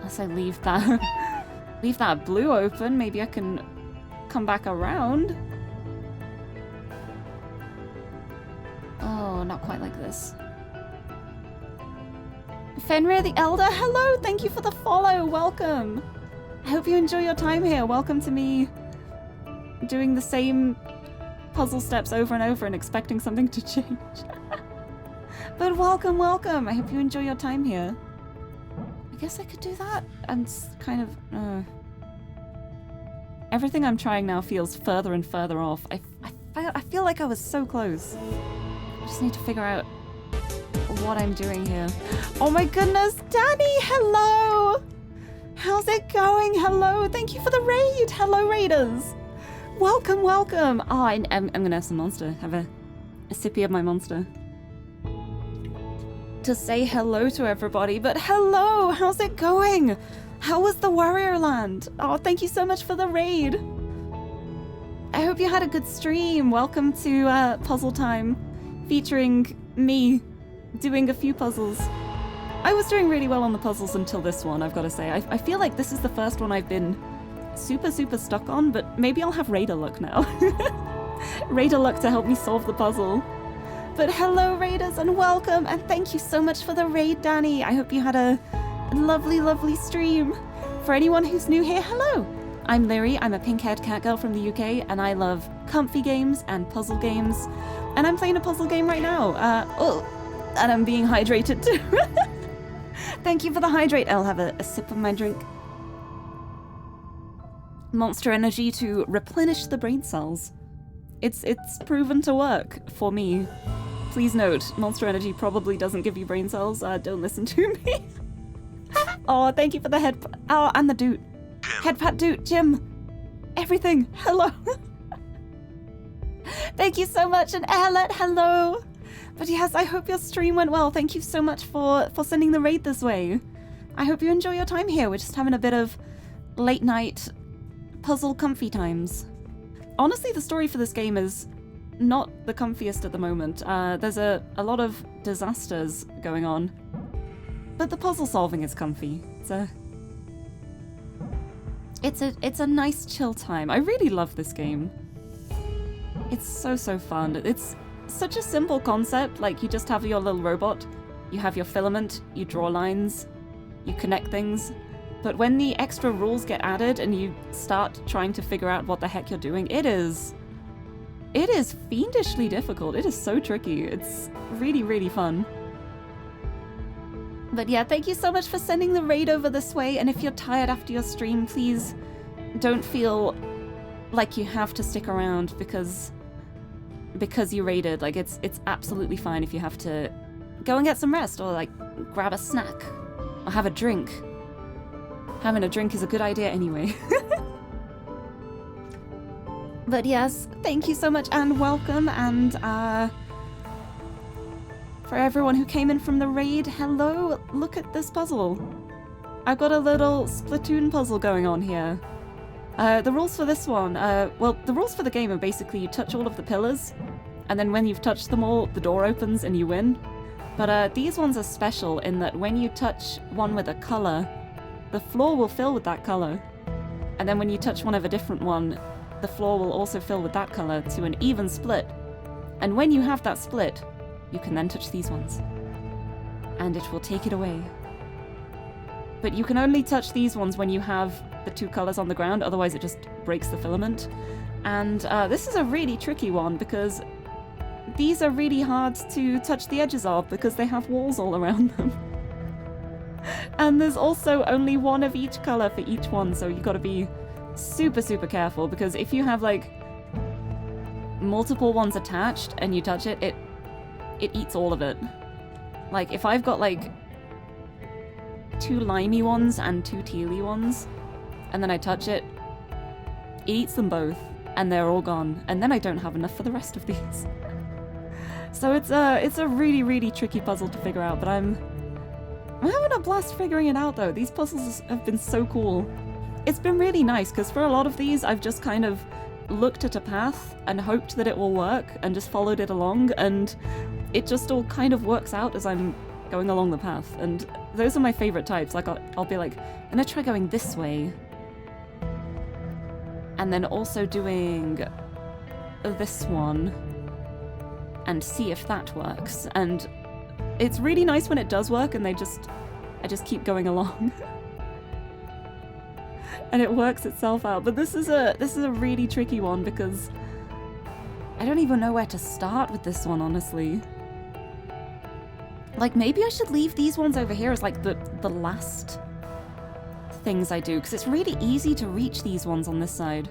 [SPEAKER 3] Unless I leave that leave that blue open, maybe I can come back around. Oh, not quite like this. Fenrir the Elder, hello! Thank you for the follow, welcome! I hope you enjoy your time here. Welcome to me doing the same puzzle steps over and over and expecting something to change. But welcome, welcome! I hope you enjoy your time here. I guess I could do that. I'm kind of... Everything I'm trying now feels further and further off. I feel like I was so close. I just need to figure out what I'm doing here. Oh my goodness, Danny, hello! How's it going? Hello, thank you for the raid. Hello, raiders. Welcome, welcome. Oh, I'm gonna have some Monster. Have a sippy of my Monster. To say hello to everybody, but hello, how's it going? How was the Warrior Land? Oh, thank you so much for the raid. I hope you had a good stream. Welcome to Puzzle Time, featuring me doing a few puzzles. I was doing really well on the puzzles until this one, I've got to say. I feel like this is the first one I've been super stuck on, but maybe I'll have Raider luck now. Raider luck to help me solve the puzzle. But hello, Raiders, and welcome, and thank you so much for the raid, Danny. I hope you had a lovely stream. For anyone who's new here, hello. I'm Lirie, I'm a pink-haired cat girl from the UK, and I love comfy games and puzzle games. And I'm playing a puzzle game right now. And I'm being hydrated too. Thank you for the hydrate. I'll have a sip of my drink. Monster energy to replenish the brain cells. It's proven to work for me. Please note, Monster energy probably doesn't give you brain cells. Don't listen to me. Oh, thank you for the head. Oh, and the doot. Head pat doot, Jim. Everything. Hello. Thank you so much, and Airlet, hello. But yes, I hope your stream went well. Thank you so much for sending the raid this way. I hope you enjoy your time here. We're just having a bit of late night puzzle comfy times. Honestly, the story for this game is not the comfiest at the moment. There's a lot of disasters going on. But the puzzle solving is comfy. It's a nice chill time. I really love this game. It's so fun. It's such a simple concept, like you just have your little robot, you have your filament, you draw lines, you connect things. But when the extra rules get added and you start trying to figure out what the heck you're doing, it is fiendishly difficult. It is so tricky. It's really fun. But yeah, thank you so much for sending the raid over this way, and if you're tired after your stream, please don't feel like you have to stick around because you raided. Like, it's absolutely fine if you have to go and get some rest, or like grab a snack or have a drink. Having a drink is a good idea anyway. But yes, thank you so much and welcome, and for everyone who came in from the raid, hello, look at this puzzle. I've got a little Splatoon puzzle going on here. The rules for this one, well, the rules for the game are basically you touch all of the pillars, and then when you've touched them all, the door opens and you win. But these ones are special in that when you touch one with a colour, the floor will fill with that colour. And then when you touch one of a different one, the floor will also fill with that colour to an even split. And when you have that split, you can then touch these ones. And it will take it away. But you can only touch these ones when you have the two colours on the ground, otherwise it just breaks the filament. And this is a really tricky one because these are really hard to touch the edges of because they have walls all around them. And there's also only one of each colour for each one, so you've got to be super careful, because if you have like multiple ones attached and you touch it, it eats all of it. Like if I've got like 2 limey ones and 2 tealy ones, and then I touch it, it eats them both, and they're all gone, and then I don't have enough for the rest of these. So it's a really tricky puzzle to figure out, but I'm having a blast figuring it out though. These puzzles have been so cool. It's been really nice, because for a lot of these I've just kind of looked at a path and hoped that it will work and just followed it along, and it just all kind of works out as I'm going along the path. And those are my favorite types. Like, I'll be like, I'm gonna try going this way. And then also doing this one. And see if that works. And it's really nice when it does work and I just keep going along. And it works itself out. But this is a really tricky one because I don't even know where to start with this one, honestly. Like, maybe I should leave these ones over here as like the last things I do, because it's really easy to reach these ones on this side.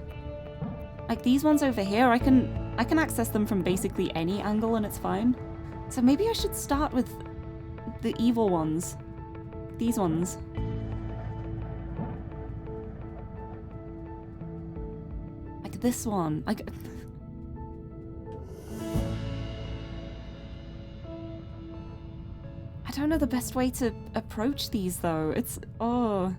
[SPEAKER 3] Like these ones over here, I can access them from basically any angle and it's fine. So maybe I should start with the evil ones. These ones. Like this one. Like... I don't know the best way to approach these though. It's... oh...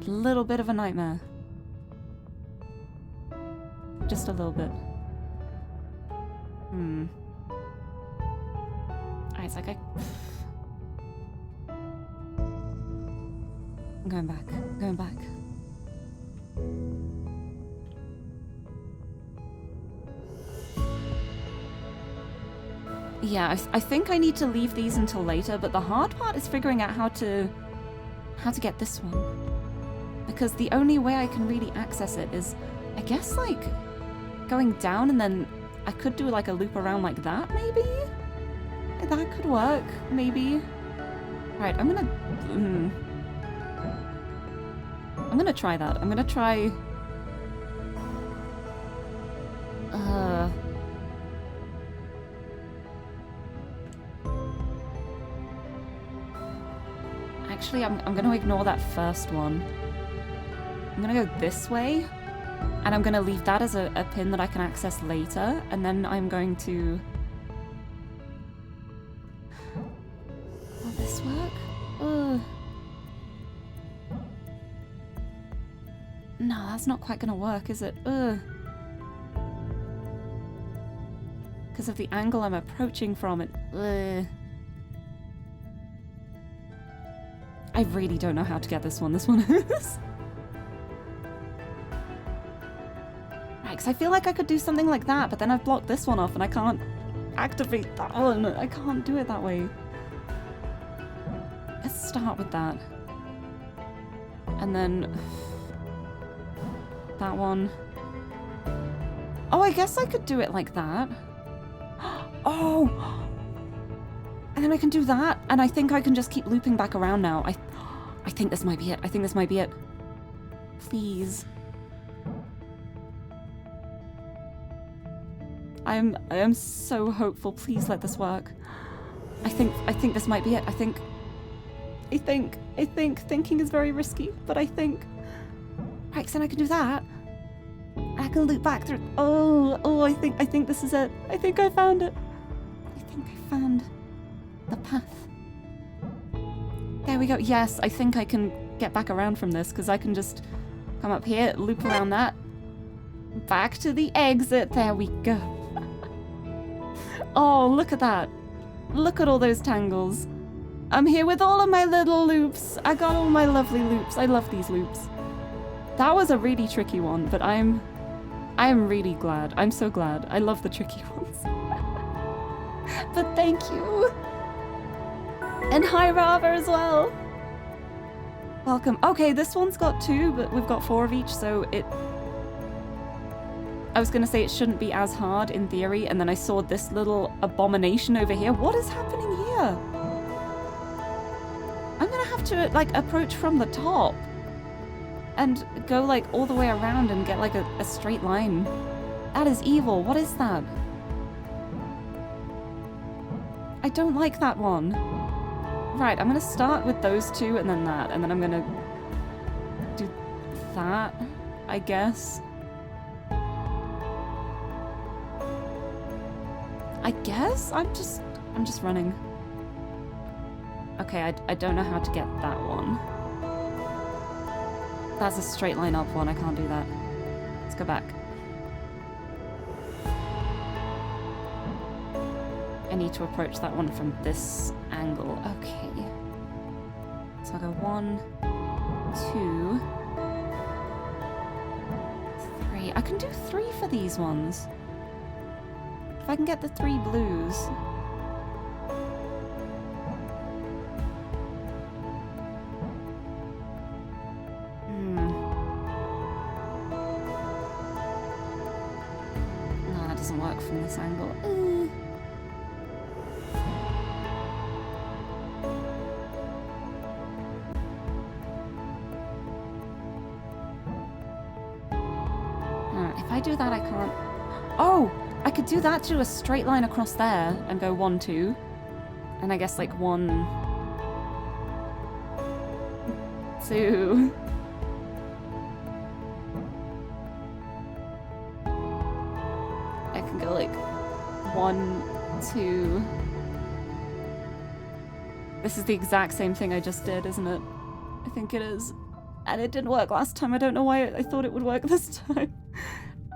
[SPEAKER 3] a little bit of a nightmare. Just a little bit. It's like I'm going back. I'm going back. Yeah, I think I need to leave these until later, but the hard part is figuring out how to get this one. Because the only way I can really access it is, I guess, like, going down and then I could do like a loop around like that, maybe? That could work, maybe. Right, I'm gonna try that. I'm gonna try... Actually, I'm gonna ignore that first one. I'm gonna go this way, and I'm gonna leave that as a pin that I can access later, and then I'm going to... will this work? Ugh. No, that's not quite gonna work, is it? Ugh. Because of the angle I'm approaching from it. Ugh. I really don't know how to get this one. This one is... because I feel like I could do something like that, but then I've blocked this one off and I can't activate that one. I can't do it that way. Let's start with that. And then... that one. Oh, I guess I could do it like that. Oh! And then I can do that, and I think I can just keep looping back around now. I think this might be it. I think this might be it. Please. I am so hopeful. Please let this work. I think this might be it. I think thinking is very risky, but I think... right, so then I can do that. I can loop back through... oh, I think this is it. I think I found it. I think I found the path. There we go. Yes, I think I can get back around from this, because I can just come up here, loop around that. Back to the exit. There we go. Oh, look at that. Look at all those tangles. I'm here with all of my little loops. I got all my lovely loops. I love these loops. That was a really tricky one, but I'm really glad. I'm so glad. I love the tricky ones. But thank you. And hi, Rava, as well. Welcome. Okay, this one's got 2, but we've got 4 of each, so it... I was going to say it shouldn't be as hard in theory, and then I saw this little abomination over here. What is happening here? I'm going to have to, like, approach from the top and go, like, all the way around and get, like, a straight line. That is evil. What is that? I don't like that one. Right, I'm going to start with those 2 and then that, and then I'm going to do that, I guess. I'm just running. Okay, I don't know how to get that one. That's a straight line up one. I can't do that. Let's go back. I need to approach that one from this angle. Okay. So I'll go 1, 2, 3. I can do 3 for these ones. If I can get the 3 blues. No, that doesn't work from this angle. If I do that, I can't... Oh! I could do that to a straight line across there and go 1, 2. And I guess like 1, 2. I can go like 1, 2. This is the exact same thing I just did, isn't it? I think it is. And it didn't work last time. I don't know why I thought it would work this time.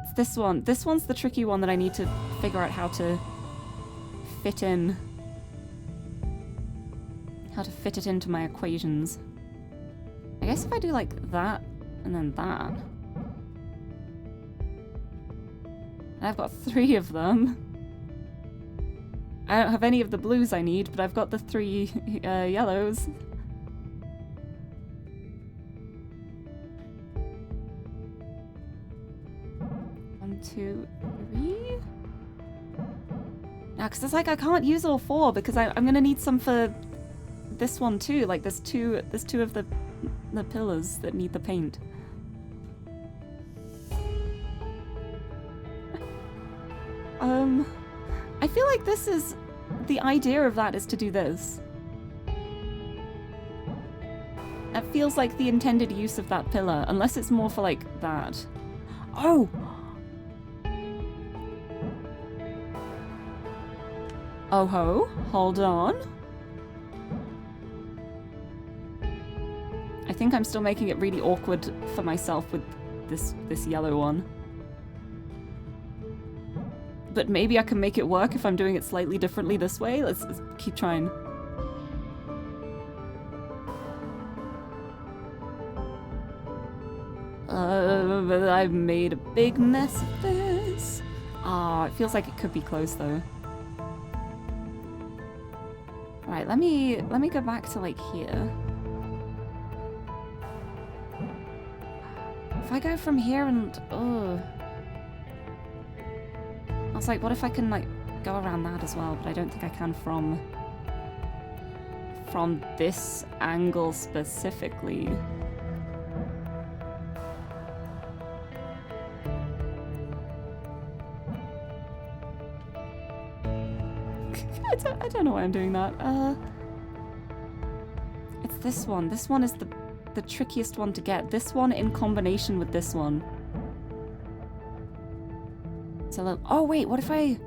[SPEAKER 3] It's this one. This one's the tricky one that I need to figure out how to fit in. How to fit it into my equations. I guess if I do like that and then that. And I've got 3 of them. I don't have any of the blues I need, but I've got the 3 yellows. Two, 3. Now, because it's like I can't use all 4 because I'm gonna need some for this one too. Like there's two of the pillars that need the paint. I feel like this is the idea of that is to do this. It feels like the intended use of that pillar, unless it's more for like that. Oh. Oh ho, hold on. I think I'm still making it really awkward for myself with this yellow one. But maybe I can make it work if I'm doing it slightly differently this way. Let's keep trying. I've made a big mess of this. Ah, it feels like it could be close though. Right, let me go back to like here. If I go from here and I was like, what if I can like go around that as well? But I don't think I can from this angle specifically. I don't know why I'm doing that. It's this one. This one is the trickiest one to get. This one in combination with this one. So, oh wait, what if I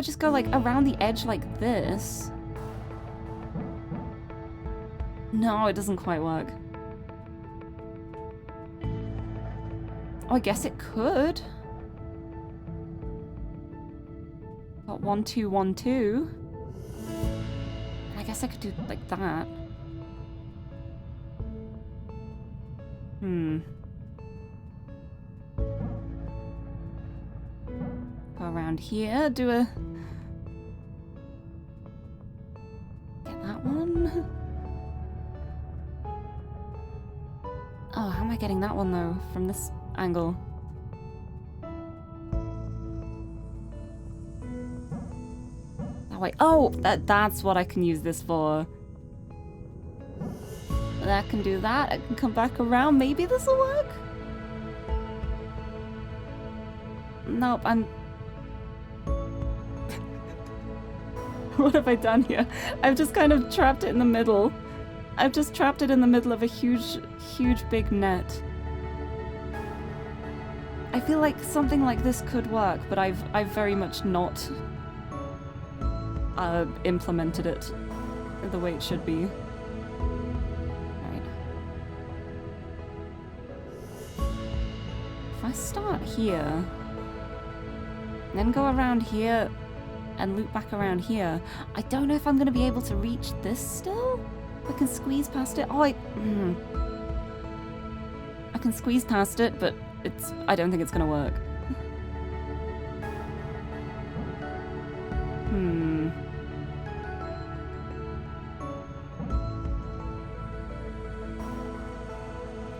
[SPEAKER 3] just go like around the edge like this? No, it doesn't quite work. Oh, I guess it could. Got 1, 2, 1, 2. And I guess I could do like that. Go around here, do a... Get that one. Oh, how am I getting that one though, from this angle? That way. Oh, that's what I can use this for. That can do that. I can come back around. Maybe this will work? Nope, I'm... What have I done here? I've just kind of trapped it in the middle. I've just trapped it in the middle of a huge, huge big net. I feel like something like this could work, but I've very much not implemented it the way it should be. Right. If I start here, then go around here, and loop back around here. I don't know if I'm going to be able to reach this still. I can squeeze past it. Oh, I can squeeze past it, but I don't think it's going to work.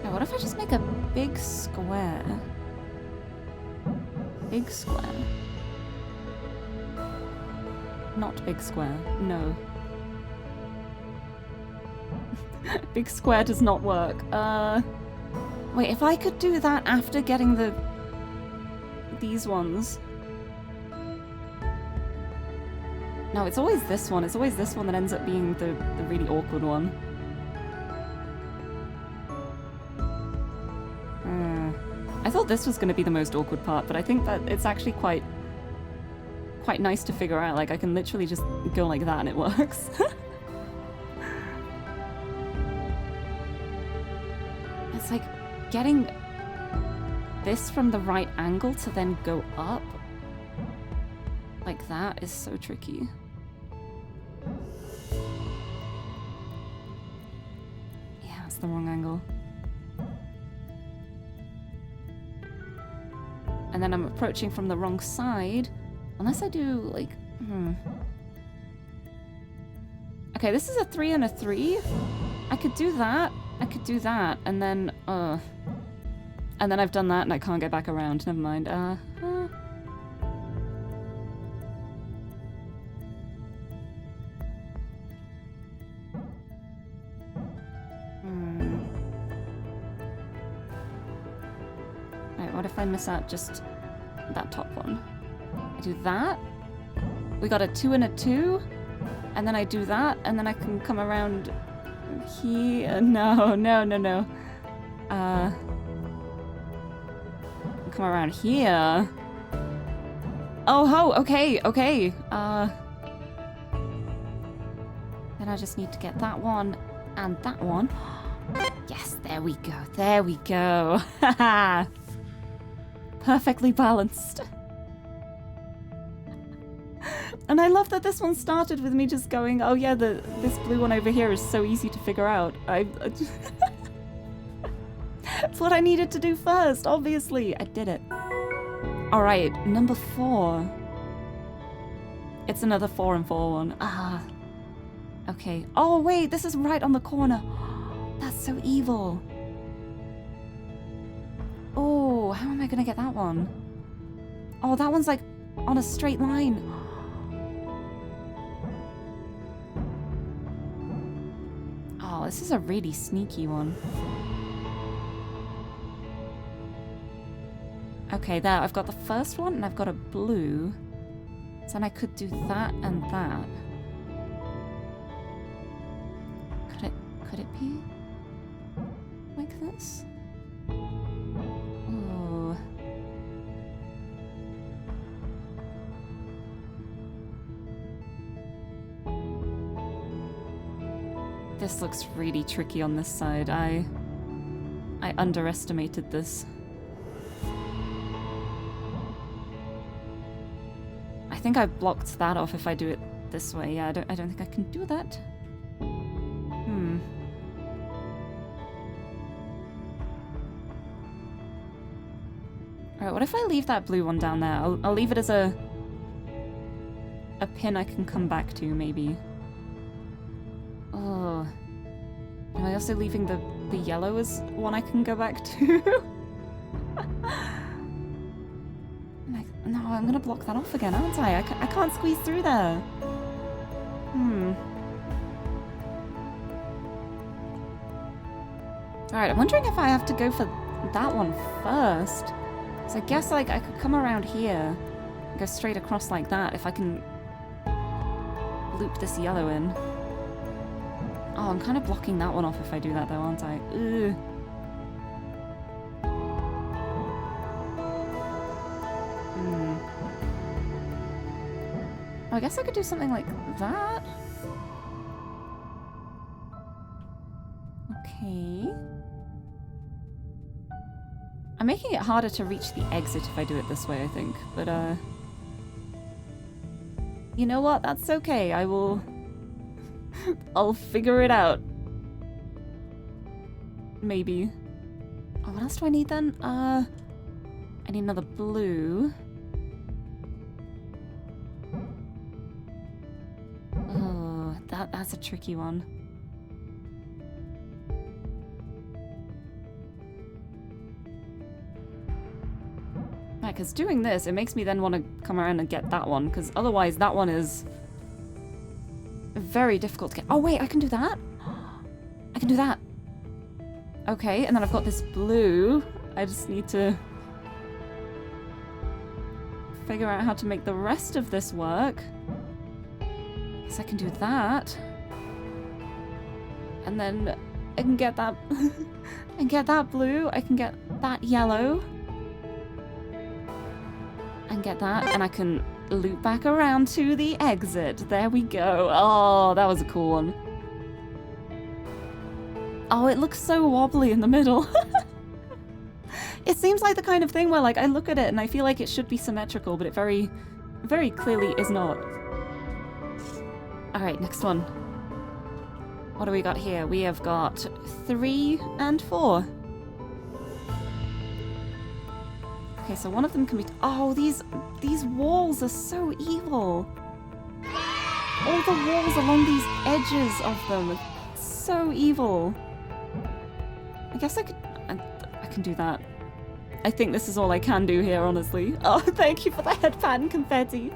[SPEAKER 3] Now, what if I just make a big square? Big square. Not big square. No. Big square does not work. Wait, if I could do that after getting these ones. No, it's always this one. It's always this one that ends up being the really awkward one. I thought this was going to be the most awkward part, but I think that it's actually quite nice to figure out. Like, I can literally just go like that and it works. It's like getting this from the right angle to then go up like that is so tricky. Yeah, it's the wrong angle. And then I'm approaching from the wrong side. Unless I do, like, Okay, this is a 3 and a 3. I could do that. I could do that. And then I've done that and I can't get back around. Never mind. Right, what if I miss out just that top one? I do that. We got a 2 and a 2. And then I do that, and then I can come around here. No. Come around here. Oh, okay. Then I just need to get that one and that one. Yes, there we go. Haha. Perfectly balanced. And I love that this one started with me just going, oh yeah, this blue one over here is so easy to figure out. That's what I needed to do first, obviously. I did it. Alright, number 4. It's another 4 and 4 one. Okay. Oh wait, this is right on the corner. That's so evil. Oh, how am I gonna get that one? Oh, that one's like on a straight line. Oh, this is a really sneaky one. Okay, there, I've got the first one and I've got a blue. So then I could do that and that. Could it be like this? Oh. This looks really tricky on this side. I underestimated this. I think I blocked that off if I do it this way. Yeah, I don't think I can do that. Alright, what if I leave that blue one down there? I'll leave it as a pin I can come back to, maybe. Oh. Am I also leaving the yellow as one I can go back to? No, I'm gonna block that off again, aren't I? I can't squeeze through there. Alright, I'm wondering if I have to go for that one first. So I guess, like, I could come around here and go straight across like that if I can loop this yellow in. Oh, I'm kind of blocking that one off if I do that, though, aren't I? Ugh. Oh, I guess I could do something like that. Okay. I'm making it harder to reach the exit if I do it this way, I think. But, You know what? That's okay. I will... I'll figure it out. Maybe. Oh, what else do I need then? I need another blue. Oh, that's a tricky one. Right, because doing this, it makes me then want to come around and get that one, because otherwise that one is very difficult to get. Oh wait, I can do that? I can do that. Okay, and then I've got this blue. I just need to figure out how to make the rest of this work. So I can do that. And then I can get that and get that blue. I can get that yellow. And get that, and I can loop back around to the exit. There we go. Oh, that was a cool one. Oh, it looks so wobbly in the middle. It seems like the kind of thing where, like, I look at it and I feel like it should be symmetrical, but it very, very clearly is not. Alright, next one. What do we got here? We have got 3 and 4. Okay, so one of them can be... Oh, these walls are so evil. All the walls along these edges of them are so evil. I guess I can do that. I think this is all I can do here, honestly. Oh, thank you for the headband and confetti.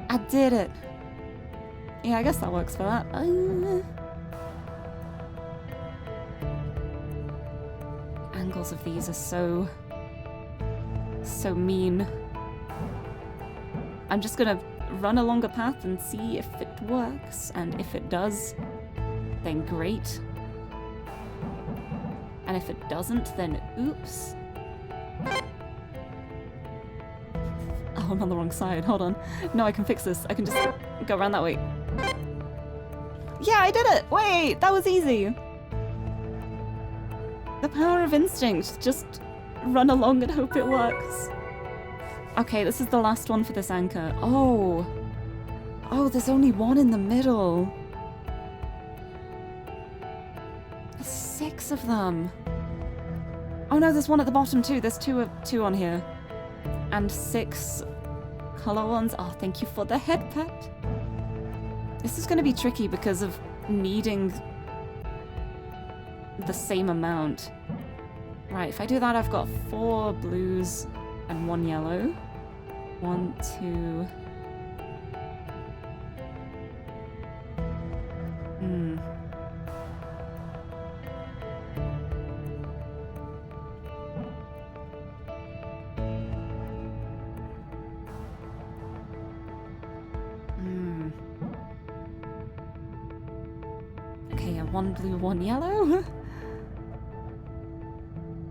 [SPEAKER 3] I did it. Yeah, I guess that works for that. Angles of these are so mean. I'm just gonna run along a path and see if it works, and if it does, then great. And if it doesn't, then oops. Oh, I'm on the wrong side. Hold on. No, I can fix this. I can just go around that way. Yeah, I did it! Wait, that was easy. The power of instinct. Just run along and hope it works. Okay, this is the last one for this anchor. Oh. Oh, there's only one in the middle. There's 6 of them. Oh no, there's one at the bottom too. There's two on here. And 6 color ones. Oh, thank you for the head pat. This is going to be tricky because of needing the same amount. Right, if I do that, I've got 4 blues and 1 yellow. 1, 2... Okay, yeah, 1 blue, 1 yellow.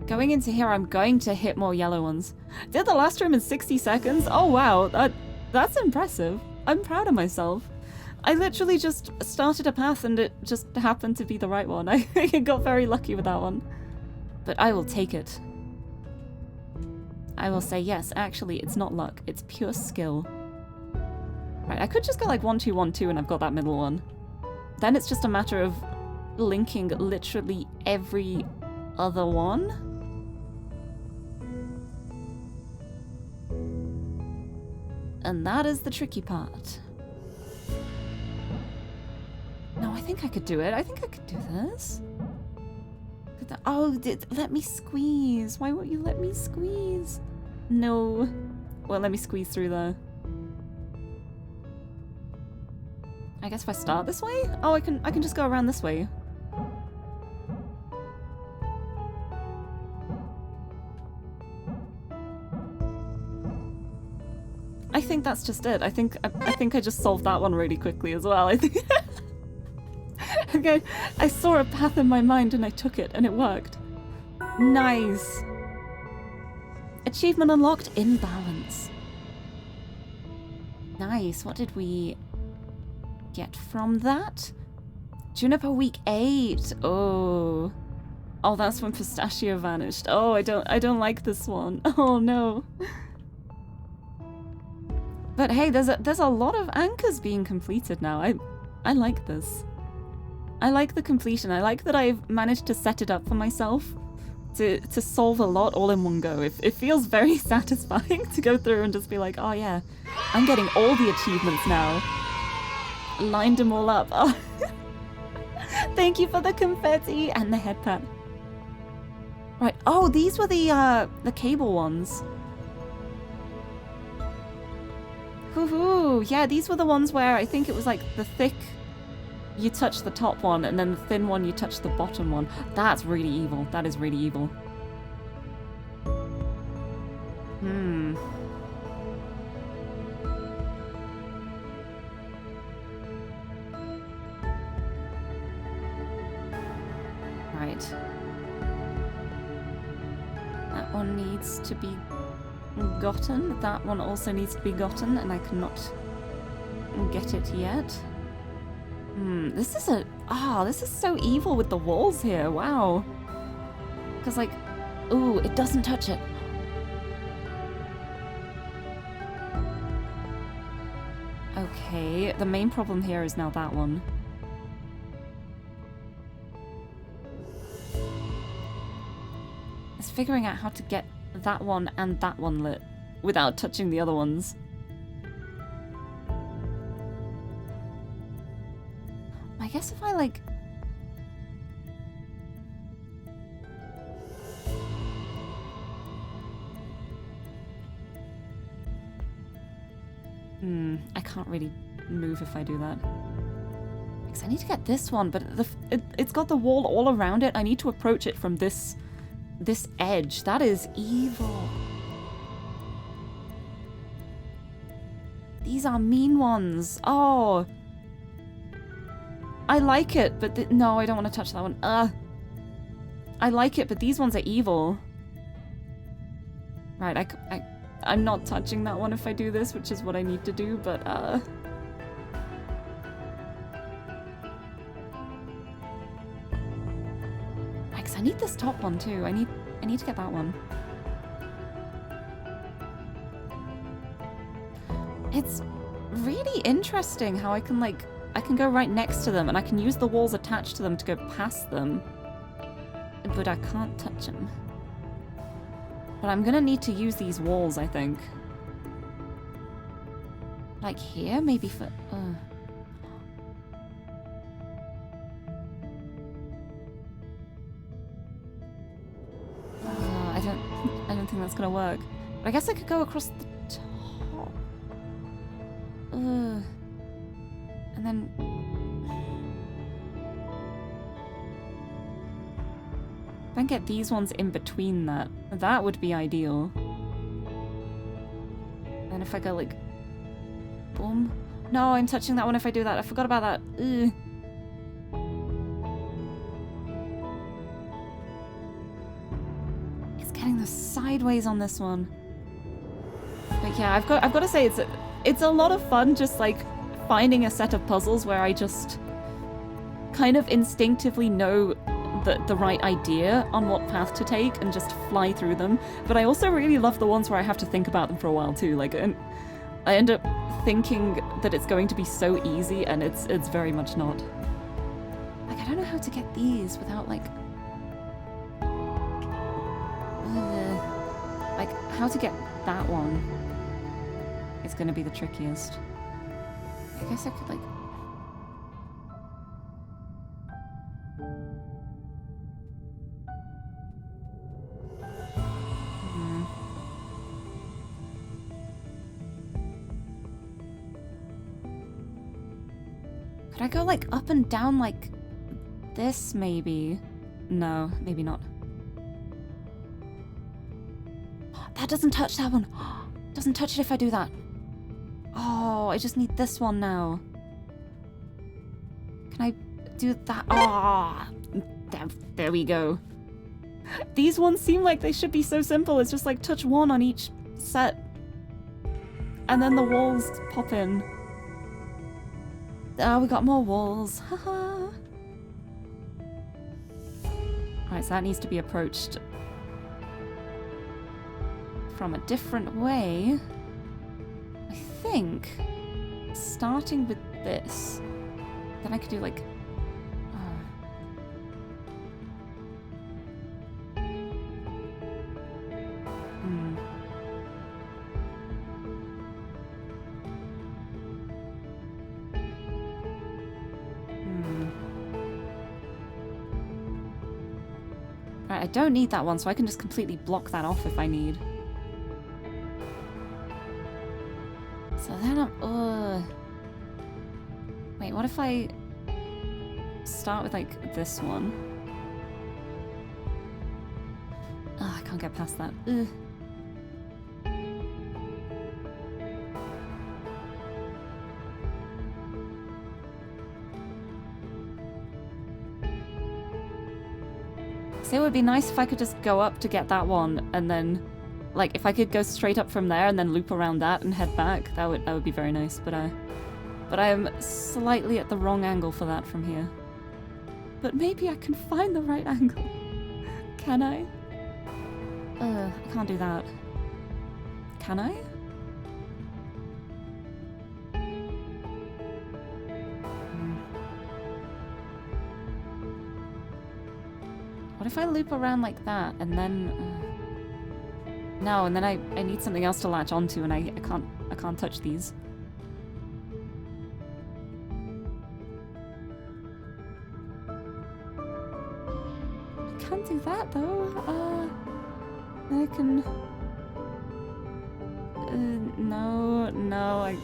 [SPEAKER 3] Going into here, I'm going to hit more yellow ones. Did the last room in 60 seconds? Oh wow, that's impressive. I'm proud of myself. I literally just started a path and it just happened to be the right one. I got very lucky with that one. But I will take it. I will say yes, actually it's not luck, it's pure skill. Right, I could just go like 1, 2, 1, 2 and I've got that middle one. Then it's just a matter of linking literally every other one. And that is the tricky part. No, I think I could do it. I think I could do this. Oh, let me squeeze. Why won't you let me squeeze? No. Well, let me squeeze through there. I guess if I start this way? Oh, I can just go around this way. I think that's just it. I think I just solved that one really quickly as well. I think okay, I saw a path in my mind and I took it and it worked. Nice. Achievement unlocked, in balance. Nice. What did we get from that? Juniper week 8. Oh. Oh, that's when pistachio vanished. Oh, I don't like this one. Oh no. But hey, there's a lot of anchors being completed now. I like this. I like the completion. I like that I've managed to set it up for myself to solve a lot all in one go. It feels very satisfying to go through and just be like, oh yeah, I'm getting all the achievements now. Lined them all up. Oh. Thank you for the confetti and the head pat. Right. Oh, these were the cable ones. Hoo-hoo. Yeah, these were the ones where I think it was like the thick, you touch the top one, and then the thin one, you touch the bottom one. That's really evil. That is really evil. Right. That one needs to be gotten. That one also needs to be gotten, and I cannot get it yet. This is this is so evil with the walls here. Wow. Because like, ooh, it doesn't touch it. Okay, the main problem here is now that one. It's figuring out how to get that one and that one lit without touching the other ones. I guess if I like... I can't really move if I do that. Because I need to get this one, but it's got the wall all around it. I need to approach it from this edge. That is evil. These are mean ones. Oh. I like it, but no, I don't want to touch that one. I like it, but these ones are evil. Right, I'm not touching that one if I do this, which is what I need to do, but because I need this top one too. I need to get that one. It's really interesting how I can go right next to them and I can use the walls attached to them to go past them. But I can't touch them. But I'm gonna need to use these walls, I think. Like here, maybe for... I don't think that's gonna work. But I guess I could go across the top. And then... If I can get these ones in between that would be ideal. And if I go like... Boom. No, I'm touching that one if I do that. I forgot about that. Ugh. It's getting the sideways on this one. But yeah, I've got to say it's a lot of fun just like finding a set of puzzles where I just kind of instinctively know the right idea on what path to take and just fly through them. But I also really love the ones where I have to think about them for a while too. Like, I end up thinking that it's going to be so easy, and it's very much not. Like, I don't know how to get these without like how to get that one is going to be the trickiest. I guess I could like... Could I go like up and down like this maybe? No, maybe not. That doesn't touch that one. Doesn't touch it if I do that. Oh, I just need this one now. Can I do that? Ah, there we go. These ones seem like they should be so simple. It's just like touch one on each set. And then the walls pop in. Oh, we got more walls. Haha. Alright, so that needs to be approached from a different way. I think starting with this, then I could do like... Right, I don't need that one, so I can just completely block that off if I need. So then I'm... Wait, what if I start with, like, this one? Oh, I can't get past that. Ugh. So it would be nice if I could just go up to get that one, and then, like, if I could go straight up from there and then loop around that and head back, that would be very nice. But I am slightly at the wrong angle for that from here. But maybe I can find the right angle. Can I? I can't do that. Can I? What if I loop around like that and then... No, and then I need something else to latch onto, and I can't touch these. I can't do that though. I can... no,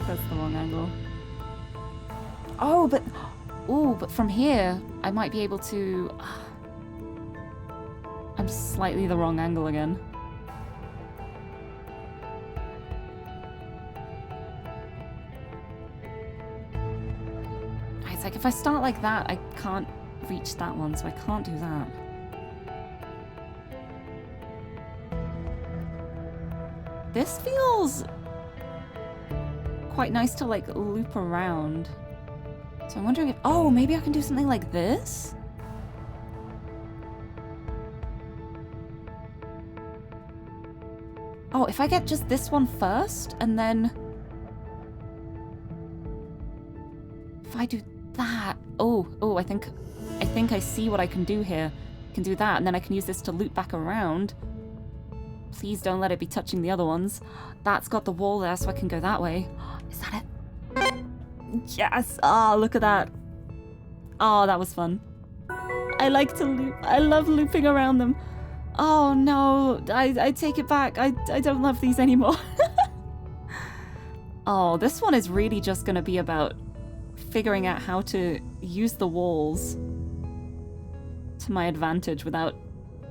[SPEAKER 3] that's the wrong angle. Oh, but from here I might be able to... I'm slightly the wrong angle again. It's like if I start like that, I can't reach that one, so I can't do that. This feels quite nice to like loop around. So I'm wondering if... Oh, maybe I can do something like this? Oh, if I get just this one first, and then... If I do that... Oh, I think I see what I can do here. I can do that, and then I can use this to loop back around. Please don't let it be touching the other ones. That's got the wall there, so I can go that way. Is that it? Yes! Oh, look at that. Oh, that was fun. I like to loop. I love looping around them. Oh no, I take it back. I don't love these anymore. Oh, this one is really just gonna be about figuring out how to use the walls to my advantage without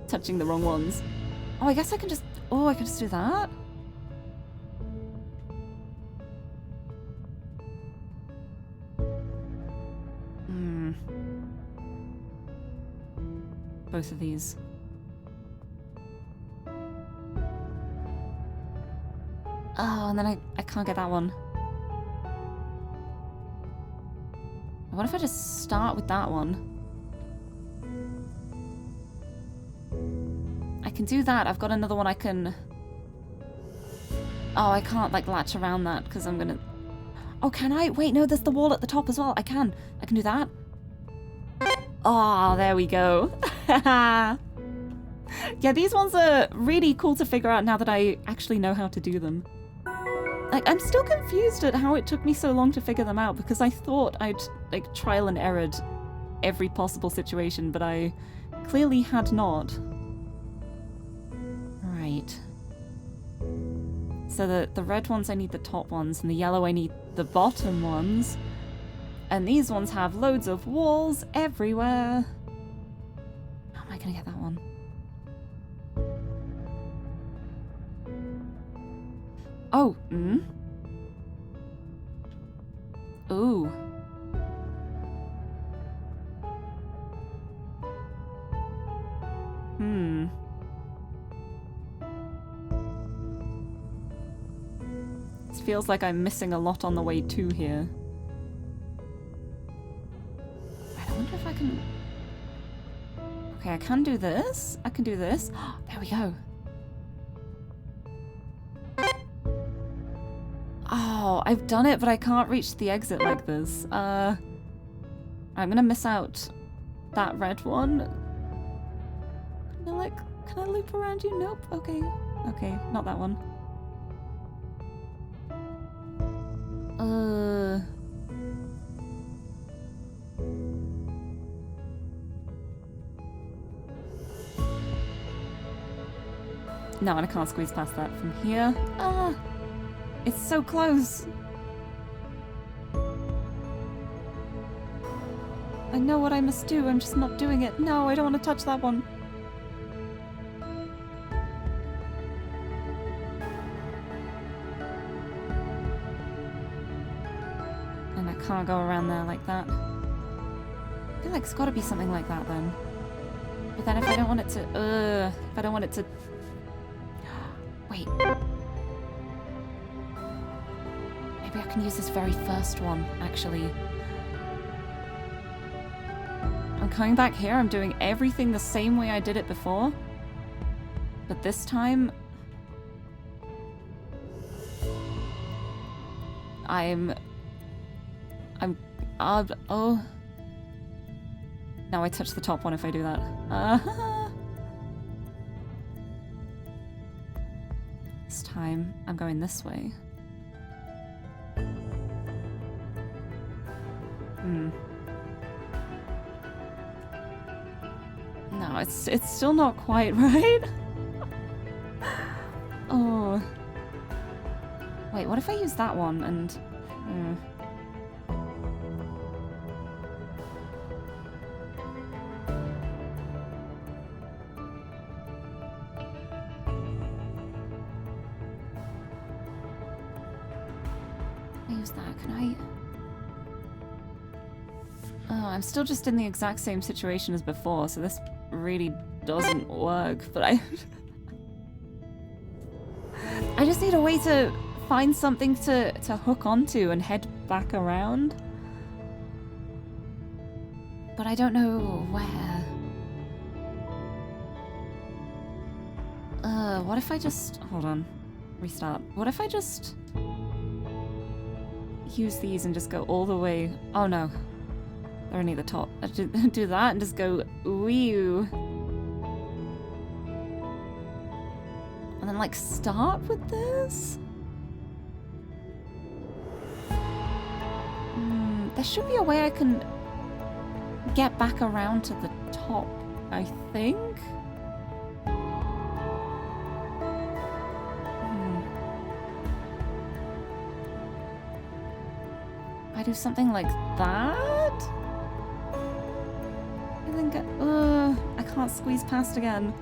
[SPEAKER 3] touching the wrong ones. Oh, I guess I can just... Oh, I can just do that? Both of these. Oh, and then I can't get that one. What if I just start with that one? I can do that. I've got another one I can... Oh, I can't, like, latch around that because I'm gonna... Oh, can I? Wait, no, there's the wall at the top as well. I can do that. Oh, there we go. Yeah, these ones are really cool to figure out now that I actually know how to do them. Like, I'm still confused at how it took me so long to figure them out, because I thought I'd, like, trial and errored every possible situation, but I clearly had not. Right. So the red ones, I need the top ones, and the yellow, I need the bottom ones. And these ones have loads of walls everywhere. How am I gonna get that one? Oh, Ooh. This feels like I'm missing a lot on the way to here. I wonder if I can... Okay, I can do this. I can do this. There we go. Oh, Oh, I've done it, but I can't reach the exit like this. I'm gonna miss out that red one. Can I loop around you? Nope. Okay. Okay, not that one. No, and I can't squeeze past that from here. Ah! It's so close! I know what I must do, I'm just not doing it. No, I don't want to touch that one. And I can't go around there like that. I feel like it's gotta be something like that then. But then if I don't want it to, if I don't want it to... Wait. Maybe I can use this very first one, actually. I'm coming back here, I'm doing everything the same way I did it before. But this time... oh. Now I touch the top one if I do that. This time, I'm going this way. No, it's still not quite right. Oh. Wait, what if I use that one and... I'm still just in the exact same situation as before, so this really doesn't work, but I just need a way to find something to hook onto and head back around. But I don't know where. What if I just... Hold on. Restart. What if I just... use these and just go all the way... Oh no. They're only the top. I should do that and just go wee. And then like start with this? There should be a way I can get back around to the top, I think. I do something like that? And then get... I can't squeeze past again.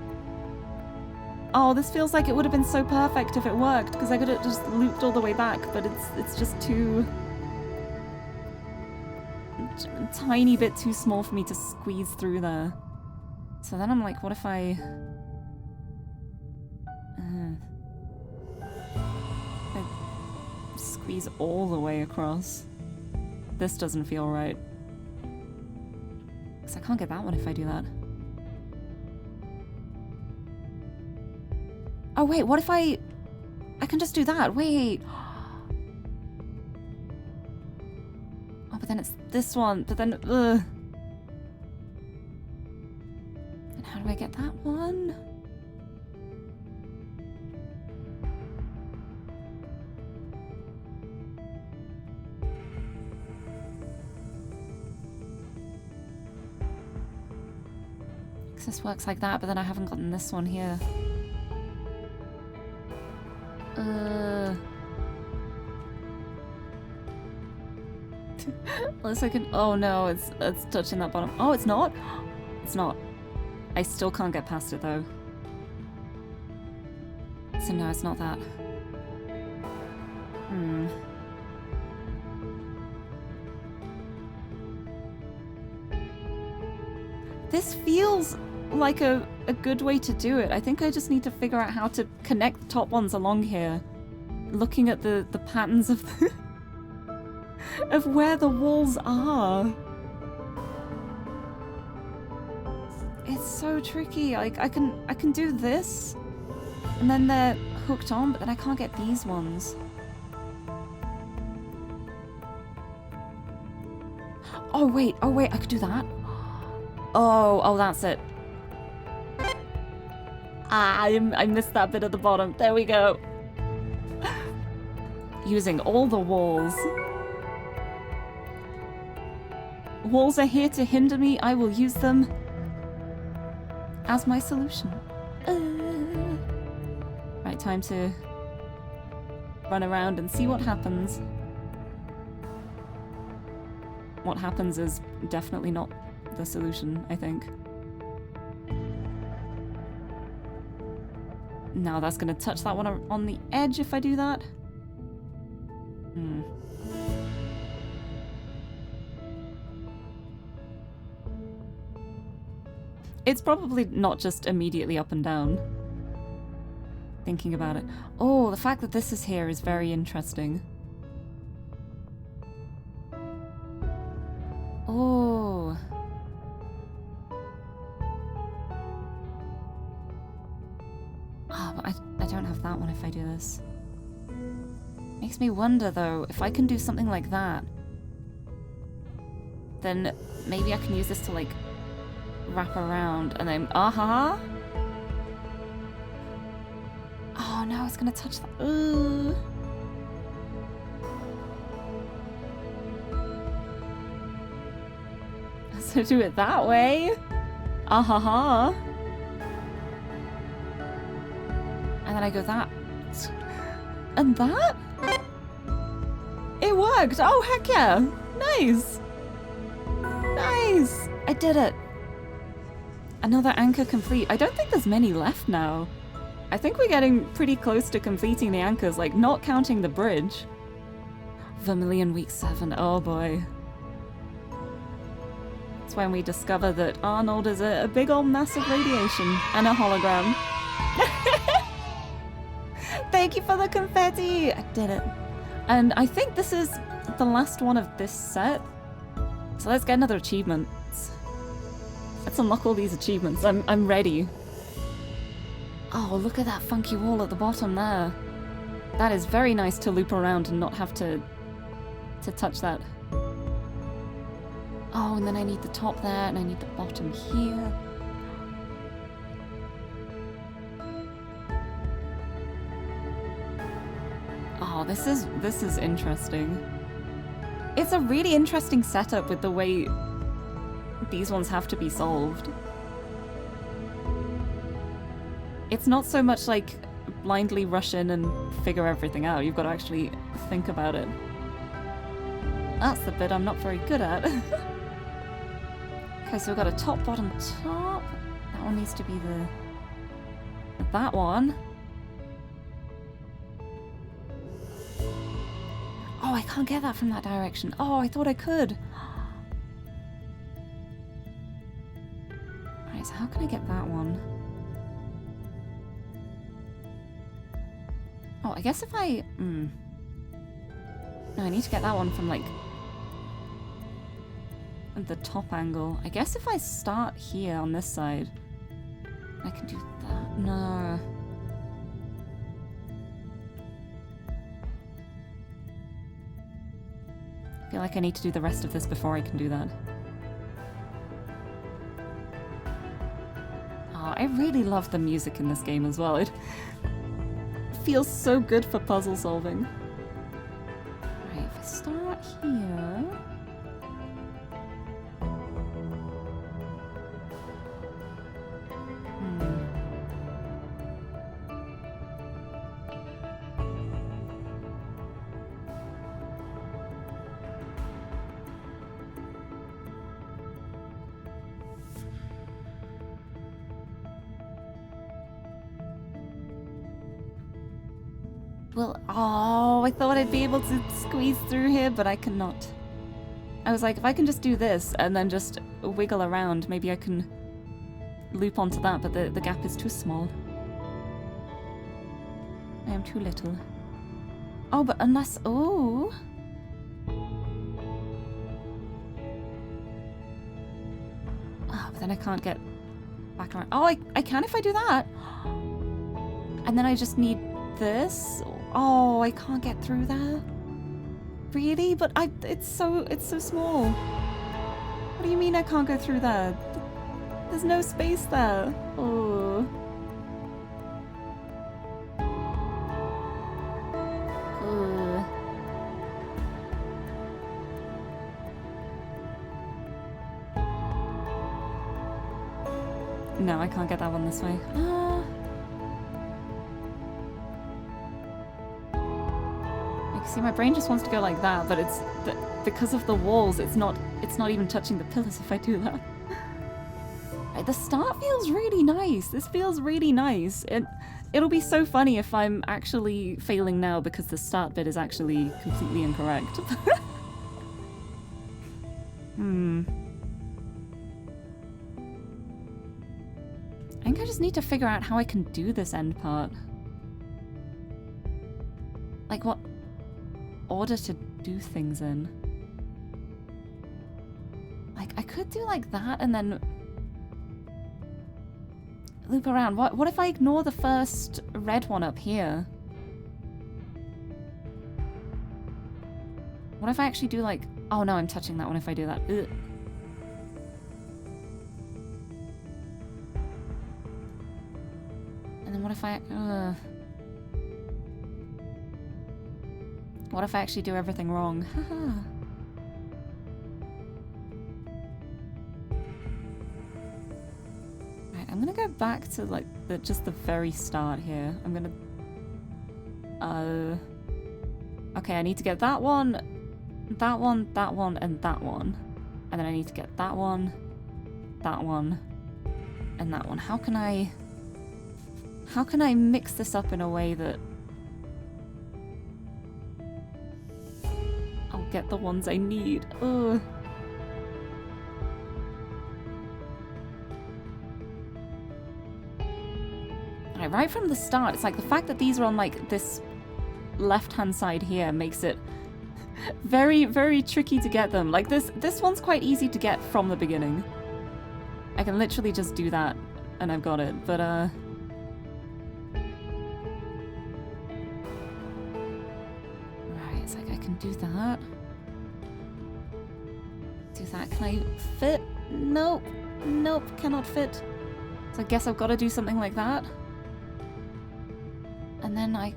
[SPEAKER 3] Oh, this feels like it would have been so perfect if it worked, because I could have just looped all the way back, but it's just too... a tiny bit too small for me to squeeze through there. So then I'm like, what if I squeeze all the way across? This doesn't feel right. Because I can't get that one if I do that. Oh wait, what if I can just do that, wait. Oh, but then it's this one, but then, And how do I get that one? This works like that, but then I haven't gotten this one here. Unless I can... Oh no, it's touching that bottom. Oh, it's not? It's not. I still can't get past it though. So no, it's not that. This feels like a good way to do it. I think I just need to figure out how to connect the top ones along here. Looking at the patterns of the of where the walls are. It's so tricky. Like I can do this and then they're hooked on, but then I can't get these ones. Oh wait, I could do that. Oh, that's it. I missed that bit at the bottom. There we go. Using all the walls. Walls are here to hinder me. I will use them as my solution. Right, time to run around and see what happens. What happens is definitely not the solution, I think. Now that's going to touch that one on the edge if I do that. It's probably not just immediately up and down. Thinking about it. Oh, the fact that this is here is very interesting. Oh. Oh, but I don't have that one if I do this. Makes me wonder, though, if I can do something like that, then maybe I can use this to, like, wrap around and then... Uh-huh! Oh, no, it's gonna touch that. Ooh. So do it that way. Uh-huh. And then I go that. And that? It worked! Oh, heck yeah! Nice! Nice! I did it! Another anchor complete. I don't think there's many left now. I think we're getting pretty close to completing the anchors, like not counting the bridge. Vermilion week 7, oh boy. That's when we discover that Arnold is a big old massive radiation and a hologram. Thank you for the confetti! I did it. And I think this is the last one of this set. So let's get another achievement. Let's unlock all these achievements. I'm ready. Oh, look at that funky wall at the bottom there. That is very nice to loop around and not have to touch that. Oh, and then I need the top there, and I need the bottom here. Oh, this is interesting. It's a really interesting setup with the way these ones have to be solved. It's not so much like blindly rush in and figure everything out. You've got to actually think about it. That's the bit I'm not very good at. Okay, so we've got a top, bottom, top. That one needs to be that one. Oh, I can't get that from that direction. Oh, I thought I could. Alright, so how can I get that one? Oh, I guess if I... No, I need to get that one from, like, the top angle. I guess if I start here on this side, I can do that. No. I feel like I need to do the rest of this before I can do that. Oh, I really love the music in this game as well. It feels so good for puzzle solving. Alright, if I start here... Well, oh, I thought I'd be able to squeeze through here, but I cannot. I was like, if I can just do this and then just wiggle around, maybe I can loop onto that, but the gap is too small. I am too little. Oh, but unless... Oh! Oh, but then I can't get back around. Oh, I can if I do that! And then I just need this. Oh, I can't get through there. Really? But it's so small. What do you mean I can't go through there? There's no space there. Oh. No, I can't get that one this way. You see, my brain just wants to go like that, but it's because of the walls. It's not even touching the pillars if I do that. Right, the start feels really nice. This feels really nice. It'll be so funny if I'm actually failing now because the start bit is actually completely incorrect. I think I just need to figure out how I can do this end part. Like what order to do things in. Like I could do like that and then loop around. What if I ignore the first red one up here? What if I actually do like... Oh no, I'm touching that one if I do that. Ugh. And then what if I... What if I actually do everything wrong? Haha. Right, I'm gonna go back to like just the very start here. I'm gonna... Okay, I need to get that one, that one, that one, and that one. And then I need to get that one, and that one. How can I mix this up in a way that I'll get the ones I need? Ugh. Right from the start, it's like the fact that these are on like this left-hand side here makes it very, very tricky to get them. Like this one's quite easy to get from the beginning. I can literally just do that and I've got it, but right, it's like I can do that. Do that. Can I fit? Nope. Nope, cannot fit. So I guess I've got to do something like that. And then I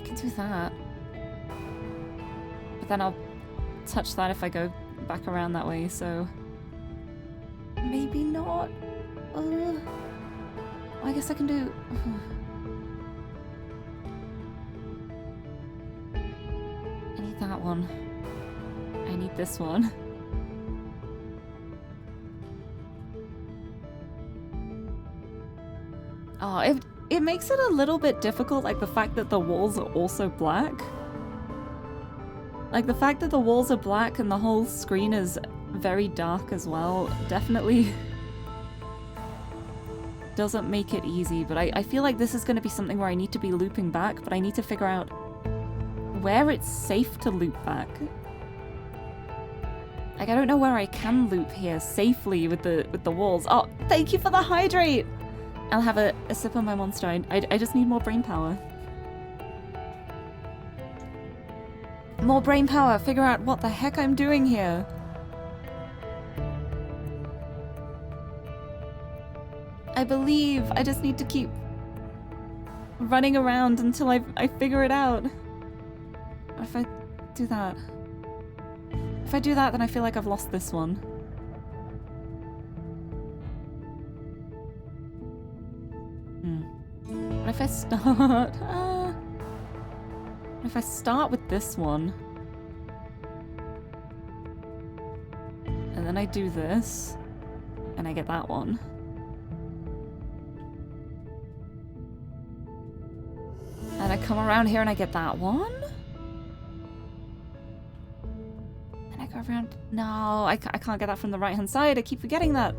[SPEAKER 3] can do that. But then I'll touch that if I go back around that way, so... Maybe not. I guess I can do... I need that one. I need this one. Oh, it makes it a little bit difficult, like the fact that the walls are also black. Like the fact that the walls are black and the whole screen is very dark as well definitely doesn't make it easy, but I feel like this is going to be something where I need to be looping back, but I need to figure out where it's safe to loop back. Like I don't know where I can loop here safely with the walls. Oh, thank you for the hydrate! I'll have a sip of my monster. I just need more brain power. More brain power. Figure out what the heck I'm doing here. I believe. I just need to keep running around until I figure it out. What if I do that? If I do that, then I feel like I've lost this one. What if I start... What if I start with this one? And then I do this. And I get that one. And I come around here and I get that one? And I go around... No, I can't get that from the right-hand side. I keep forgetting that.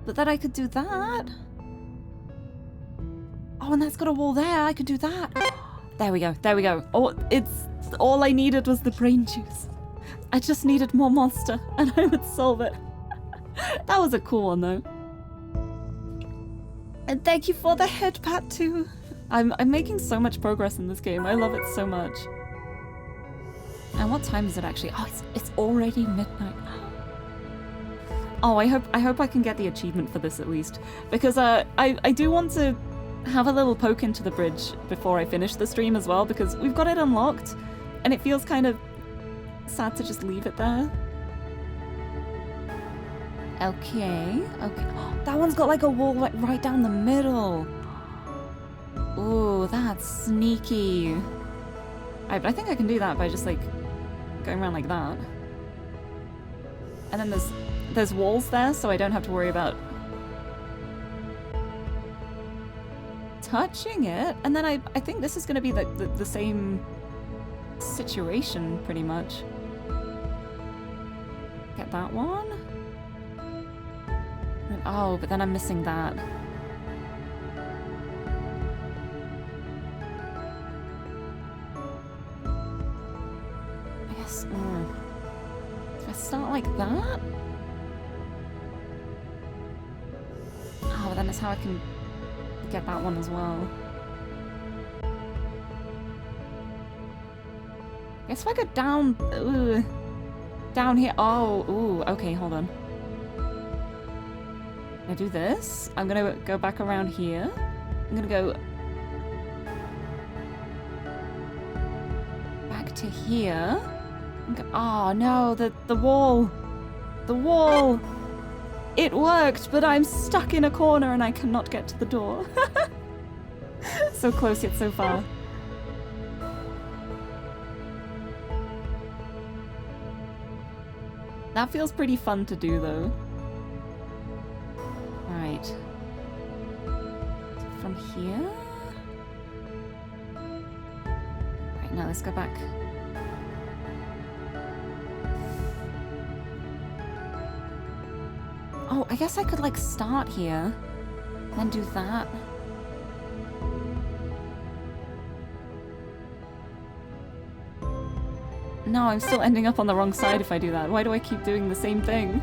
[SPEAKER 3] But then I could do that. Oh, and that's got a wall there. I could do that. There we go. There we go. Oh, it's all I needed was the brain juice. I just needed more monster, and I would solve it. That was a cool one, though. And thank you for the head pat too. I'm making so much progress in this game. I love it so much. And what time is it actually? Oh, it's already midnight. Oh, I hope I can get the achievement for this at least. Because I do want to have a little poke into the bridge before I finish the stream as well, because we've got it unlocked, and it feels kind of sad to just leave it there. Okay, okay. That one's got like a wall right down the middle. Ooh, that's sneaky. Alright, but I think I can do that by just like going around like that. And then there's walls there, so I don't have to worry about touching it. And then I think this is going to be the same situation, pretty much. Get that one. And, oh, but then I'm missing that. I guess... If I start like that? Oh, but then that's how I can get that one as well. I guess if I go down... down here... Oh, ooh, okay, hold on. I do this. I'm gonna go back around here. I'm gonna go... back to here. Oh no, the wall. The wall. It worked, but I'm stuck in a corner and I cannot get to the door. So close yet so far. That feels pretty fun to do though. Right. From here? Right, now let's go back. Oh, I guess I could like start here, then do that. No, I'm still ending up on the wrong side if I do that. Why do I keep doing the same thing?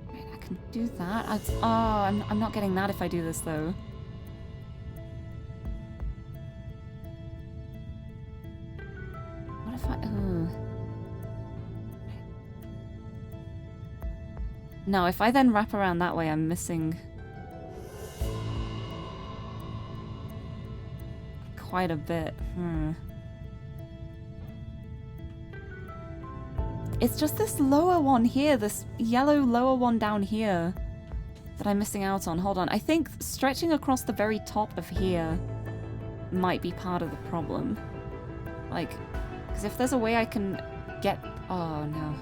[SPEAKER 3] Right, I can do that. Oh, I'm not getting that if I do this though. No, if I then wrap around that way, I'm missing quite a bit. It's just this lower one here, this yellow lower one down here that I'm missing out on. Hold on, I think stretching across the very top of here might be part of the problem. Like, because if there's a way I can get... Oh, no.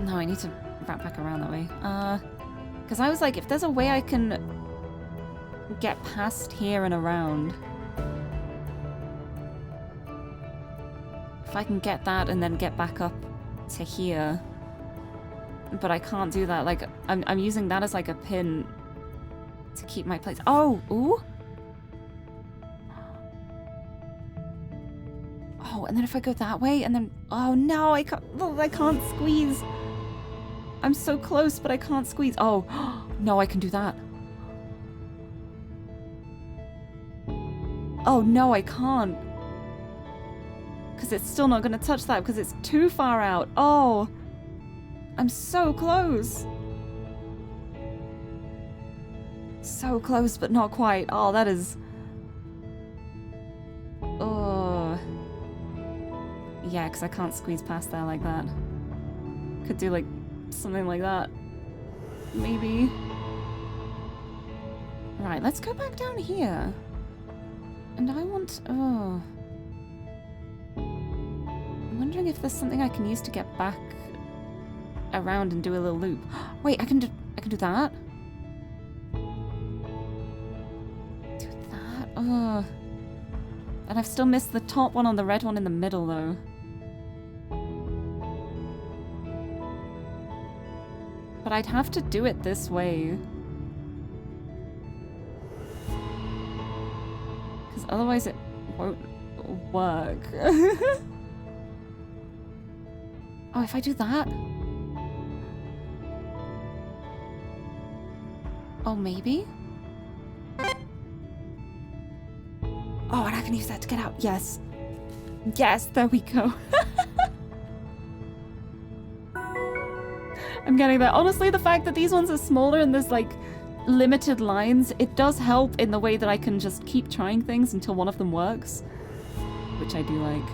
[SPEAKER 3] No, I need to wrap back around that way. Because I was like, if there's a way I can get past here and around. If I can get that and then get back up to here. But I can't do that. Like, I'm using that as like a pin to keep my place. Oh, ooh. Oh, and then if I go that way and then... Oh, no, I can't squeeze. I'm so close, but I can't squeeze. Oh, no, I can do that. Oh, no, I can't. Because it's still not going to touch that because it's too far out. Oh, I'm so close. So close, but not quite. Oh, that is... Oh. Yeah, because I can't squeeze past there like that. Could do, like, something like that. Maybe. Right, let's go back down here. And I want... Oh. I'm wondering if there's something I can use to get back around and do a little loop. Wait, I can do that? Do that? Oh. And I've still missed the top one on the red one in the middle, though. But I'd have to do it this way. Because otherwise it won't work. Oh, if I do that? Oh, maybe? Oh, and I can use that to get out. Yes. Yes, there we go. I'm getting there. Honestly, the fact that these ones are smaller and there's like limited lines, it does help in the way that I can just keep trying things until one of them works. Which I do like.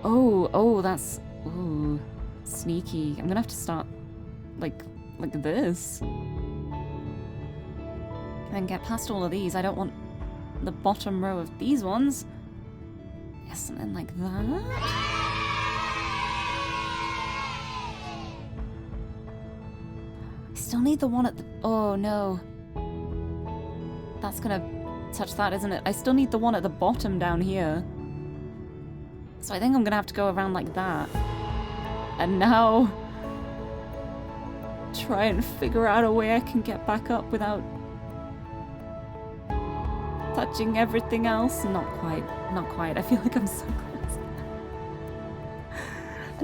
[SPEAKER 3] Oh, that's... Ooh, sneaky. I'm gonna have to start like this. And get past all of these. I don't want the bottom row of these ones. Yeah, something like that. I still need the one at the... Oh, no. That's gonna touch that, isn't it? I still need the one at the bottom down here. So I think I'm gonna have to go around like that. And now... try and figure out a way I can get back up without... touching everything else. Not quite. Not quite. I feel like I'm so close.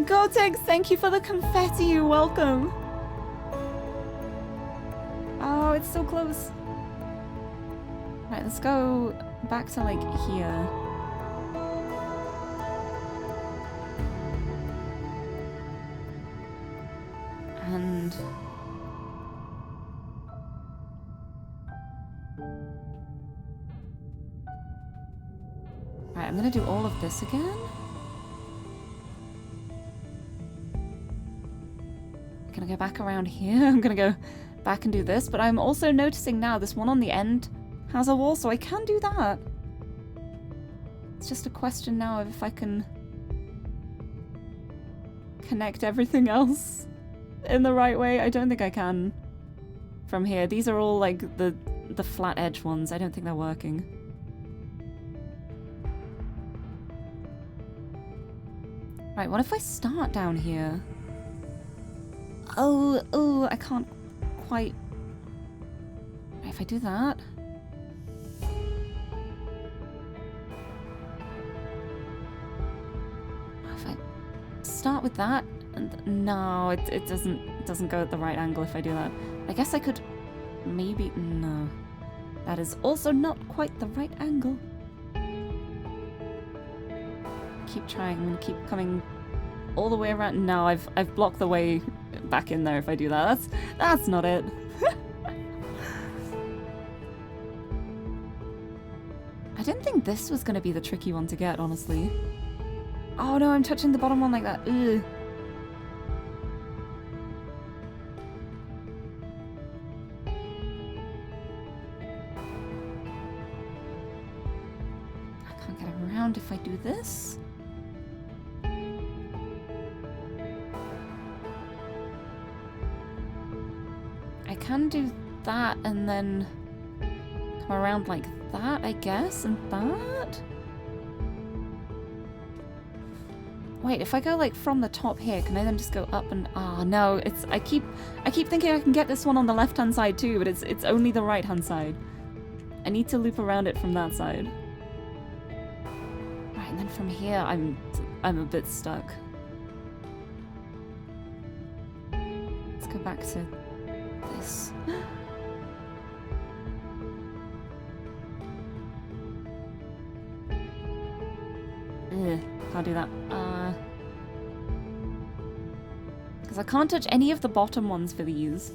[SPEAKER 3] Gotex, thank you for the confetti. You're welcome. Oh, it's so close. Right, let's go back to like here. And... Right, I'm gonna do all of this again. I'm gonna go back around here. I'm gonna go back and do this, but I'm also noticing now this one on the end has a wall, so I can do that. It's just a question now of if I can connect everything else in the right way. I don't think I can from here. These are all like the flat edge ones. I don't think they're working. Right, what if I start down here? Oh, I can't quite... Right, if I do that... If I start with that... And no, it doesn't go at the right angle if I do that. I guess I could... Maybe... No. That is also not quite the right angle. Keep trying. I'm gonna keep coming all the way around. No, I've blocked the way back in there if I do that. That's not it. I didn't think this was gonna be the tricky one to get, honestly. Oh no, I'm touching the bottom one like that. Ugh. I can't get around if I do this. I can do that and then come around like that, I guess, and that? Wait, if I go like from the top here, can I then just go up and... Oh no, it's... I keep thinking I can get this one on the left-hand side too, but it's only the right-hand side. I need to loop around it from that side. Right, and then from here, I'm a bit stuck. Let's go back to this. Ugh, can't do that. Because I can't touch any of the bottom ones for these.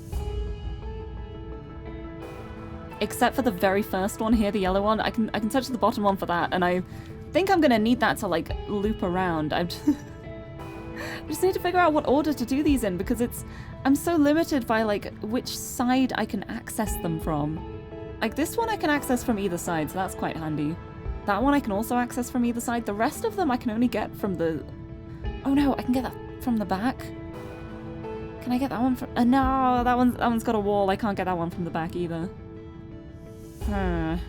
[SPEAKER 3] Except for the very first one here, the yellow one. I can touch the bottom one for that, and I think I'm gonna need that to like loop around. I just need to figure out what order to do these in, because I'm so limited by like which side I can access them from. Like this one I can access from either side, so that's quite handy. That one I can also access from either side. The rest of them I can only get from the... Oh no, I can get that from the back. Can I get that one from... no, that one's got a wall. I can't get that one from the back either. Alright,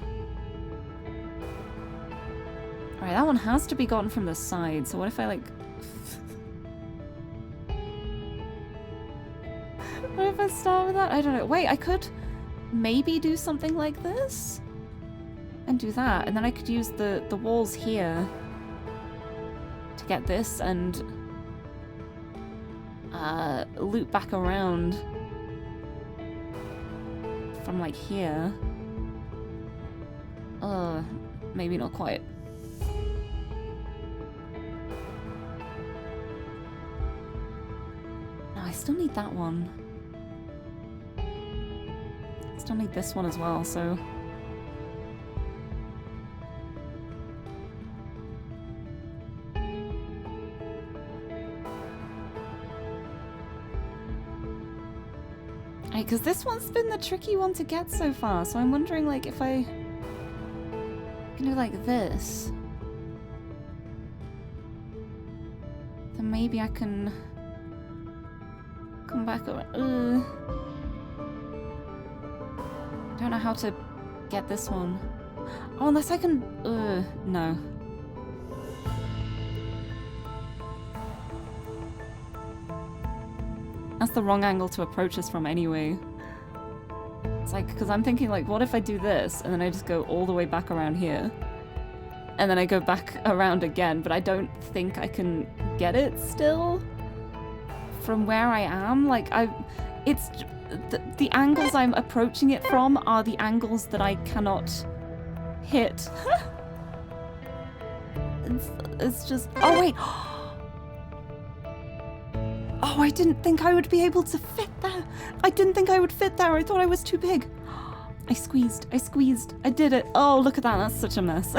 [SPEAKER 3] that one has to be gotten from the side, so what if I like... What if I start with that? I don't know. Wait, I could maybe do something like this? And do that, and then I could use the walls here to get this and loop back around from like here. Maybe not quite. No, I still need that one. Still need this one as well, so... Because this one's been the tricky one to get so far, so I'm wondering, like, if I can do like this, then maybe I can come back around. Don't know how to get this one. Oh, unless I can... no. That's the wrong angle to approach this from anyway. It's like, because I'm thinking like, what if I do this, and then I just go all the way back around here? And then I go back around again, but I don't think I can get it still from where I am. Like, it's... The angles I'm approaching it from are the angles that I cannot hit. It's just... Oh, wait! Oh, I didn't think I would be able to fit there. I didn't think I would fit there. I thought I was too big. I squeezed. I did it. Oh, look at that. That's such a mess.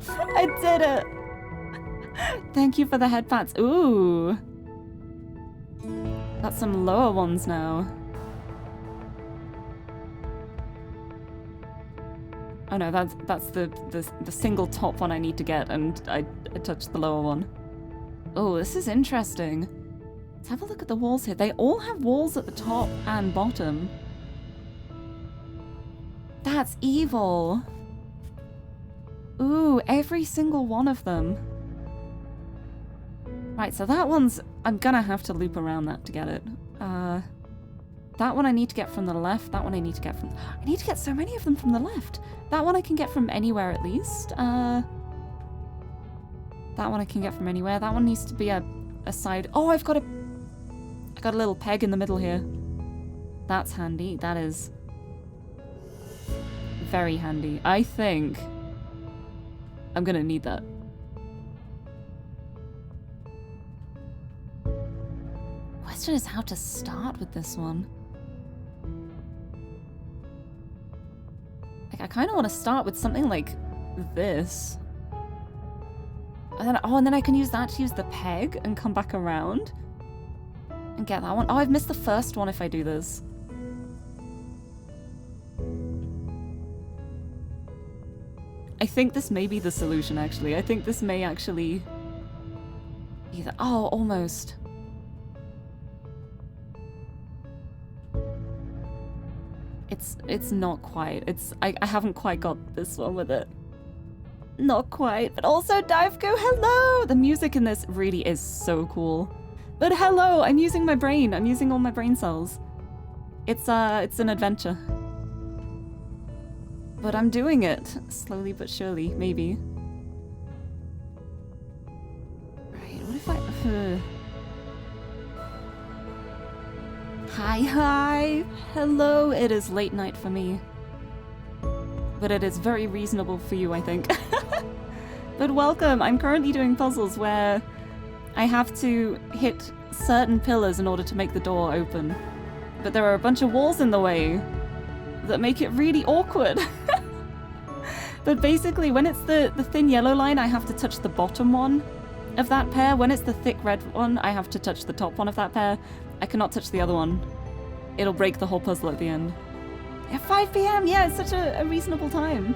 [SPEAKER 3] I did it. Thank you for the head pats. Ooh. Got some lower ones now. Oh no, that's the single top one I need to get, and I touched the lower one. Oh, this is interesting. Let's have a look at the walls here. They all have walls at the top and bottom. That's evil. Ooh, every single one of them. Right, so that one's... I'm gonna have to loop around that to get it. That one I need to get from the left. That one I need to get from... I need to get so many of them from the left. That one I can get from anywhere at least. That one I can get from anywhere. That one needs to be a side... Oh, I got a little peg in the middle here. That's handy. That is very handy. I think I'm gonna need that. Question is how to start with this one. Like, I kind of want to start with something like this. And then, and then I can use that to use the peg and come back around and get that one. Oh, I've missed the first one if I do this. I think this may be the solution, actually. I think this may actually be the... Oh, almost. It's not quite. I haven't quite got this one with it. Not quite, but also Diveco, hello! The music in this really is so cool. But hello, I'm using my brain. I'm using all my brain cells. It's an adventure. But I'm doing it. Slowly but surely, maybe. Right, what if I... Hi. Hello, it is late night for me. But it is very reasonable for you, I think. But welcome! I'm currently doing puzzles where I have to hit certain pillars in order to make the door open. But there are a bunch of walls in the way that make it really awkward. But basically, when it's the thin yellow line, I have to touch the bottom one of that pair. When it's the thick red one, I have to touch the top one of that pair. I cannot touch the other one. It'll break the whole puzzle at the end. Yeah, 5 PM! Yeah, it's such a reasonable time.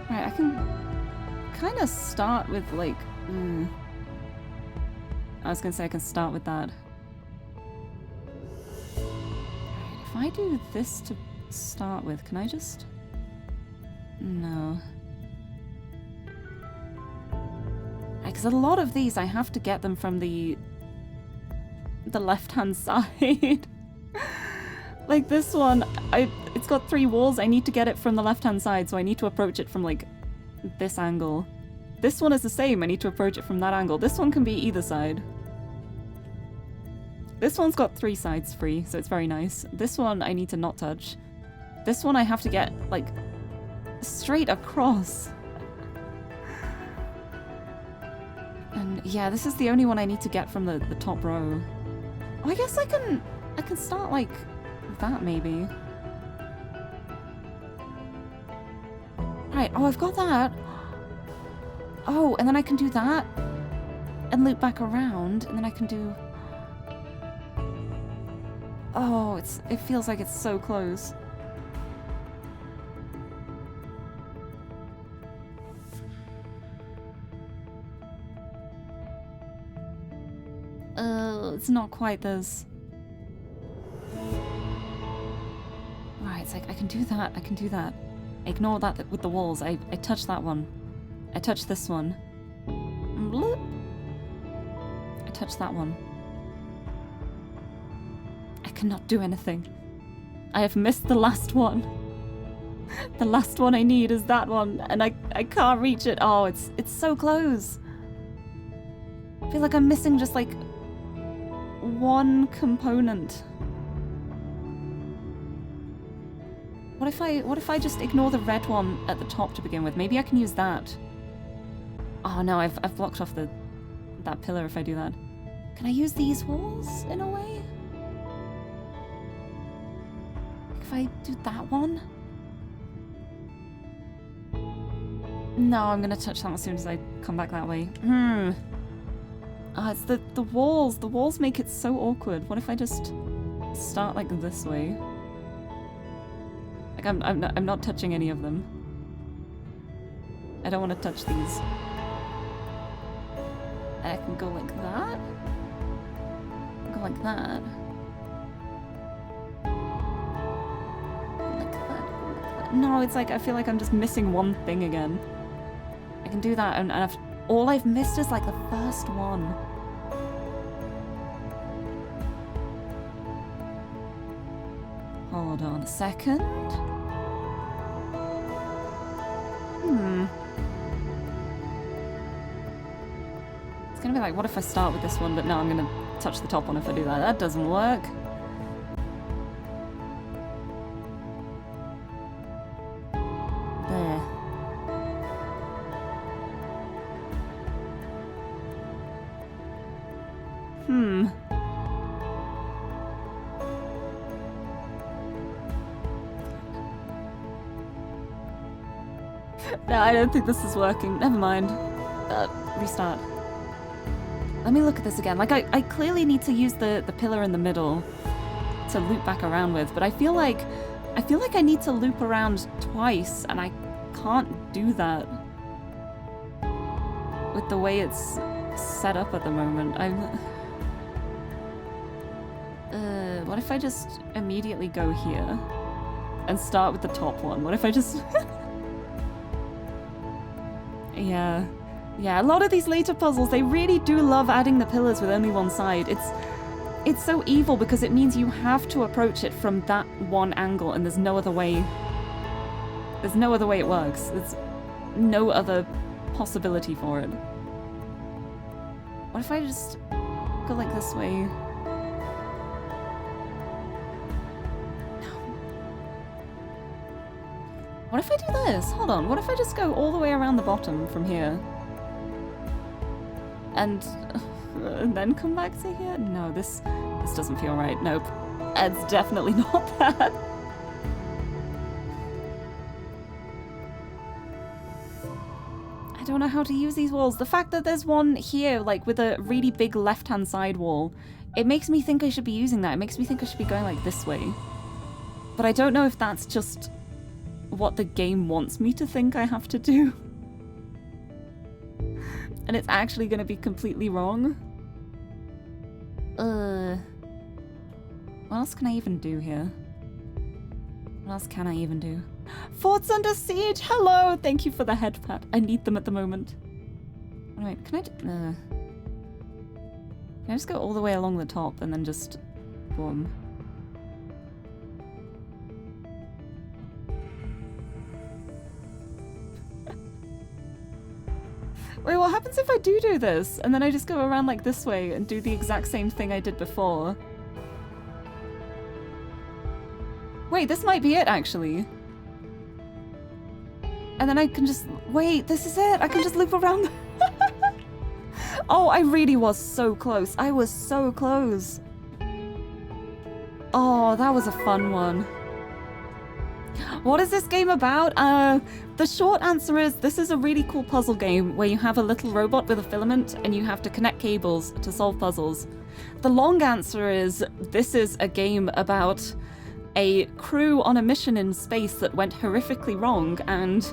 [SPEAKER 3] Right, I can kind of start with, like... I was gonna say I can start with that. Right, if I do this to start with, can I just... No. Because a lot of these, I have to get them from the left-hand side. Like this one, it's got 3 walls. I need to get it from the left-hand side, so I need to approach it from, like, this angle. This one is the same. I need to approach it from that angle. This one can be either side. This one's got 3 sides free, so it's very nice. This one I need to not touch. This one I have to get, like, straight across. And yeah, this is the only one I need to get from the top row. Oh, I guess I can start like that maybe. Right, oh, I've got that. Oh, and then I can do that and loop back around, and then I can do... Oh, it feels like it's so close. It's not quite this. Right, it's like I can do that, I can do that. Ignore that with the walls. I touch that one. I touch this one. Bloop. I touch that one. I cannot do anything. I have missed the last one. The last one I need is that one, and I can't reach it. Oh, it's so close. I feel like I'm missing just like one component. What if I just ignore the red one at the top to begin with? Maybe I can use that. Oh no, I've blocked off that pillar if I do that. Can I use these walls in a way? If I do that one? No, I'm gonna touch that as soon as I come back that way. It's the walls. The walls make it so awkward. What if I just start like this way? Like I'm not touching any of them. I don't want to touch these. I can go like that. Go like that. Like that. No, it's like I feel like I'm just missing one thing again. I can do that, and all I've missed is like the first one. Hold on a second. It's gonna be like, what if I start with this one, but no, I'm gonna touch the top one if I do that. That doesn't work. There. No, I don't think this is working. Never mind. Restart. Let me look at this again. Like, I clearly need to use the pillar in the middle to loop back around with, but I feel like I need to loop around twice, and I can't do that with the way it's set up at the moment. What if I just immediately go here and start with the top one? What if I just... Yeah, a lot of these later puzzles, they really do love adding the pillars with only one side. It's so evil because it means you have to approach it from that one angle, and there's no other way. There's no other way it works. There's no other possibility for it. What if I just go like this way? What if I do this? Hold on. What if I just go all the way around the bottom from here? And then come back to here? No, this doesn't feel right. Nope. It's definitely not that. I don't know how to use these walls. The fact that there's one here, like with a really big left-hand side wall, it makes me think I should be using that. It makes me think I should be going like this way. But I don't know if that's just what the game wants me to think I have to do. And it's actually going to be completely wrong. What else can I even do here? What else can I even do? Fort's under siege! Hello! Thank you for the head pat. I need them at the moment. Wait, can I just go all the way along the top and then just... boom. Wait, what happens if I do this? And then I just go around like this way and do the exact same thing I did before? Wait, this might be it, actually. And then I can just... Wait, this is it. I can just loop around. Oh, I really was so close. I was so close. Oh, that was a fun one. What is this game about? The short answer is this is a really cool puzzle game where you have a little robot with a filament and you have to connect cables to solve puzzles. The long answer is this is a game about a crew on a mission in space that went horrifically wrong, and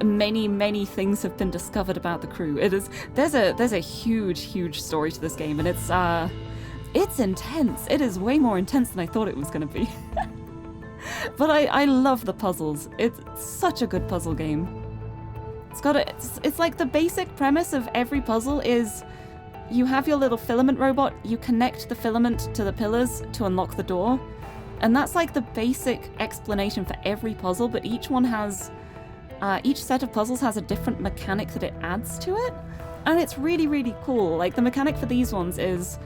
[SPEAKER 3] many things have been discovered about the crew. There's a huge story to this game, and it's intense. It is way more intense than I thought it was going to be. But I love the puzzles. It's such a good puzzle game. It's like the basic premise of every puzzle is you have your little filament robot, you connect the filament to the pillars to unlock the door, and that's like the basic explanation for every puzzle, but each set of puzzles has a different mechanic that it adds to it, and it's really cool. Like, the mechanic for these ones is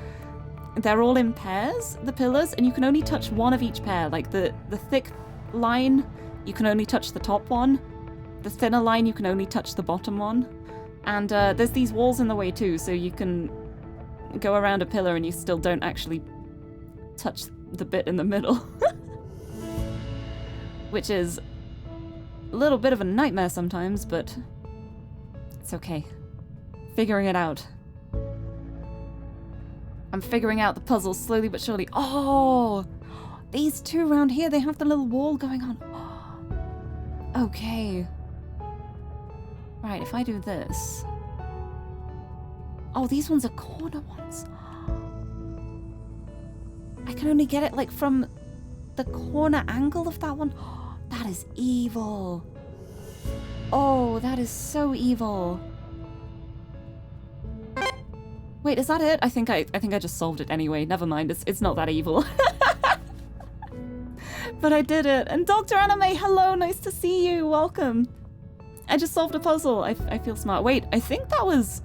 [SPEAKER 3] they're all in pairs, the pillars, and you can only touch one of each pair. Like, the thick line, you can only touch the top one. The thinner line, you can only touch the bottom one. And there's these walls in the way too, so you can go around a pillar and you still don't actually touch the bit in the middle. Which is a little bit of a nightmare sometimes, but it's okay. Figuring it out. I'm figuring out the puzzle slowly but surely. Oh! These two around here, they have the little wall going on. Oh. Okay. Right, if I do this... Oh, these ones are corner ones. I can only get it, like, from the corner angle of that one. That is evil. Oh, that is so evil. Wait, is that it? I think I just solved it anyway. Never mind, it's not that evil. But I did it. And Dr. Anime, hello, nice to see you. Welcome. I just solved a puzzle. I feel smart. Wait, I think this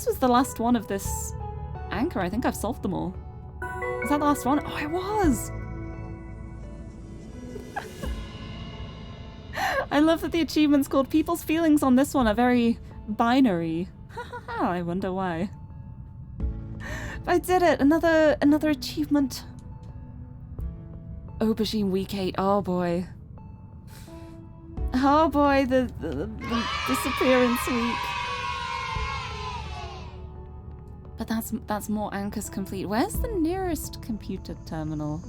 [SPEAKER 3] was the last one of this anchor. I think I've solved them all. Is that the last one? Oh, it was! I love that the achievement's called People's Feelings on this one are very binary. I wonder why. I did it! Another achievement. Aubergine Week 8. Oh boy. Oh boy, the disappearance week. But that's more anchors complete. Where's the nearest computer terminal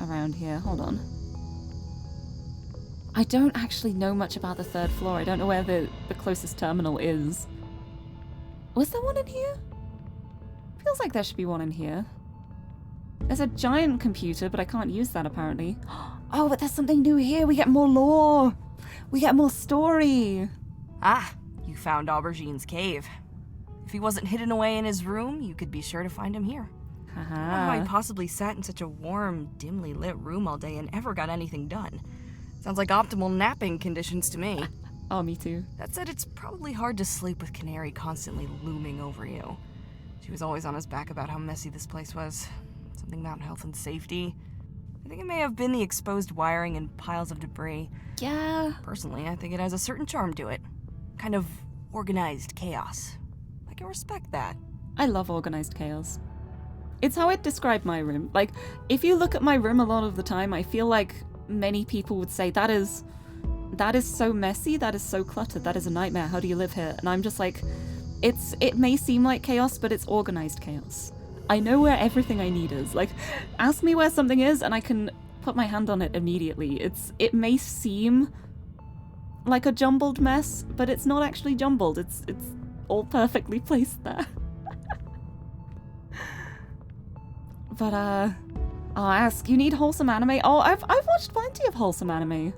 [SPEAKER 3] around here? Hold on. I don't actually know much about the third floor. I don't know where the closest terminal is. Was there one in here? Feels like there should be one in here. There's a giant computer, but I can't use that apparently. Oh, but there's something new here. We get more lore. We get more story.
[SPEAKER 4] Ah, you found Aubergine's cave. If he wasn't hidden away in his room, you could be sure to find him here. I don't know how he possibly sat in such a warm, dimly lit room all day and ever got anything done. Sounds like optimal napping conditions to me.
[SPEAKER 3] Oh, me too.
[SPEAKER 4] That said, it's probably hard to sleep with Canary constantly looming over you. She was always on his back about how messy this place was. Something about health and safety. I think it may have been the exposed wiring and piles of debris.
[SPEAKER 3] Yeah.
[SPEAKER 4] Personally, I think it has a certain charm to it. Kind of organized chaos. I can respect that.
[SPEAKER 3] I love organized chaos. It's how I'd describe my room. Like, if you look at my room a lot of the time, I feel like many people would say, that is so messy, that is so cluttered, that is a nightmare, how do you live here? And I'm just like, it may seem like chaos, but it's organized chaos. I know where everything I need is. Like, ask me where something is and I can put my hand on it immediately. It may seem like a jumbled mess, but it's not actually jumbled. It's all perfectly placed there. But I'll ask, you need wholesome anime? Oh, I've watched plenty of wholesome anime.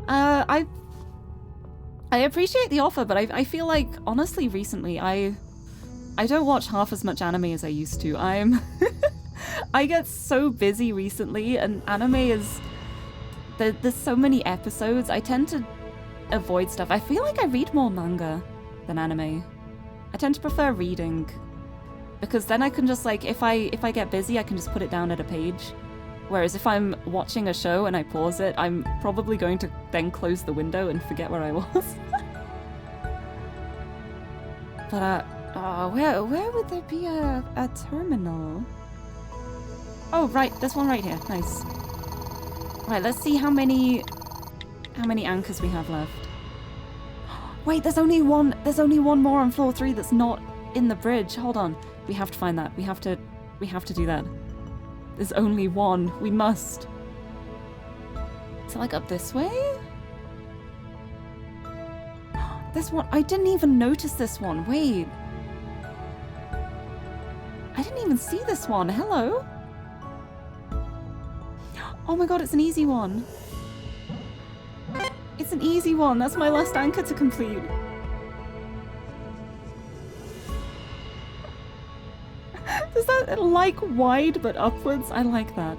[SPEAKER 3] I appreciate the offer, but I feel like, honestly, recently, I don't watch half as much anime as I used to. I get so busy recently, and anime is... There's so many episodes, I tend to avoid stuff. I feel like I read more manga than anime. I tend to prefer reading. Because then I can just like, if I get busy, I can just put it down at a page. Whereas if I'm watching a show and I pause it, I'm probably going to then close the window and forget where I was. But where would there be a terminal? Oh, right, this one right here. Nice. Right, let's see how many anchors we have left. Wait, there's only one more on floor 3 that's not in the bridge. Hold on. We have to find that. We have to do that. There's only one. We must. Is it like up this way? This one, I didn't even notice this one. Wait. I didn't even see this one. Hello? Oh my god, it's an easy one. It's an easy one. That's my last anchor to complete. Does that like wide but upwards? I like that.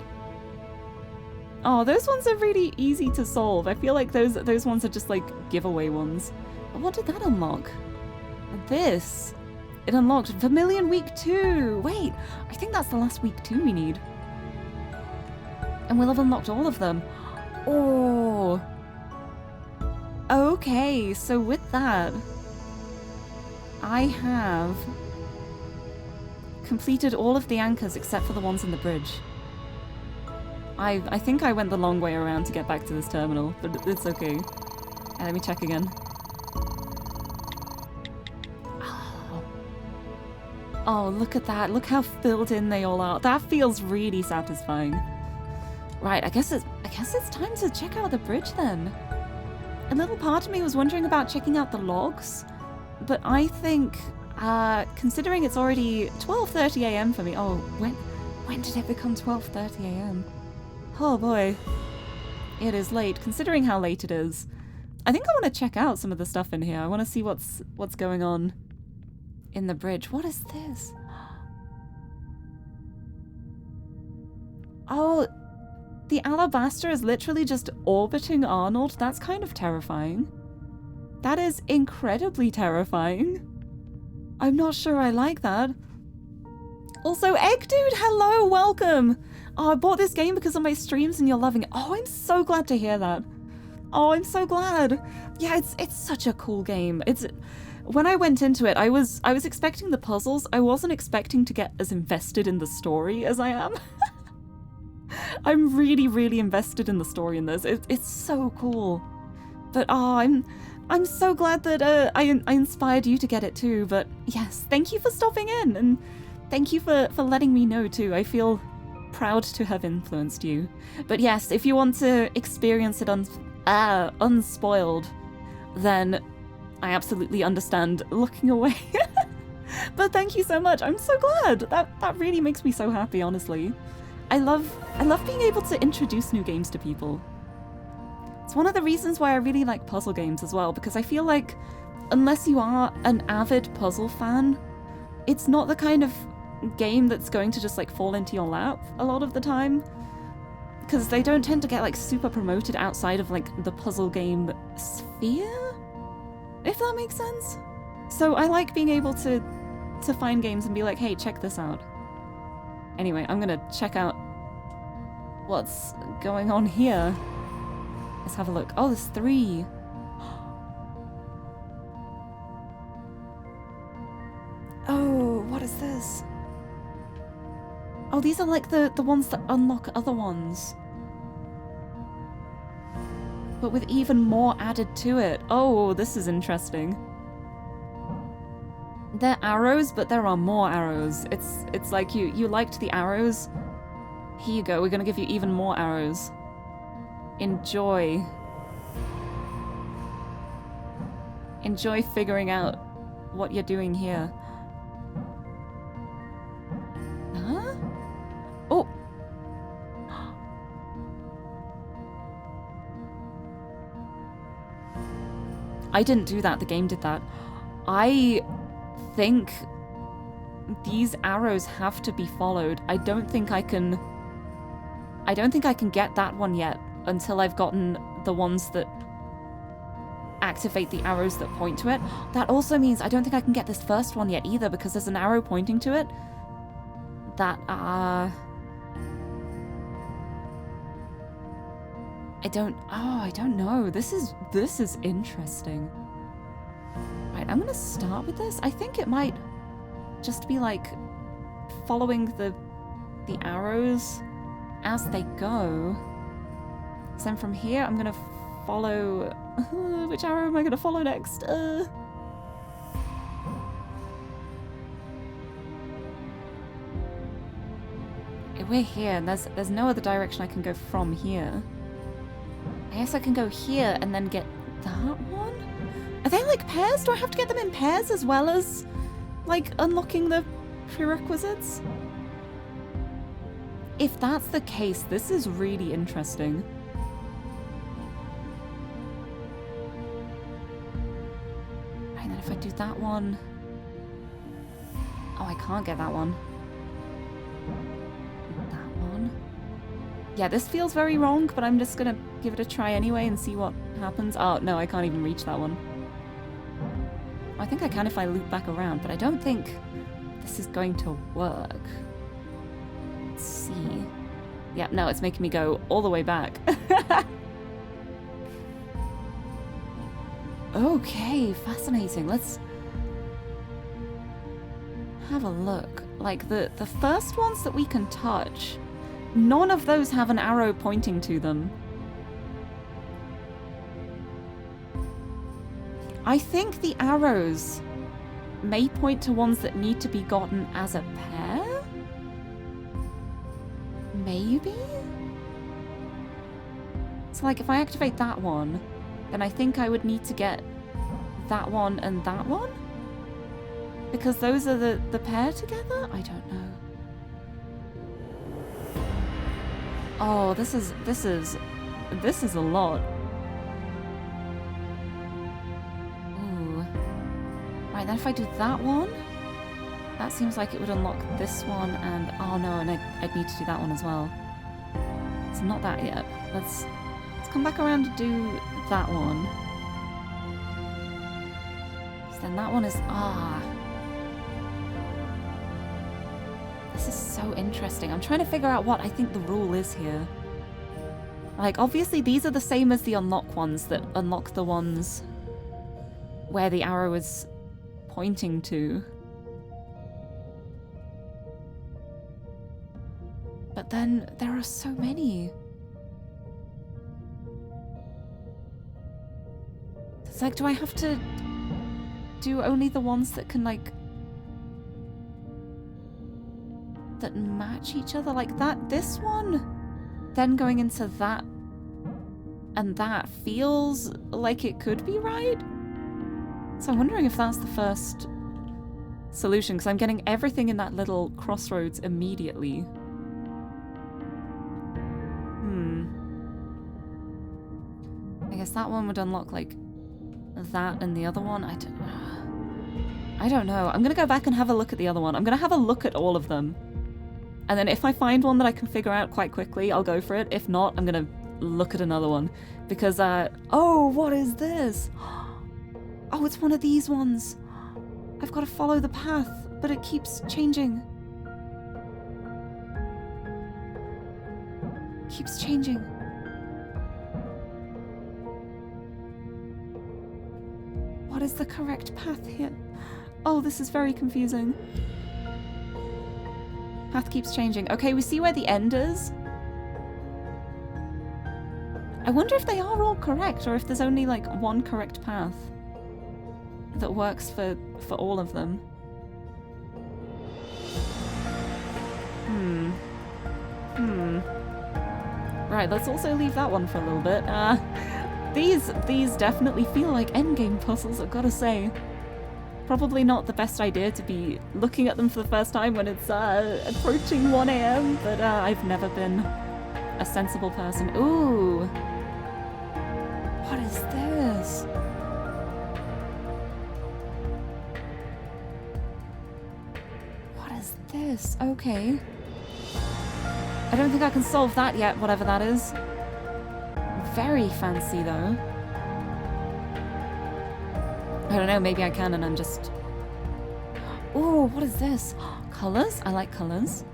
[SPEAKER 3] Oh, those ones are really easy to solve. I feel like those ones are just like giveaway ones. But what did that unlock? This. It unlocked Vermilion Week 2. Wait, I think that's the last week 2 we need. And we'll have unlocked all of them. Oh. Okay, so with that, I have completed all of the anchors except for the ones in the bridge. I think I went the long way around to get back to this terminal, but it's okay. Let me check again. Oh, look at that. Look how filled in they all are. That feels really satisfying. Right, I guess it's time to check out the bridge then. A little part of me was wondering about checking out the logs, but I think, considering it's already 12:30 a.m. for me. Oh, when did it become 12:30 a.m.? Oh boy. It is late, considering how late it is. I think I want to check out some of the stuff in here. I want to see what's going on in the bridge. What is this? Oh, the Alabaster is literally just orbiting Arnold. That's kind of terrifying. That is incredibly terrifying. I'm not sure I like that. Also, Egg Dude, hello, welcome. Oh, I bought this game because of my streams and you're loving it. Oh, I'm so glad to hear that. Oh, I'm so glad. Yeah, it's such a cool game. When I went into it, I was expecting the puzzles. I wasn't expecting to get as invested in the story as I am. I'm really, really invested in the story in this. It's so cool. But oh, I'm so glad that I inspired you to get it too. But yes, thank you for stopping in, and thank you for letting me know too. I feel proud to have influenced you. But yes, if you want to experience it unspoiled, then I absolutely understand looking away. But thank you so much. I'm so glad. That really makes me so happy, honestly. I love being able to introduce new games to people. It's one of the reasons why I really like puzzle games as well, because I feel like unless you are an avid puzzle fan, it's not the kind of game that's going to just like fall into your lap a lot of the time, because they don't tend to get like super promoted outside of like the puzzle game sphere, if that makes sense. So I like being able to find games and be like, hey, check this out. Anyway, I'm gonna check out what's going on here. Let's have a look. Oh, there's 3. Oh, what is this? Oh, these are like the ones that unlock other ones, but with even more added to it. Oh, this is interesting. They're arrows, but there are more arrows. It's like you liked the arrows. Here you go. We're gonna give you even more arrows. Enjoy. Enjoy figuring out what you're doing here. Huh? Oh. I didn't do that. The game did that. I think these arrows have to be followed. I don't think I can get that one yet until I've gotten the ones that activate the arrows that point to it. That also means I don't think I can get this first one yet either, because there's an arrow pointing to it, that I don't know. This is interesting. Right, I'm gonna start with this. I think it might just be like following the arrows as they go. So then from here I'm gonna follow which arrow am I gonna follow next? We're here, and there's no other direction I can go from here. I guess I can go here and then get that one? Are they like pairs? Do I have to get them in pairs as well as like unlocking the prerequisites? If that's the case, this is really interesting. And then if I do that one... Oh, I can't get that one. Yeah, this feels very wrong, but I'm just gonna give it a try anyway and see what happens. Oh, no, I can't even reach that one. I think I can if I loop back around, but I don't think this is going to work. Let's see. Yeah, no, it's making me go all the way back. Okay, fascinating. Let's have a look. Like, the first ones that we can touch... None of those have an arrow pointing to them. I think the arrows may point to ones that need to be gotten as a pair? Maybe? So like if I activate that one, then I think I would need to get that one and that one? Because those are the pair together? I don't know. Oh, this is a lot. Ooh. Right, then if I do that one, that seems like it would unlock this one and oh no, and I'd need to do that one as well. It's not that yet. Let's come back around to do that one. So then that one is This is so interesting. I'm trying to figure out what I think the rule is here. Like, obviously these are the same as the unlock ones that unlock the ones where the arrow is pointing to. But then there are so many. It's like, do I have to do only the ones that can, like, that match each other like that? This one then going into that and that feels like it could be right. So I'm wondering if that's the first solution, because I'm getting everything in that little crossroads immediately. I guess that one would unlock like that and the other one. I don't know. I'm gonna go back and have a look at the other one. I'm gonna have a look at all of them. And then if I find one that I can figure out quite quickly, I'll go for it. If not, I'm gonna look at another one. Because, oh, what is this? Oh, it's one of these ones. I've got to follow the path, but it keeps changing. Keeps changing. What is the correct path here? Oh, this is very confusing. Path keeps changing. Okay, we see where the end is. I wonder if they are all correct, or if there's only like one correct path that works for all of them. Right, let's also leave that one for a little bit. These definitely feel like endgame puzzles, I've got to say. Probably not the best idea to be looking at them for the first time when it's approaching 1 AM, but I've never been a sensible person. Ooh! What is this? What is this? Okay. I don't think I can solve that yet, whatever that is. Very fancy, though. I don't know, maybe I can and I'm just... Ooh, what is this? Colours? I like colours.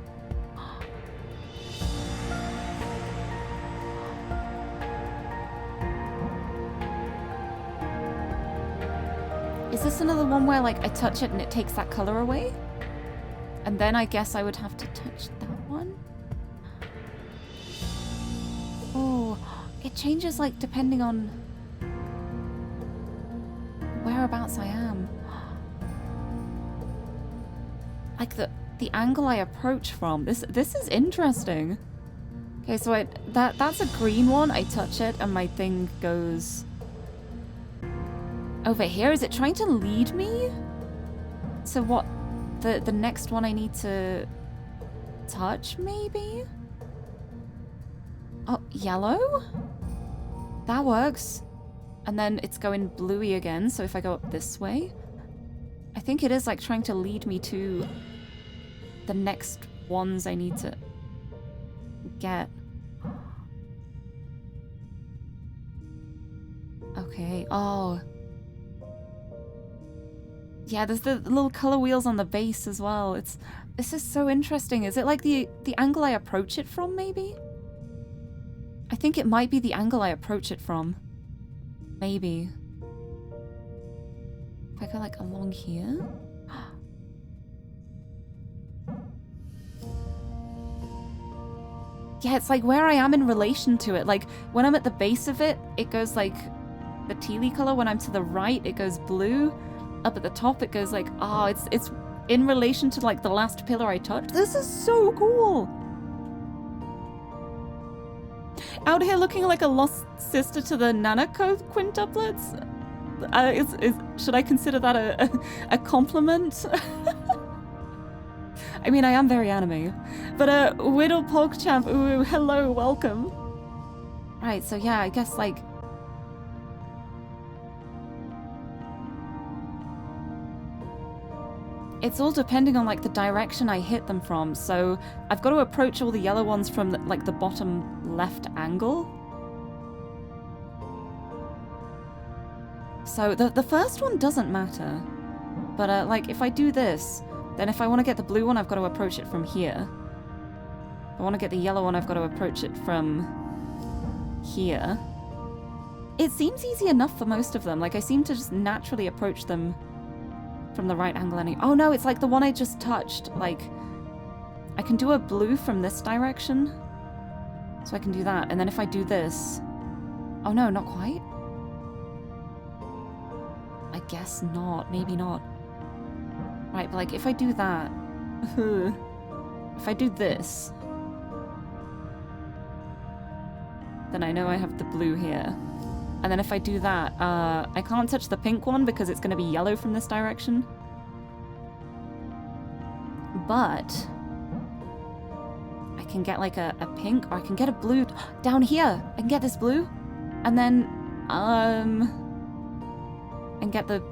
[SPEAKER 3] Is this another one where like I touch it and it takes that color away? And then I guess I would have to touch that one. Oh, it changes like depending on whereabouts I am. Like the angle I approach from. This is interesting. Okay, so that's a green one. I touch it and my thing goes over here. Is it trying to lead me? So what? The next one I need to touch, maybe? Oh, yellow? That works. And then it's going bluey again, so if I go up this way, I think it is like trying to lead me to the next ones I need to get. Okay, oh. Yeah, there's the little color wheels on the base as well. This is so interesting. Is it like the angle I approach it from, maybe? I think it might be the angle I approach it from. Maybe. If I go like along here. Yeah, it's like where I am in relation to it. Like when I'm at the base of it, it goes like the tealy color. When I'm to the right, it goes blue. Up at the top, it goes like, oh, it's in relation to like the last pillar I touched. This is so cool. Out here looking like a lost sister to the Nanako quintuplets. Should I consider that a compliment? I mean, I am very anime. But Whittle Pogchamp, ooh, hello, welcome. Right, so yeah, I guess like it's all depending on like the direction I hit them from. So I've got to approach all the yellow ones from like the bottom left angle. So the first one doesn't matter. But like if I do this, then if I want to get the blue one, I've got to approach it from here. If I want to get the yellow one, I've got to approach it from here. It seems easy enough for most of them. Like I seem to just naturally approach them from the right angle. Oh no, it's like the one I just touched. Like, I can do a blue from this direction. So I can do that. And then if I do this... Oh no, not quite. I guess not. Maybe not. Right, but like if I do that... if I do this... then I know I have the blue here. And then if I do that, I can't touch the pink one because it's going to be yellow from this direction. But I can get like a pink, or I can get a blue down here. I can get this blue, and then and get the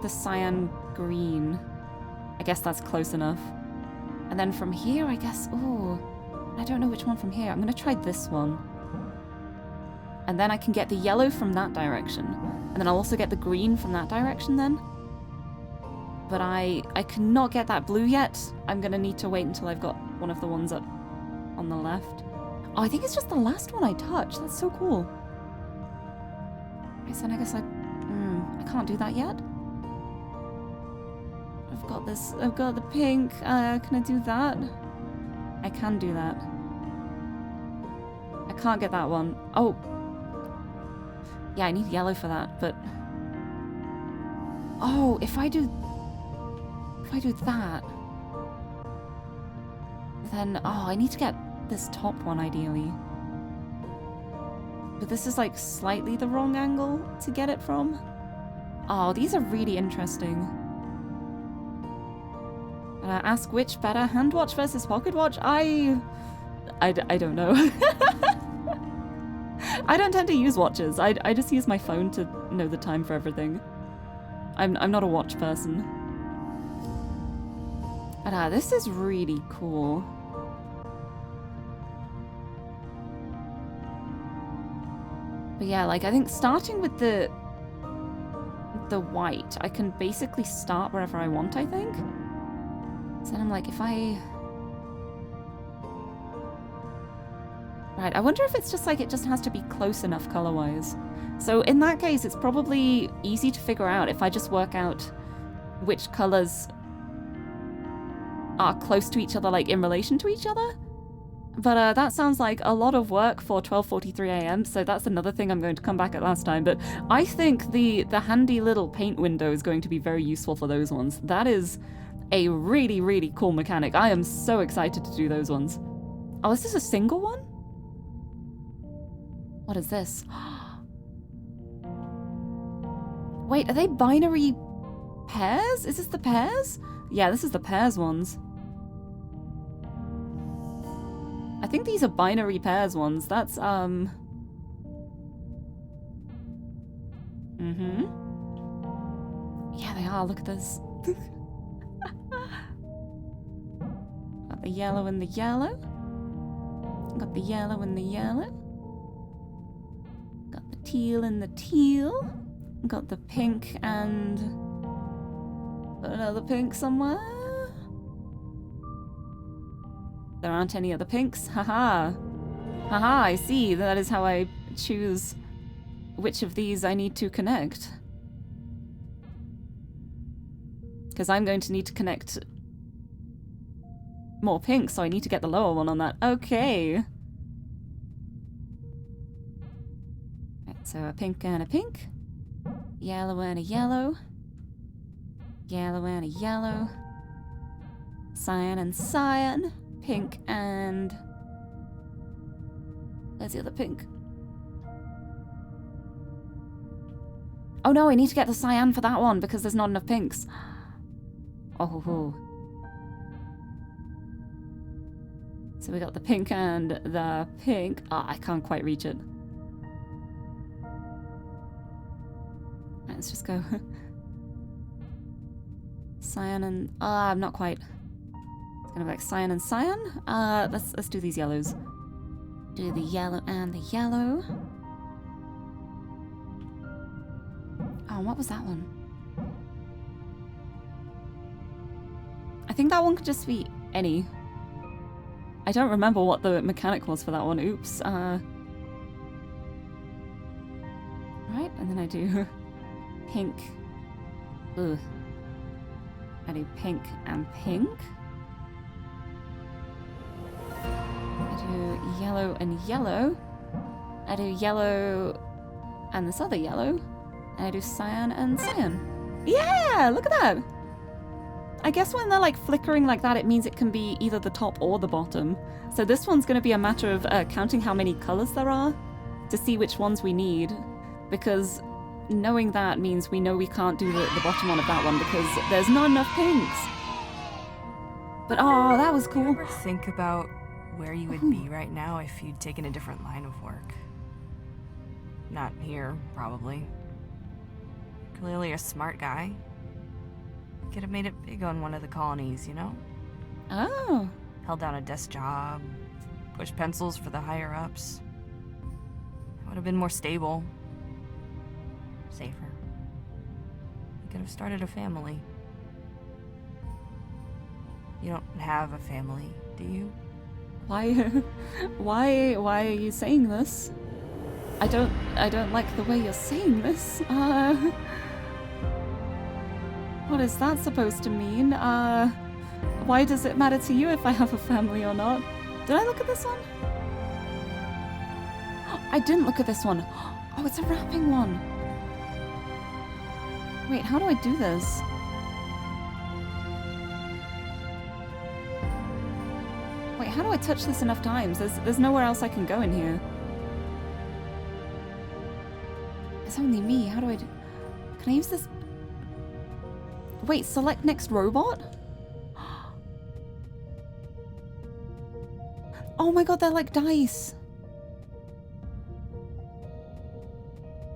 [SPEAKER 3] cyan green. I guess that's close enough. And then from here, I guess. Oh, I don't know which one from here. I'm gonna try this one. And then I can get the yellow from that direction. And then I'll also get the green from that direction then. But I cannot get that blue yet. I'm going to need to wait until I've got one of the ones up on the left. Oh, I think it's just the last one I touched. That's so cool. Okay, so then I guess I can't do that yet. I've got this. I've got the pink. Can I do that? I can do that. I can't get that one. Oh. Yeah, I need yellow for that, but... Oh, if I do that... Then, oh, I need to get this top one, ideally. But this is, like, slightly the wrong angle to get it from. Oh, these are really interesting. Ask which better, hand watch versus pocket watch? I don't know. I don't tend to use watches. I just use my phone to know the time for everything. I'm not a watch person. And this is really cool. But yeah, like I think starting with the white, I can basically start wherever I want, I think. So then I'm like, if I... Right, I wonder if it's just like it just has to be close enough color-wise. So in that case, it's probably easy to figure out if I just work out which colors are close to each other, like in relation to each other. But that sounds like a lot of work for 12:43 a.m. So that's another thing I'm going to come back at last time. But I think the handy little paint window is going to be very useful for those ones. That is a really, really cool mechanic. I am so excited to do those ones. Oh, is this a single one? What is this? Wait, are they binary pairs? Is this the pairs? Yeah, this is the pairs ones. I think these are binary pairs ones. That's, Yeah, they are. Look at this. Got the yellow and the yellow. Got the yellow and the yellow. Got the teal and the teal. Got the pink and another pink somewhere. There aren't any other pinks. Haha. Haha, I see. That is how I choose which of these I need to connect. Because I'm going to need to connect more pinks, so I need to get the lower one on that. Okay. Right, so a pink and a pink. Yellow and a yellow. Yellow and a yellow. Cyan and cyan. Pink and... Where's the other pink? Oh no, I need to get the cyan for that one because there's not enough pinks. Oh ho ho. So we got the pink and the pink. Ah, I can't quite reach it. Right, let's just go. Cyan and... I'm not quite. It's gonna be like cyan and cyan. Let's do these yellows. Do the yellow and the yellow. Oh, what was that one? I think that one could just be any. I don't remember what the mechanic was for that one. Oops. Right, and then I do pink. Ugh. I do pink and pink. I do yellow and yellow. I do yellow and this other yellow. And I do cyan and cyan. Yeah, look at that. I guess when they're like flickering like that, it means it can be either the top or the bottom. So this one's going to be a matter of counting how many colors there are to see which ones we need. Because knowing that means we know we can't do the bottom one of that one because there's not enough pinks. But oh, that was cool.
[SPEAKER 4] Do you ever think about where you would be right now if you'd taken a different line of work? Not here, probably. Clearly a smart guy. Could have made it big on one of the colonies, you know?
[SPEAKER 3] Oh.
[SPEAKER 4] Held down a desk job, pushed pencils for the higher-ups. It would have been more stable. Safer. You could have started a family. You don't have a family, do you?
[SPEAKER 3] Why are you saying this? I don't like the way you're saying this. What is that supposed to mean? Why does it matter to you if I have a family or not? Did I look at this one? I didn't look at this one. Oh, it's a wrapping one. Wait, how do I do this? Wait, how do I touch this enough times? There's nowhere else I can go in here. It's only me. How do I do... Can I use this? Wait, select next robot? Oh my god, they're like dice.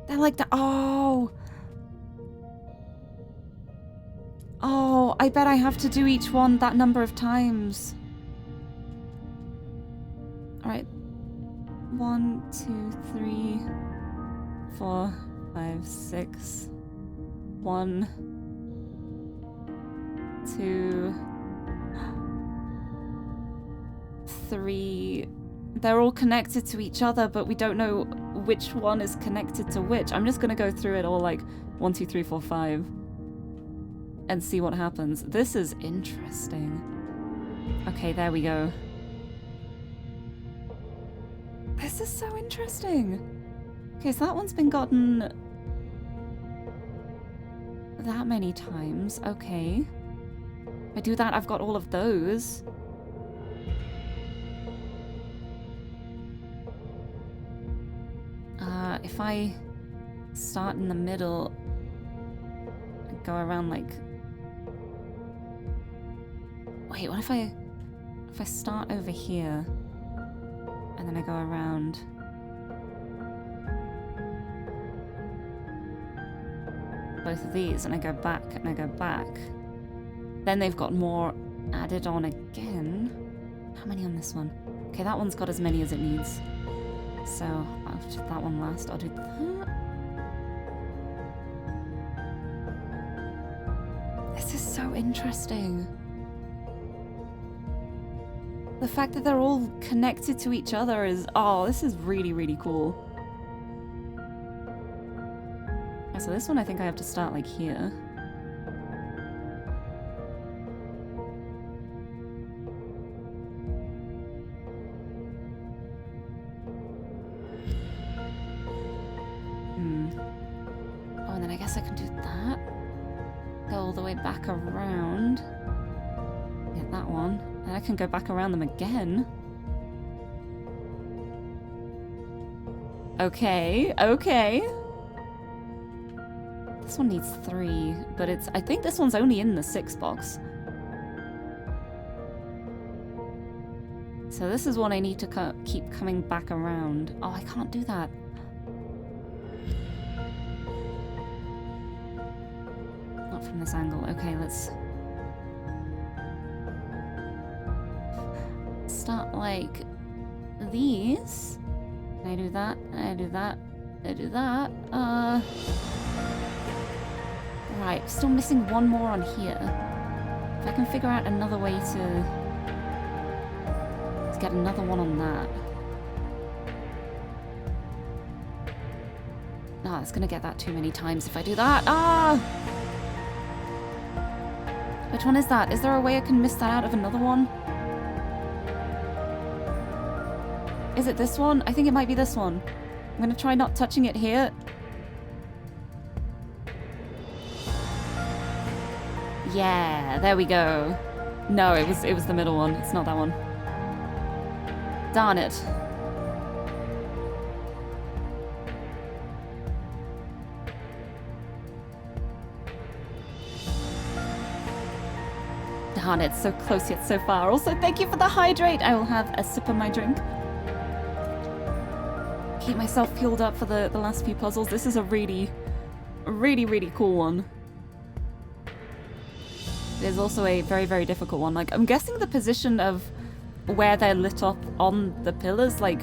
[SPEAKER 3] They're like oh. Oh, I bet I have to do each one that number of times. Alright. 1, 2, 3, 4, 5, 6. 1, 2, 3, they're all connected to each other, but we don't know which one is connected to which. I'm just gonna go through it all like 1, 2, 3, 4, 5 and see what happens. This is interesting. Okay, there we go. This is so interesting. Okay, so that one's been gotten that many times. Okay. If I do that, I've got all of those. If I start in the middle and go around like... Wait, what if I start over here and then I go around... both of these and I go back and I go back. Then they've got more added on again. How many on this one? Okay, that one's got as many as it needs. So I'll do that one last. I'll do that. This is so interesting. The fact that they're all connected to each other is... Oh, this is really, really cool. So this one I think I have to start like here. Oh, and then I guess I can do that. Go all the way back around. Get that one. And I can go back around them again. Okay, okay. This one needs 3, but it's... I think this one's only in the 6 box. So this is one I need to keep coming back around. Oh, I can't do that. Not from this angle. Okay, let's... start like these. And I do that, and I do that, I do that. Right, still missing one more on here. If I can figure out another way to get another one on that. Ah, it's gonna get that too many times if I do that. Ah! Which one is that? Is there a way I can miss that out of another one? Is it this one? I think it might be this one. I'm gonna try not touching it here. Yeah, there we go. No, it was the middle one. It's not that one. Darn it. Darn it, so close yet so far. Also, thank you for the hydrate. I will have a sip of my drink. Keep myself fueled up for the last few puzzles. This is a really, really, really cool one. There's also a very, very difficult one. Like, I'm guessing the position of where they're lit up on the pillars, like,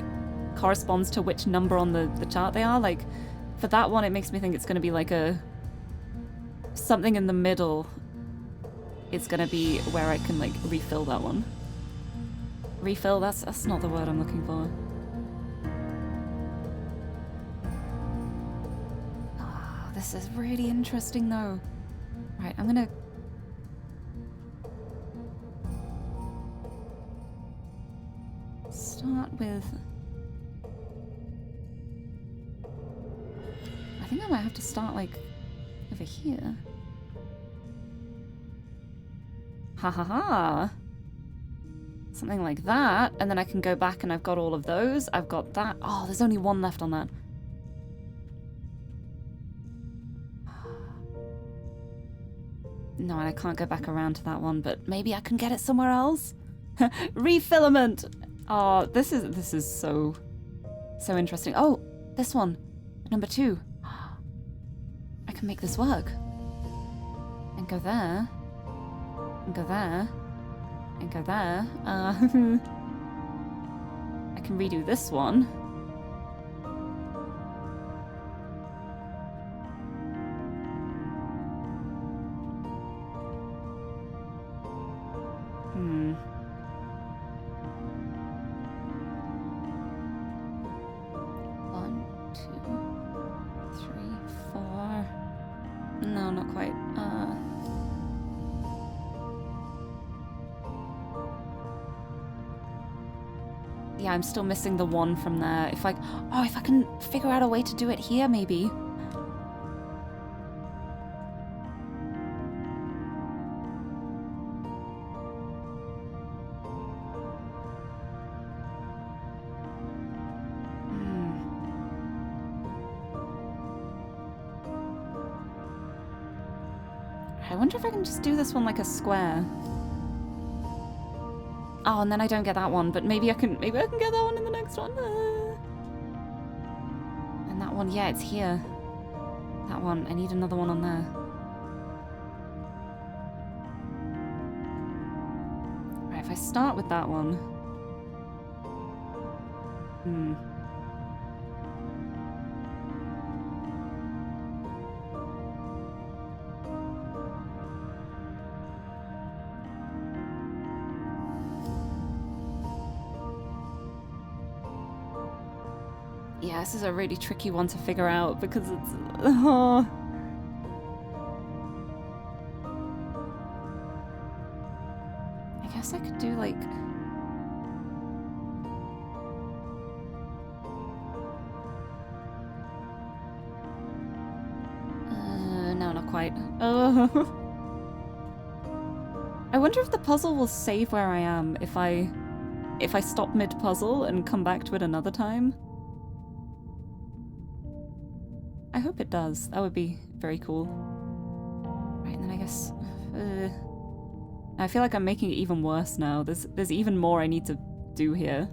[SPEAKER 3] corresponds to which number on the chart they are. Like, for that one, it makes me think it's going to be like a... something in the middle. It's going to be where I can, like, refill that one. Refill? That's not the word I'm looking for. Oh, this is really interesting, though. Right, I'm going to... start with... I think I might have to start, like, over here. Ha ha ha! Something like that, and then I can go back and I've got all of those. I've got that. Oh, there's only one left on that. No, and I can't go back around to that one, but maybe I can get it somewhere else? Refilament! Oh, this is so interesting. Oh, this one. Number 2. I can make this work. And go there. And go there. And go there. I can redo this one. not quite. Yeah, I'm still missing the one from there. If I can figure out a way to do it here, maybe. I wonder if I can just do this one like a square. Oh, and then I don't get that one, but maybe I can get that one in the next one. And that one, yeah, it's here. That one, I need another one on there. Right, if I start with that one. Yeah, this is a really tricky one to figure out because it's... Oh. I guess I could do like... No, not quite. Oh. I wonder if the puzzle will save where I am if I stop mid-puzzle and come back to it another time. I hope it does. That would be very cool. Right, and then I guess... I feel like I'm making it even worse now. There's even more I need to do here.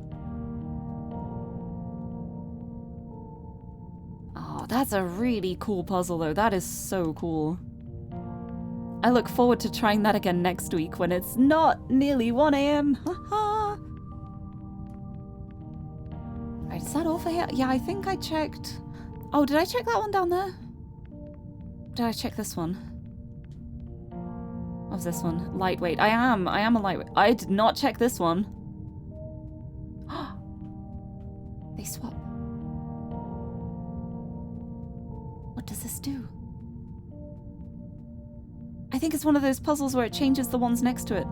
[SPEAKER 3] Oh, that's a really cool puzzle though. That is so cool. I look forward to trying that again next week when it's not nearly 1 AM. Haha. Right, is that all for here? Yeah, I think I checked... Oh, did I check that one down there? Did I check this one? What was this one? Lightweight. I am a lightweight. I did not check this one. They swap. What does this do? I think it's one of those puzzles where it changes the ones next to it.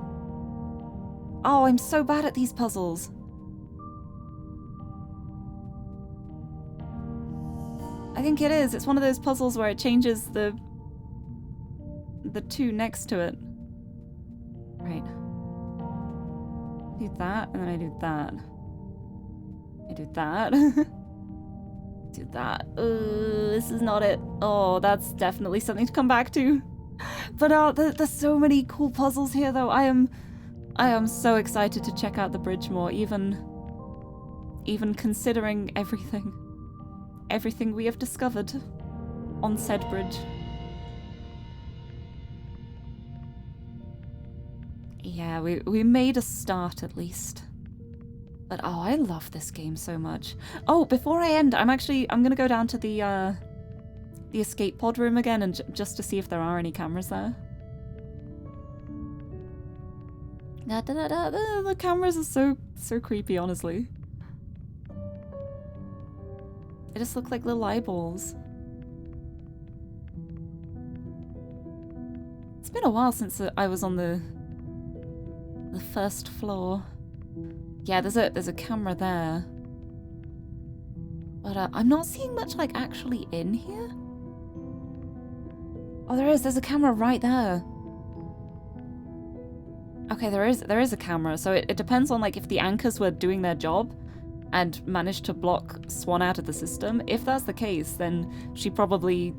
[SPEAKER 3] Oh, I'm so bad at these puzzles. I think it is. It's one of those puzzles where it changes the two next to it. Right. Do that, and then I do that. I do that. Do that. This is not it. Oh, that's definitely something to come back to. But there's so many cool puzzles here, though. I am so excited to check out the bridge more, even considering everything we have discovered on said bridge. Yeah, we made a start at least. But oh, I love this game so much. Oh, before I end, I'm gonna go down to the escape pod room again and just to see if there are any cameras there. The cameras are so creepy, honestly. They just look like little eyeballs. It's been a while since I was on the first floor. Yeah, there's a camera there. But I'm not seeing much like actually in here. Oh, there's a camera right there. Okay, there is a camera, so it depends on like if the anchors were doing their job and managed to block Swan out of the system. If that's the case, then she probably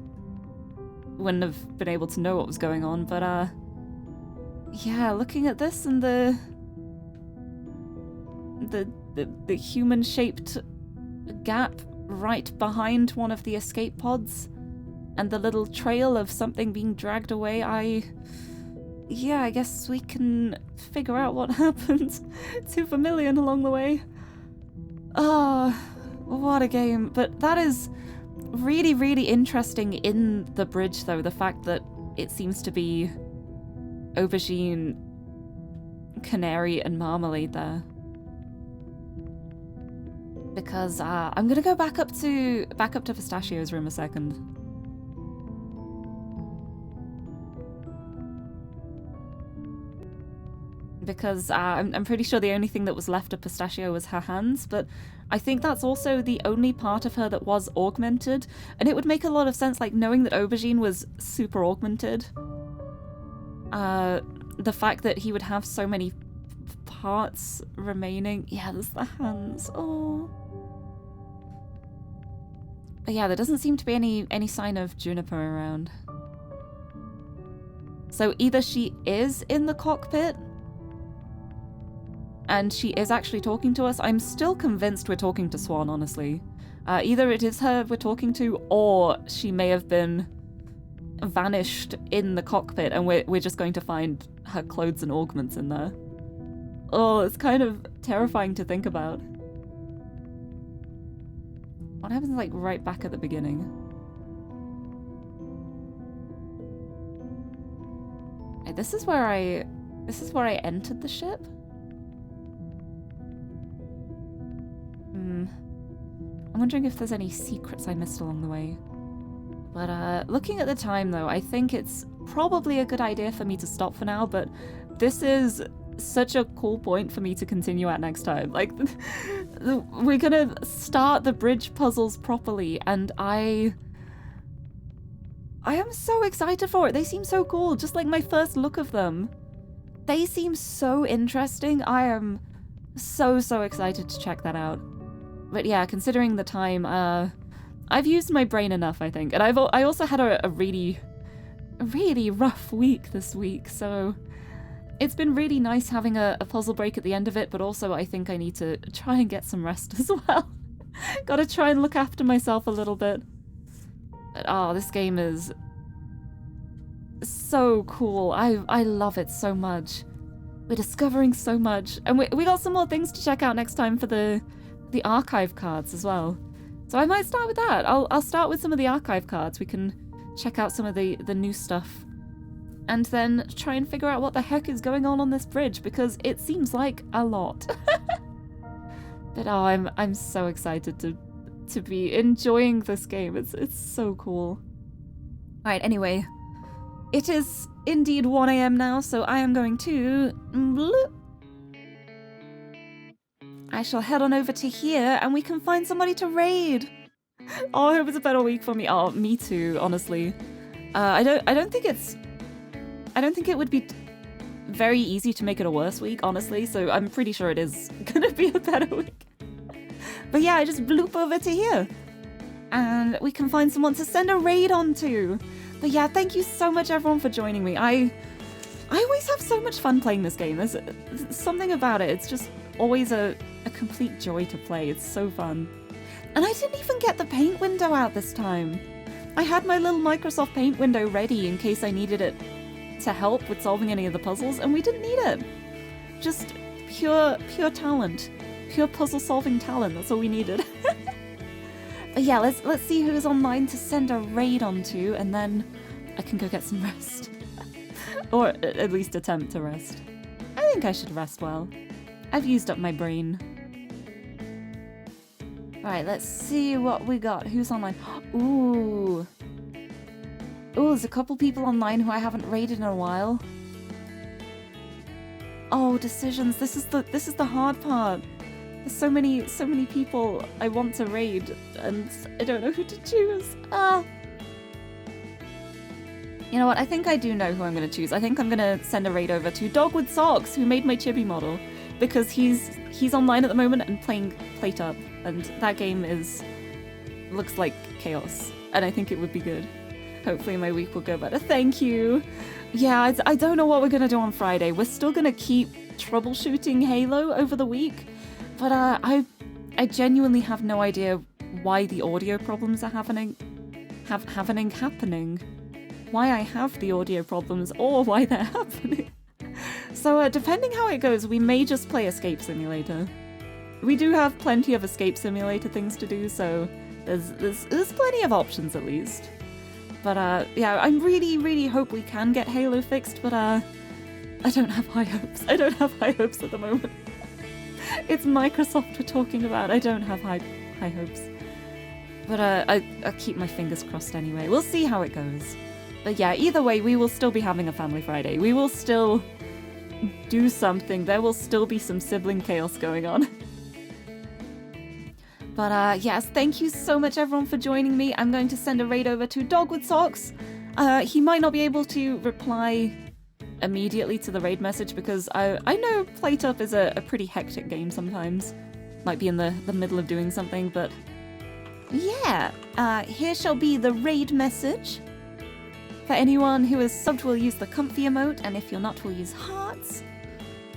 [SPEAKER 3] wouldn't have been able to know what was going on, but yeah, looking at this and the human-shaped gap right behind one of the escape pods and the little trail of something being dragged away, I guess we can figure out what happened to Vermilion along the way. Oh, what a game. But that is really, really interesting in the bridge, though, the fact that it seems to be aubergine, canary, and marmalade there. Because I'm gonna go back up to Pistachio's room a second. because I'm pretty sure the only thing that was left of Pistachio was her hands, but I think that's also the only part of her that was augmented, and it would make a lot of sense, like, knowing that Aubergine was super augmented. The fact that he would have so many parts remaining. Yeah, there's the hands. Oh. But yeah, there doesn't seem to be any sign of Juniper around. So either she is in the cockpit and she is actually talking to us. I'm still convinced we're talking to Swan, honestly. Either it is her we're talking to, or she may have been vanished in the cockpit and we're just going to find her clothes and augments in there. Oh, it's kind of terrifying to think about. What happens, like, right back at the beginning? Okay, this is where I entered the ship. I'm wondering if there's any secrets I missed along the way. But looking at the time, though, I think it's probably a good idea for me to stop for now, but this is such a cool point for me to continue at next time. Like, we're gonna start the bridge puzzles properly, and I am so excited for it. They seem so cool, just like my first look of them. They seem so interesting. I am so excited to check that out. But yeah, considering the time, I've used my brain enough, I think. And I also had a really rough week this week, so it's been really nice having a puzzle break at the end of it, but also I think I need to try and get some rest as well. Gotta try and look after myself a little bit. But oh, this game is so cool. I love it so much. We're discovering so much. And we got some more things to check out next time for the archive cards as well. So I might start with that. I'll start with some of the archive cards. We can check out some of the new stuff. And then try and figure out what the heck is going on this bridge, because it seems like a lot. But oh, I'm so excited to be enjoying this game. It's so cool. Alright, anyway. It is indeed 1 AM now, so I am going to... bloop. I shall head on over to here, and we can find somebody to raid. Oh, I hope it's a better week for me. Oh, me too, honestly. I don't think it would be very easy to make it a worse week, honestly, so I'm pretty sure it is gonna be a better week. But yeah, I just bloop over to here. And we can find someone to send a raid on to. But yeah, thank you so much everyone for joining me. I always have so much fun playing this game. There's something about it. It's just always a complete joy to play. It's so fun. And I didn't even get the paint window out this time. I had my little Microsoft Paint window ready in case I needed it to help with solving any of the puzzles, and we didn't need it. Just pure talent. Pure puzzle solving talent, that's all we needed. But yeah, let's see who's online to send a raid onto, and then I can go get some rest. Or at least attempt to rest. I think I should rest well. I've used up my brain. Alright, let's see what we got. Who's online? Ooh. Oh, there's a couple people online who I haven't raided in a while. Oh, decisions. This is the hard part. There's so many people I want to raid, and I don't know who to choose. Ah. You know what? I think I do know who I'm going to choose. I think I'm going to send a raid over to Dog with Socks, who made my chibi model, because he's online at the moment and playing Plate Up, and that game looks like chaos, and I think it would be good. Hopefully my week will go better. Thank you. Yeah, I don't know what we're going to do on Friday. We're still going to keep troubleshooting Halo over the week, but I genuinely have no idea why the audio problems are happening. Why I have the audio problems, or why they're happening. So depending how it goes, we may just play Escape Simulator. We do have plenty of Escape Simulator things to do, so there's plenty of options at least. But yeah, I really hope we can get Halo fixed, but I don't have high hopes. I don't have high hopes at the moment. It's Microsoft we're talking about. I don't have high hopes. But I'll keep my fingers crossed anyway. We'll see how it goes. But yeah, either way, we will still be having a Family Friday. We will still do something, there will still be some sibling chaos going on. But yes, thank you so much everyone for joining me. I'm going to send a raid over to Dog with Socks. He might not be able to reply immediately to the raid message because I know PlayTop is a pretty hectic game sometimes. Might be in the middle of doing something, but yeah. Here shall be the raid message. For anyone who is subbed, we'll use the comfy emote, and if you're not, we'll use hearts.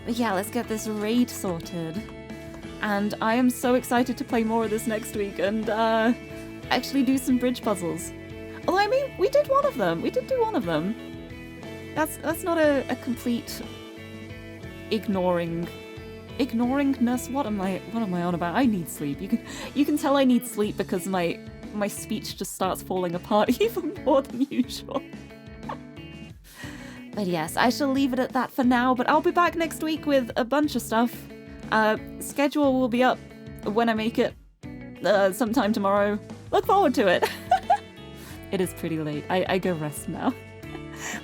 [SPEAKER 3] But yeah, let's get this raid sorted. And I am so excited to play more of this next week and actually do some bridge puzzles. Although, I mean, we did one of them. We did do one of them. That's not a complete ignoringness. What am I on about? I need sleep. You can tell I need sleep because my speech just starts falling apart even more than usual. But yes, I shall leave it at that for now, but I'll be back next week with a bunch of stuff. Schedule will be up when I make it sometime tomorrow. Look forward to it. It is pretty late. I go rest now.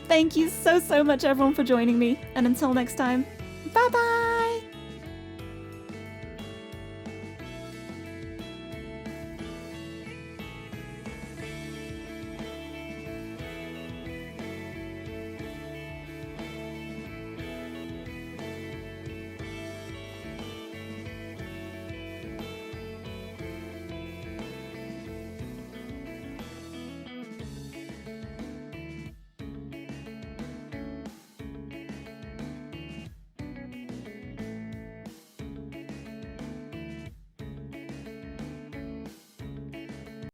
[SPEAKER 3] Thank you so much everyone for joining me, and until next time, bye bye!